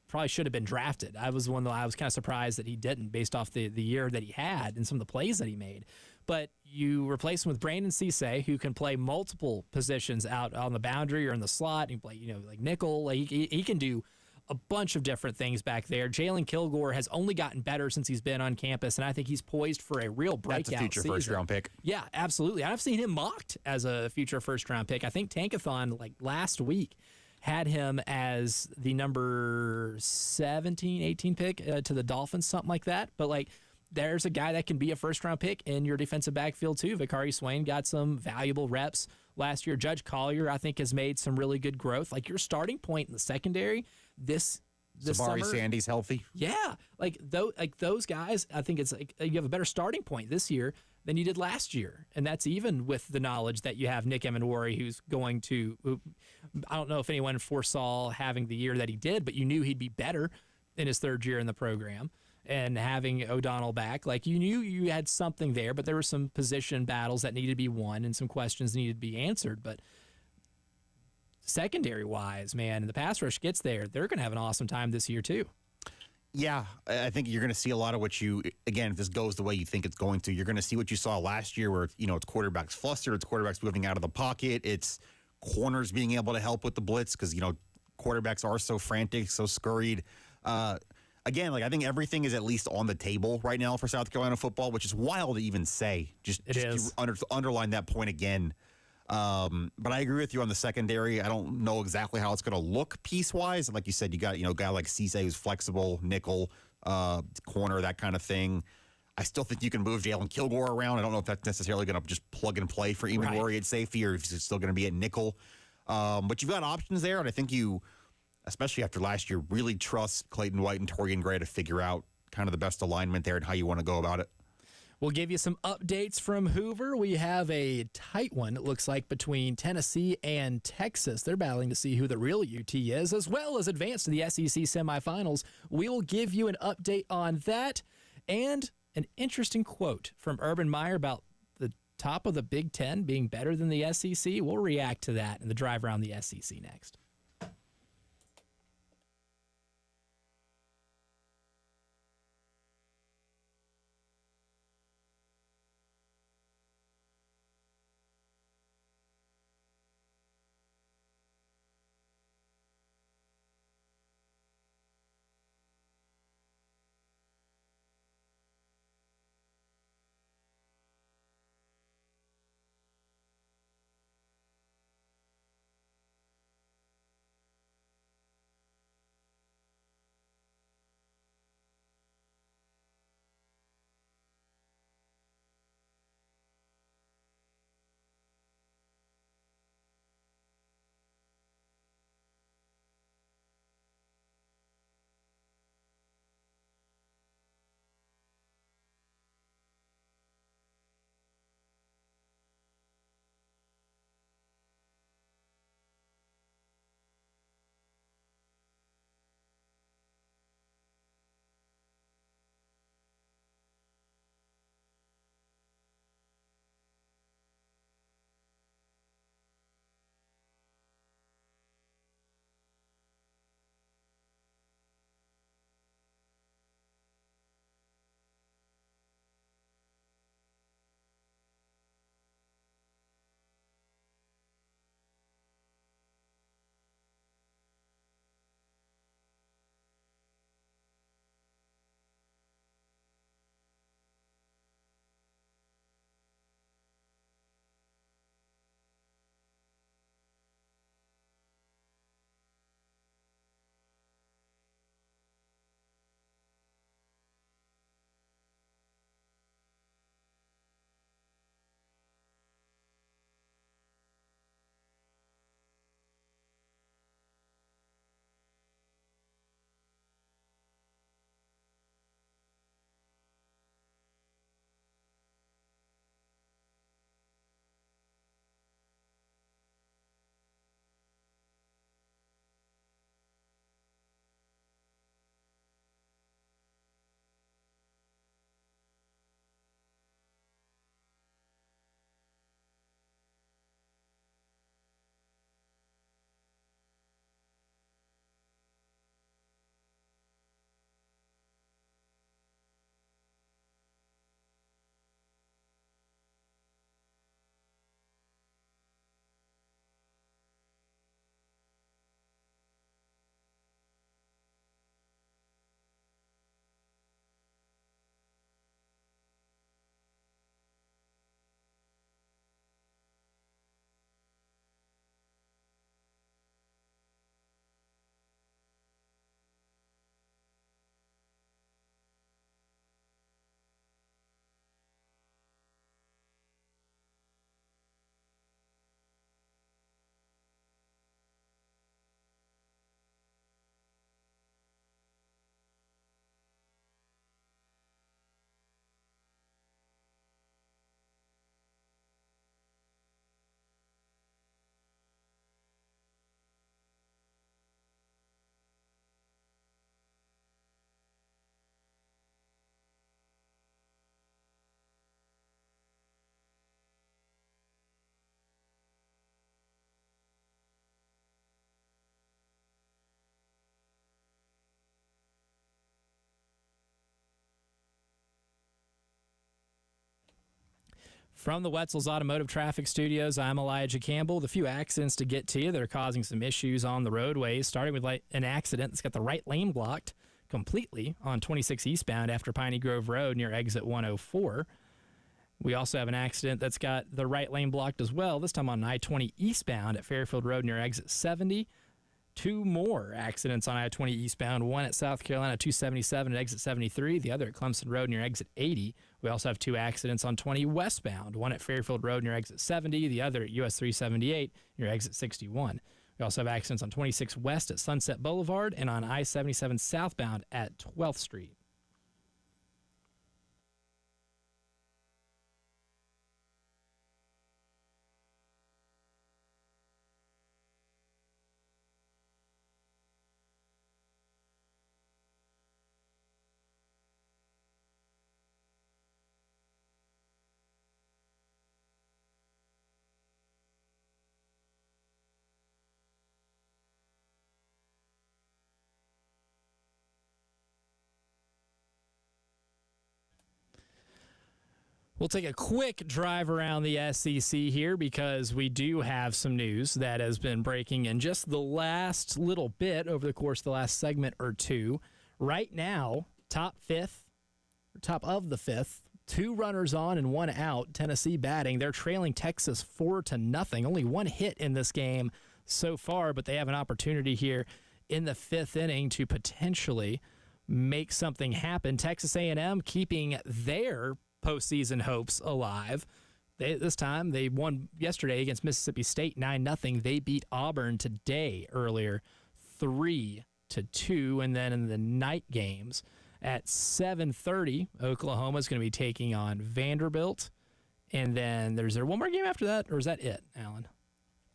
probably should have been drafted. I was one that I was kind of surprised that he didn't based off the year that he had and some of the plays that he made. But you replace him with Brandon Cisse, who can play multiple positions out on the boundary or in the slot. He can play, like nickel. Like he can do a bunch of different things back there. Jalen Kilgore has only gotten better since he's been on campus, and I think he's poised for a real breakout season. That's a future first-round pick. Yeah, absolutely. I've seen him mocked as a future first-round pick. I think Tankathon, last week, had him as the number 17, 18 pick to the Dolphins, something like that. But, there's a guy that can be a first-round pick in your defensive backfield, too. Vicari Swain got some valuable reps last year. Judge Collier, I think, has made some really good growth. Your starting point in the secondary this Sabari summer, Sandy's healthy. Yeah, those guys, I think it's you have a better starting point this year than you did last year, and that's even with the knowledge that you have Nick Emenwari, who's going to. I don't know if anyone foresaw having the year that he did, but you knew he'd be better in his third year in the program, and having O'Donnell back, you knew you had something there, but there were some position battles that needed to be won and some questions needed to be answered, but. Secondary-wise, man, and the pass rush gets there, they're going to have an awesome time this year, too. Yeah, I think you're going to see a lot of what again, if this goes the way you think it's going to, you're going to see what you saw last year where, it's quarterbacks flustered, it's quarterbacks moving out of the pocket, it's corners being able to help with the blitz because, quarterbacks are so frantic, so scurried. Again, I think everything is at least on the table right now for South Carolina football, which is wild to even say. Just to underline that point again. But I agree with you on the secondary. I don't know exactly how it's going to look piece-wise. Like you said, you got, a guy like Cisse who's flexible, nickel, corner, that kind of thing. I still think you can move Jalen Kilgore around. I don't know if that's necessarily going to just plug and play for Eamon Worry at safety or if he's still going to be at nickel. But you've got options there, and I think you, especially after last year, really trust Clayton White and Torian Gray to figure out kind of the best alignment there and how you want to go about it. We'll give you some updates from Hoover. We have a tight one, it looks like, between Tennessee and Texas. They're battling to see who the real UT is, as well as advance to the SEC semifinals. We'll give you an update on that and an interesting quote from Urban Meyer about the top of the Big Ten being better than the SEC. We'll react to that in the drive around the SEC next. From the Wetzel's Automotive Traffic Studios, I'm Elijah Campbell. The few accidents to get to you that are causing some issues on the roadways, starting with an accident that's got the right lane blocked completely on 26 eastbound after Piney Grove Road near exit 104. We also have an accident that's got the right lane blocked as well, this time on I-20 eastbound at Fairfield Road near exit 70. two more accidents on I-20 eastbound, one at South Carolina 277 at exit 73, the other at Clemson Road near exit 80. We also have two accidents on 20 westbound, one at Fairfield Road near exit 70, the other at US 378 near exit 61. We also have accidents on 26 west at Sunset Boulevard and on I-77 southbound at 12th Street. We'll take a quick drive around the SEC here because we do have some news that has been breaking in just the last little bit over the course of the last segment or two. Right now, top of the fifth, 2 runners on and 1 out, Tennessee batting. They're trailing Texas 4-0. Only 1 hit in this game so far, but they have an opportunity here in the 5th inning to potentially make something happen. Texas A&M keeping their postseason hopes alive. This time they won yesterday against Mississippi State 9-0. They beat Auburn today earlier 3-2, and then in the night games at 7:30, Oklahoma's going to be taking on Vanderbilt, and then there's there one more game after that, or is that it, Alan?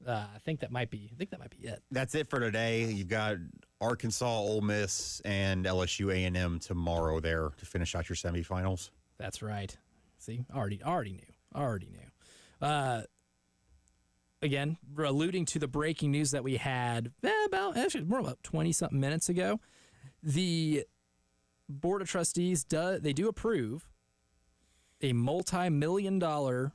I think that might be it. That's it for today. You've got Arkansas, Ole Miss, and LSU A&M tomorrow there to finish out your semifinals. That's right. See, already knew. Again, we're alluding to the breaking news that we had about 20-something minutes ago. The Board of Trustees do approve a multi-million-dollar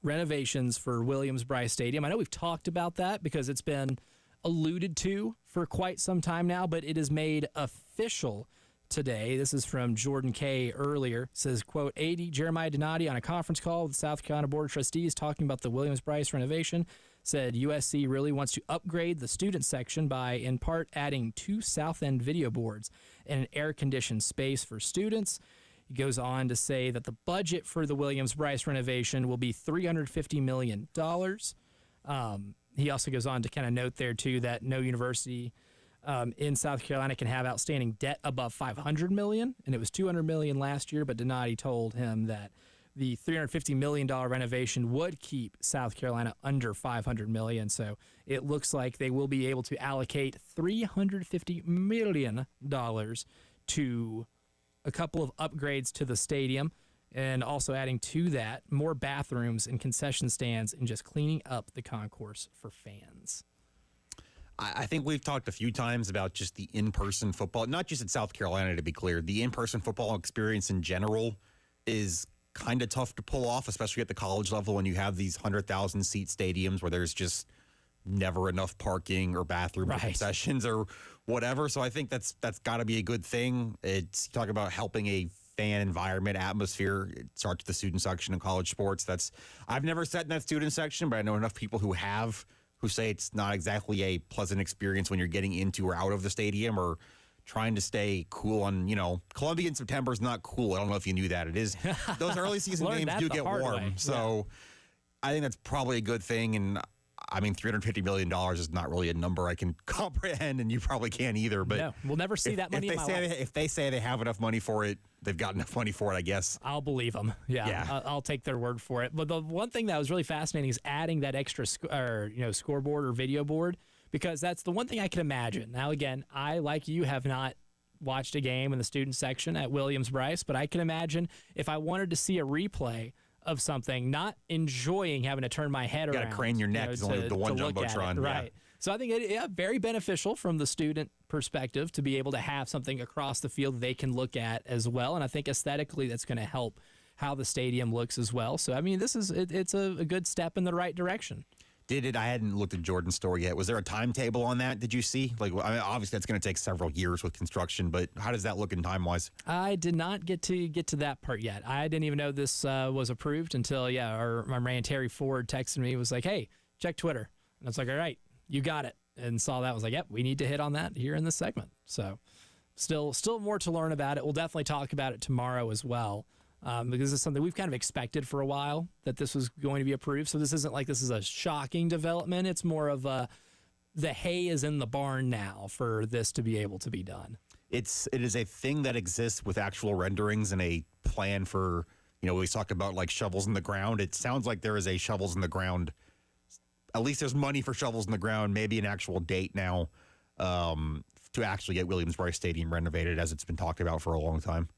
renovations for Williams-Brice Stadium. I know we've talked about that because it's been alluded to for quite some time now, but it is made official today. This is from Jordan Kay earlier. It says, quote, AD Jeremiah Donati on a conference call with the South Carolina Board of Trustees talking about the Williams-Brice renovation said USC really wants to upgrade the student section by, in part, adding 2 south end video boards and an air-conditioned space for students. He goes on to say that the budget for the Williams-Brice renovation will be $350 million. He also goes on to kind of note there, too, that no university in South Carolina can have outstanding debt above $500 million, and it was $200 million last year, but Donati told him that the $350 million renovation would keep South Carolina under $500 million, so it looks like they will be able to allocate $350 million to a couple of upgrades to the stadium, and also adding to that more bathrooms and concession stands and just cleaning up the concourse for fans. I think we've talked a few times about just the in-person football, not just in South Carolina, to be clear. The in-person football experience in general is kind of tough to pull off, especially at the college level when you have these 100,000-seat stadiums where there's just never enough parking or bathrooms or concessions or whatever. So I think that's got to be a good thing. It's talk about helping a fan environment atmosphere. It starts with the student section in college sports. I've never sat in that student section, but I know enough people who have, who say it's not exactly a pleasant experience when you're getting into or out of the stadium or trying to stay cool on, Columbia in September is not cool. I don't know if you knew that. It is. Those early season games do get warm. So I think that's probably a good thing. And I mean, $350 million is not really a number I can comprehend, and you probably can't either. But no, we'll never see that money in my life. If they say they have enough money for it, they've got enough money for it, I guess. I'll believe them. Yeah. I'll take their word for it. But the one thing that was really fascinating is adding that extra scoreboard or video board, because that's the one thing I can imagine. Now, again, I, like you, have not watched a game in the student section at Williams-Brice, but I can imagine if I wanted to see a replay of something, not enjoying having to turn my head around. You got to crane your neck. It's only the one Jumbotron. Right. So I think it's very beneficial from the student perspective to be able to have something across the field they can look at as well. And I think aesthetically that's going to help how the stadium looks as well. So, I mean, it's a good step in the right direction. I hadn't looked at Jordan's story yet. Was there a timetable on that? Did you see? Obviously that's going to take several years with construction, but how does that look in time-wise? I did not get to that part yet. I didn't even know this was approved until, my man Terry Ford texted me, was like, hey, check Twitter. And I was like, all right, you got it. and saw that. I was like, yep, we need to hit on that here in this segment. So still more to learn about it. We'll definitely talk about it tomorrow as well. Because it's something we've kind of expected for a while that this was going to be approved. So this isn't like this is a shocking development. It's more of the hay is in the barn now for this to be able to be done. It is a thing that exists with actual renderings and a plan for, we talk about like shovels in the ground. It sounds like there is a shovels in the ground. At least there's money for shovels in the ground, maybe an actual date now to actually get Williams-Brice Stadium renovated, as it's been talked about for a long time.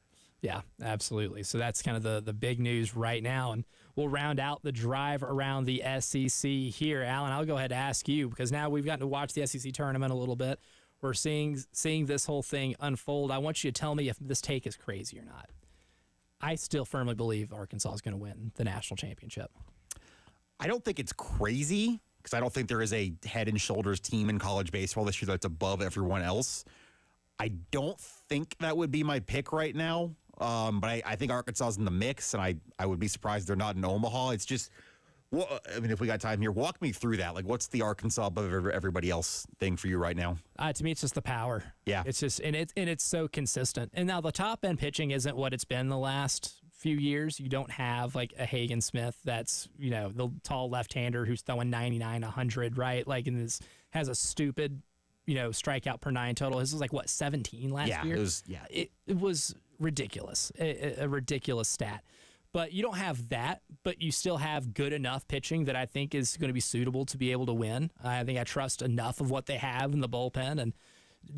Yeah, absolutely. So that's kind of the big news right now. And we'll round out the drive around the SEC here. Alan, I'll go ahead and ask you, because now we've gotten to watch the SEC tournament a little bit. We're seeing this whole thing unfold. I want you to tell me if this take is crazy or not. I still firmly believe Arkansas is going to win the national championship. I don't think it's crazy, because I don't think there is a head and shoulders team in college baseball this year that's above everyone else. I don't think that would be my pick right now. But I think Arkansas is in the mix, and I would be surprised they're not in Omaha. It's just, if we got time here, walk me through that. Like, what's the Arkansas above everybody else thing for you right now? To me, it's just the power. Yeah, it's just and it's so consistent. And now the top end pitching isn't what it's been the last few years. You don't have like a Hagen Smith that's the tall left-hander who's throwing 99, 100, right? Like, and has a stupid strikeout per 9 total. His was like 17 last year. It was ridiculous, a ridiculous stat. But you don't have that, but you still have good enough pitching that I think is going to be suitable to be able to win. I think I trust enough of what they have in the bullpen, and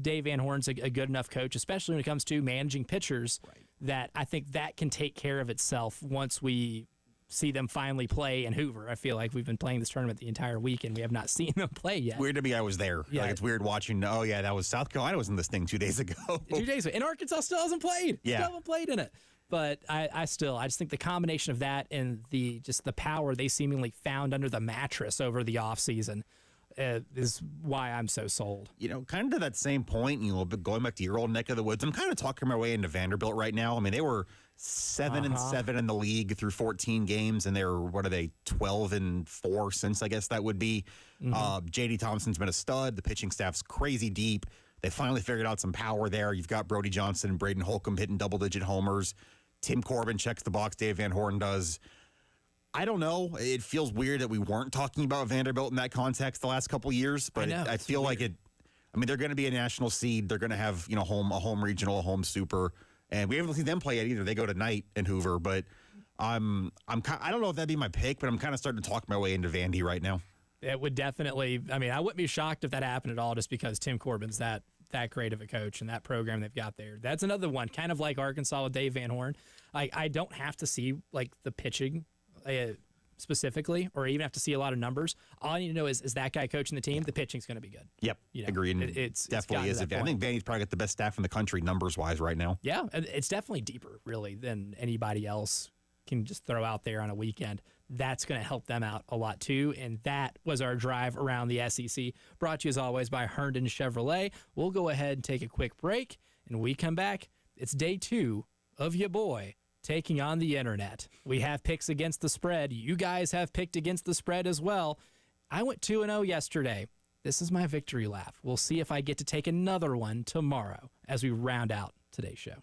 Dave Van Horn's a good enough coach, especially when it comes to managing pitchers, that I think that can take care of itself once we see them finally play in Hoover. I feel like we've been playing this tournament the entire week, and we have not seen them play yet. Weird to me, I was there. Yeah. Like, it's weird watching, that was South Carolina was in this thing 2 days ago. 2 days ago. And Arkansas still hasn't played. Yeah. Still haven't played in it. But I just think the combination of that and the power they seemingly found under the mattress over the offseason is why I'm so sold. Kind of to that same point, going back to your old neck of the woods, I'm kind of talking my way into Vanderbilt right now. I mean, they were 7-7 in the league through 14 games, and they're 12-4 since, I guess that would be. J.D. Thompson's been a stud. The pitching staff's crazy deep. They finally figured out some power there. You've got Brody Johnson and Braden Holcomb hitting double-digit homers. Tim Corbin checks the box. Dave Van Horn does. I don't know. It feels weird that we weren't talking about Vanderbilt in that context the last couple years, but I feel like it. I mean, they're going to be a national seed. They're going to have a home regional, a home super, and we haven't seen them play yet either. They go tonight in Hoover, but I don't know if that'd be my pick, but I'm kind of starting to talk my way into Vandy right now. It would definitely. I mean, I wouldn't be shocked if that happened at all, just because Tim Corbin's that great of a coach, and that program they've got there. That's another one, kind of like Arkansas with Dave Van Horn. I don't have to see like the pitching specifically, or even have to see a lot of numbers. All I need to know is that guy coaching the team, the pitching's going to be good. Yep, agreed. It's definitely is. I think Vandy's probably got the best staff in the country numbers-wise right now. Yeah, it's definitely deeper, really, than anybody else can just throw out there on a weekend. That's going to help them out a lot, too. And that was our drive around the SEC, brought to you, as always, by Herndon Chevrolet. We'll go ahead and take a quick break, and when we come back, it's day 2 of your boy taking on the internet. We have picks against the spread. You guys have picked against the spread as well. I went 2-0 yesterday. This is my victory lap. We'll see if I get to take another one tomorrow as we round out today's show.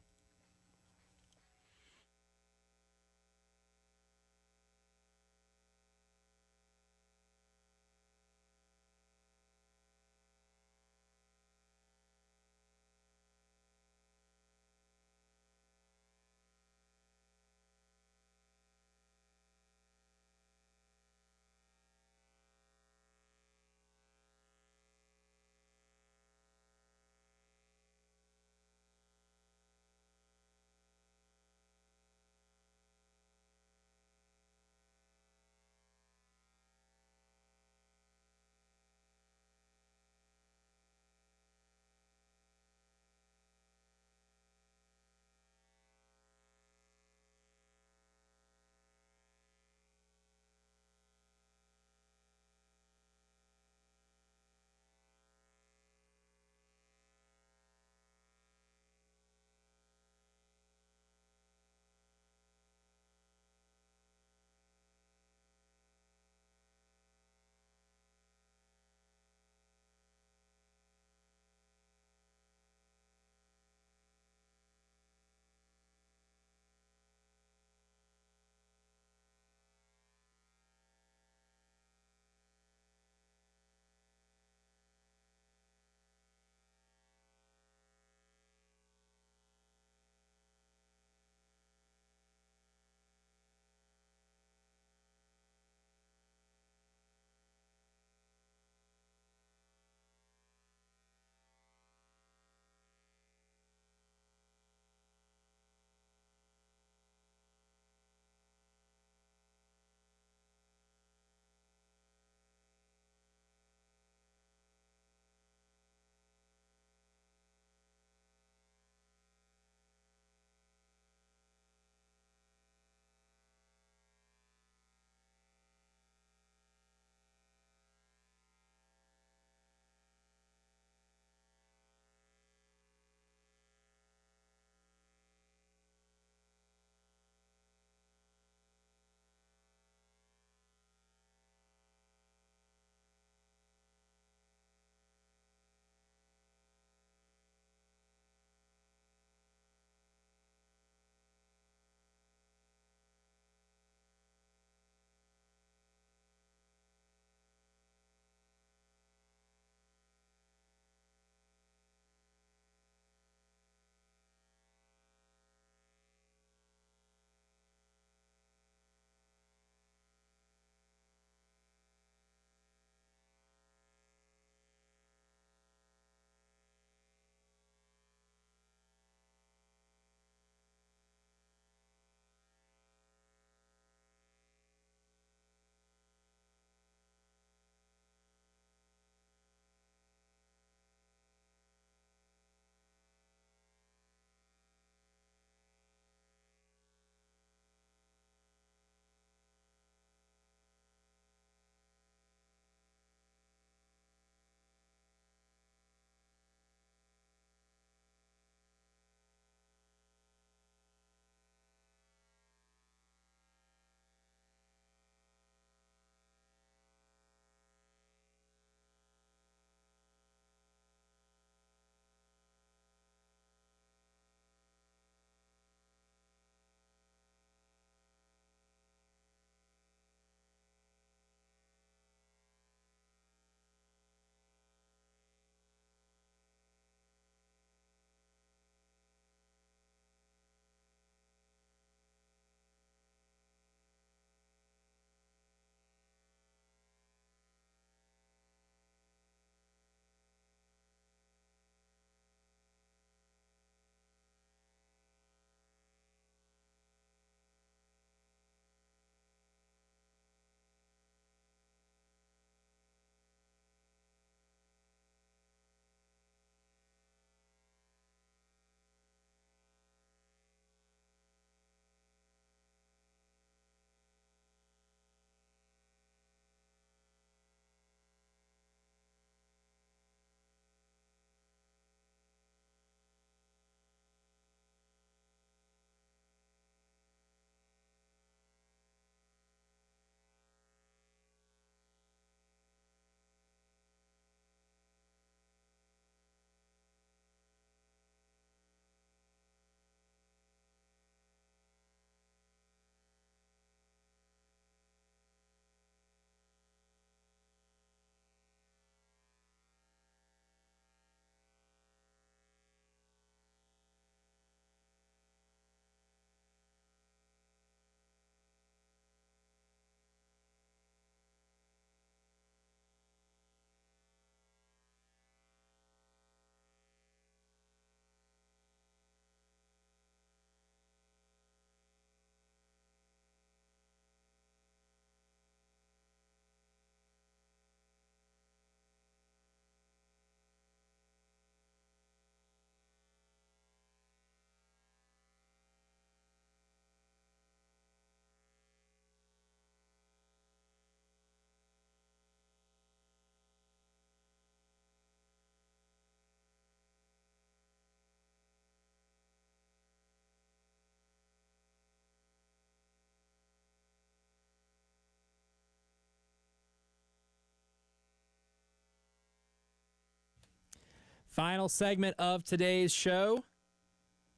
Final segment of today's show.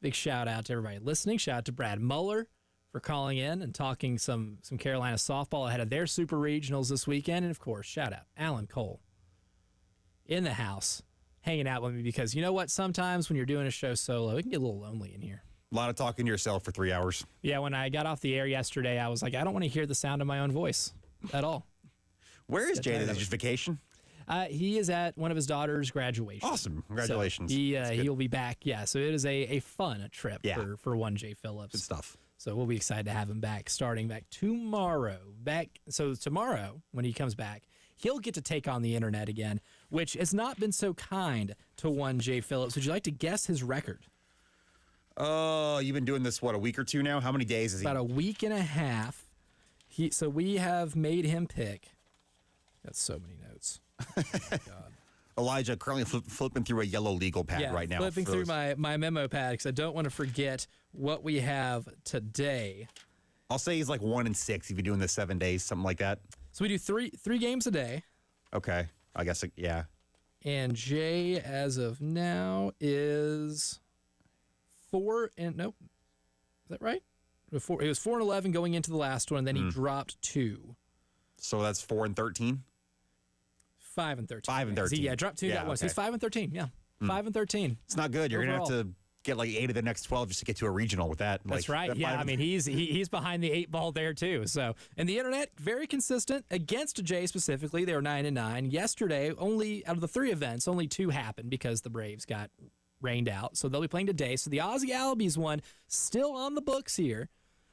Big shout out to everybody listening. Shout out to Brad Muller for calling in and talking some Carolina softball ahead of their super regionals this weekend. And, of course, shout out Alan Cole in the house hanging out with me because you know what? Sometimes when you're doing a show solo, it can get a little lonely in here. A lot of talking to yourself for 3 hours. Yeah, when I got off the air yesterday, I was like, I don't want to hear the sound of my own voice at all. Where is Jay? Is it just vacation? He is at one of his daughter's graduation. Awesome. Congratulations. So he'll be back. Yeah, so it is a fun trip for one Jay Phillips. Good stuff. So we'll be excited to have him back starting back tomorrow. So tomorrow, when he comes back, he'll get to take on the internet again, which has not been so kind to one Jay Phillips. Would you like to guess his record? You've been doing this, a week or two now? How many days is he? About a week and a half. So we have made him pick. Got so many notes. God. Elijah currently flipping through a yellow legal pad right now. Flipping through my memo pad because I don't want to forget what we have today. I'll say he's like 1-6 if you're doing this 7 days, something like that. So we do three games a day. Okay. I guess, yeah. And Jay, as of now, is 4 and nope. Is that right? He was 4-11 going into the last one, and then he dropped 2. So that's 4-13? 5-13. 5-13. Dropped 2, got 1. So he's 5-13. Yeah, 5-13. It's not good. You're overall. gonna have to get like 8 of the next 12 just to get to a regional with that. That's right. Yeah, I mean he's behind the 8 ball there too. So and the internet very consistent against Jay specifically. They were 9-9 yesterday. Only out of the 3 events, only 2 happened because the Braves got rained out. So they'll be playing today. So the Ozzie Albies one still on the books here.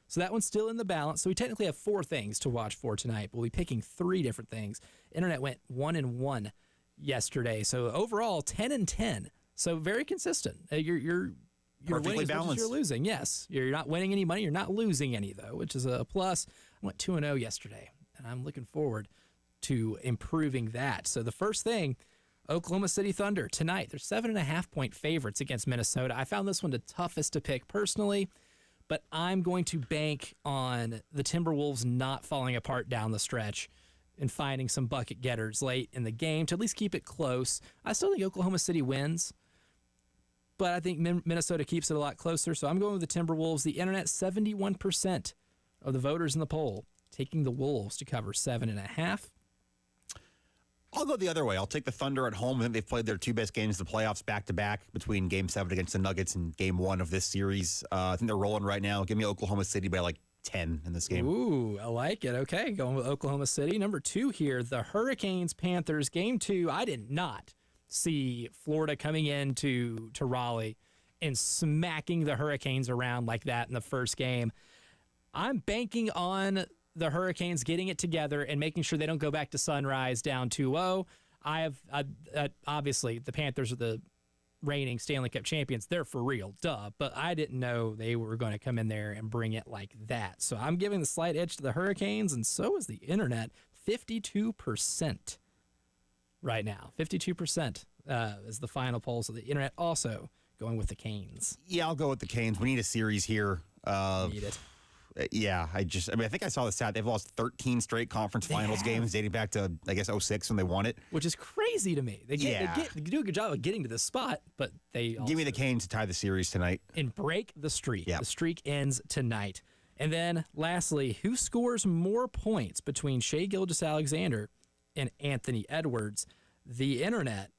So that one's still in the balance. So we technically have 4 things to watch for tonight. But we'll be picking 3 different things. Internet went 1-1 yesterday. So overall 10-10. So very consistent. You're perfectly winning as much balanced. as you're losing. Yes, you're not winning any money. You're not losing any though, which is a plus. I went 2-0 yesterday, and I'm looking forward to improving that. So the first thing, Oklahoma City Thunder tonight. They're 7.5-point favorites against Minnesota. I found this one the toughest to pick personally, but I'm going to bank on the Timberwolves not falling apart down the stretch and finding some bucket getters late in the game to at least keep it close. I still think Oklahoma City wins, but I think Minnesota keeps it a lot closer. So I'm going with the Timberwolves. The internet, 71% of the voters in the poll taking the Wolves to cover 7.5. I'll go the other way. I'll take the Thunder at home. I think they've played their 2 best games of the playoffs back-to-back between Game 7 against the Nuggets and Game 1 of this series. I think they're rolling right now. Give me Oklahoma City by like 10 in this game. Ooh, I like it. Okay, going with Oklahoma City. Number 2 here, the Hurricanes-Panthers. Game 2, I did not see Florida coming into Raleigh and smacking the Hurricanes around like that in the first game. I'm banking on the Hurricanes getting it together and making sure they don't go back to Sunrise down 2-0. Obviously, the Panthers are the reigning Stanley Cup champions. They're for real, duh. But I didn't know they were going to come in there and bring it like that. So I'm giving the slight edge to the Hurricanes, and so is the internet. 52% right now. 52% is the final poll. So the internet also going with the Canes. Yeah, I'll go with the Canes. We need a series here. Need it. Yeah, I think I saw the stat. They've lost 13 straight conference finals games dating back to, I guess, 06 when they won it. Which is crazy to me. They do a good job of getting to this spot, but they also give me the Canes to tie the series tonight. And break the streak. Yep. The streak ends tonight. And then, lastly, who scores more points between Shai Gilgeous-Alexander and Anthony Edwards? The internet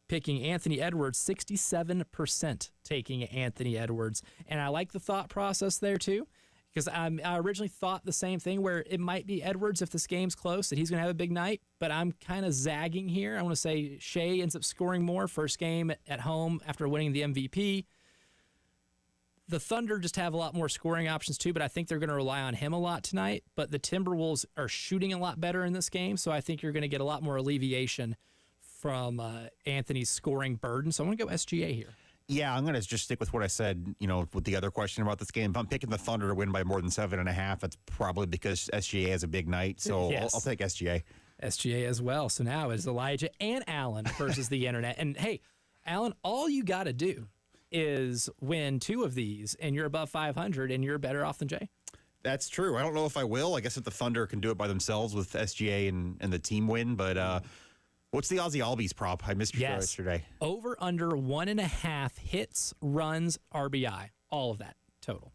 picking Anthony Edwards, 67% taking Anthony Edwards. And I like the thought process there, too. Because I originally thought the same thing where it might be Edwards if this game's close, that he's going to have a big night. But I'm kind of zagging here. I want to say Shai ends up scoring more first game at home after winning the MVP. The Thunder just have a lot more scoring options too, but I think they're going to rely on him a lot tonight. But the Timberwolves are shooting a lot better in this game, so I think you're going to get a lot more alleviation from Anthony's scoring burden. So I'm going to go SGA here. Yeah, I'm going to just stick with what I said, with the other question about this game. If I'm picking the Thunder to win by more than 7.5, that's probably because SGA has a big night. So Yes. I'll take SGA. SGA as well. So now it's Elijah and Alan versus the internet. And hey, Alan, all you got to do is win 2 of these, and you're above 500, and you're better off than Jay. That's true. I don't know if I will. I guess if the Thunder can do it by themselves with SGA and the team win, but What's the Ozzy Albies prop? I missed your show yesterday. Over under 1.5 hits, runs, RBI. All of that total.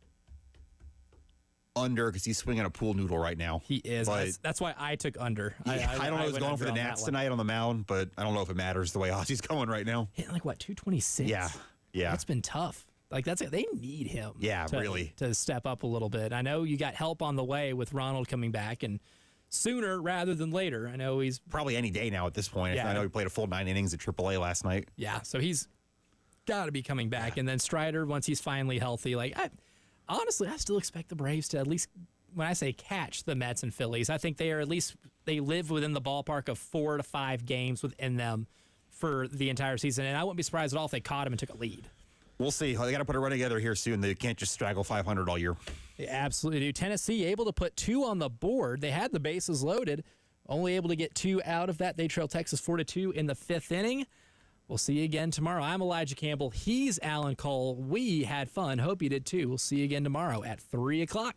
Under, because he's swinging a pool noodle right now. He is. That's why I took under. I don't know who's going for the Nats tonight on the mound, but I don't know if it matters the way Ozzy's going right now. Hitting like, what, 226? Yeah. That's been tough. Like, they need him. Yeah, really. To step up a little bit. I know you got help on the way with Ronald coming back, and sooner rather than later. I know he's probably any day now at this point. Yeah. I know he played a full 9 innings at AAA last night. Yeah, so he's got to be coming back. And then Strider, once he's finally healthy, honestly, I still expect the Braves to at least, when I say catch the Mets and Phillies, I think they live within the ballpark of 4 to 5 games within them for the entire season. And I wouldn't be surprised at all if they caught him and took a lead. We'll see. They got to put a run together here soon. They can't just straggle 500 all year. They absolutely do. Tennessee able to put 2 on the board. They had the bases loaded, only able to get 2 out of that. They trail Texas 4-2 in the 5th inning. We'll see you again tomorrow. I'm Elijah Campbell. He's Alan Cole. We had fun. Hope you did too. We'll see you again tomorrow at 3 o'clock.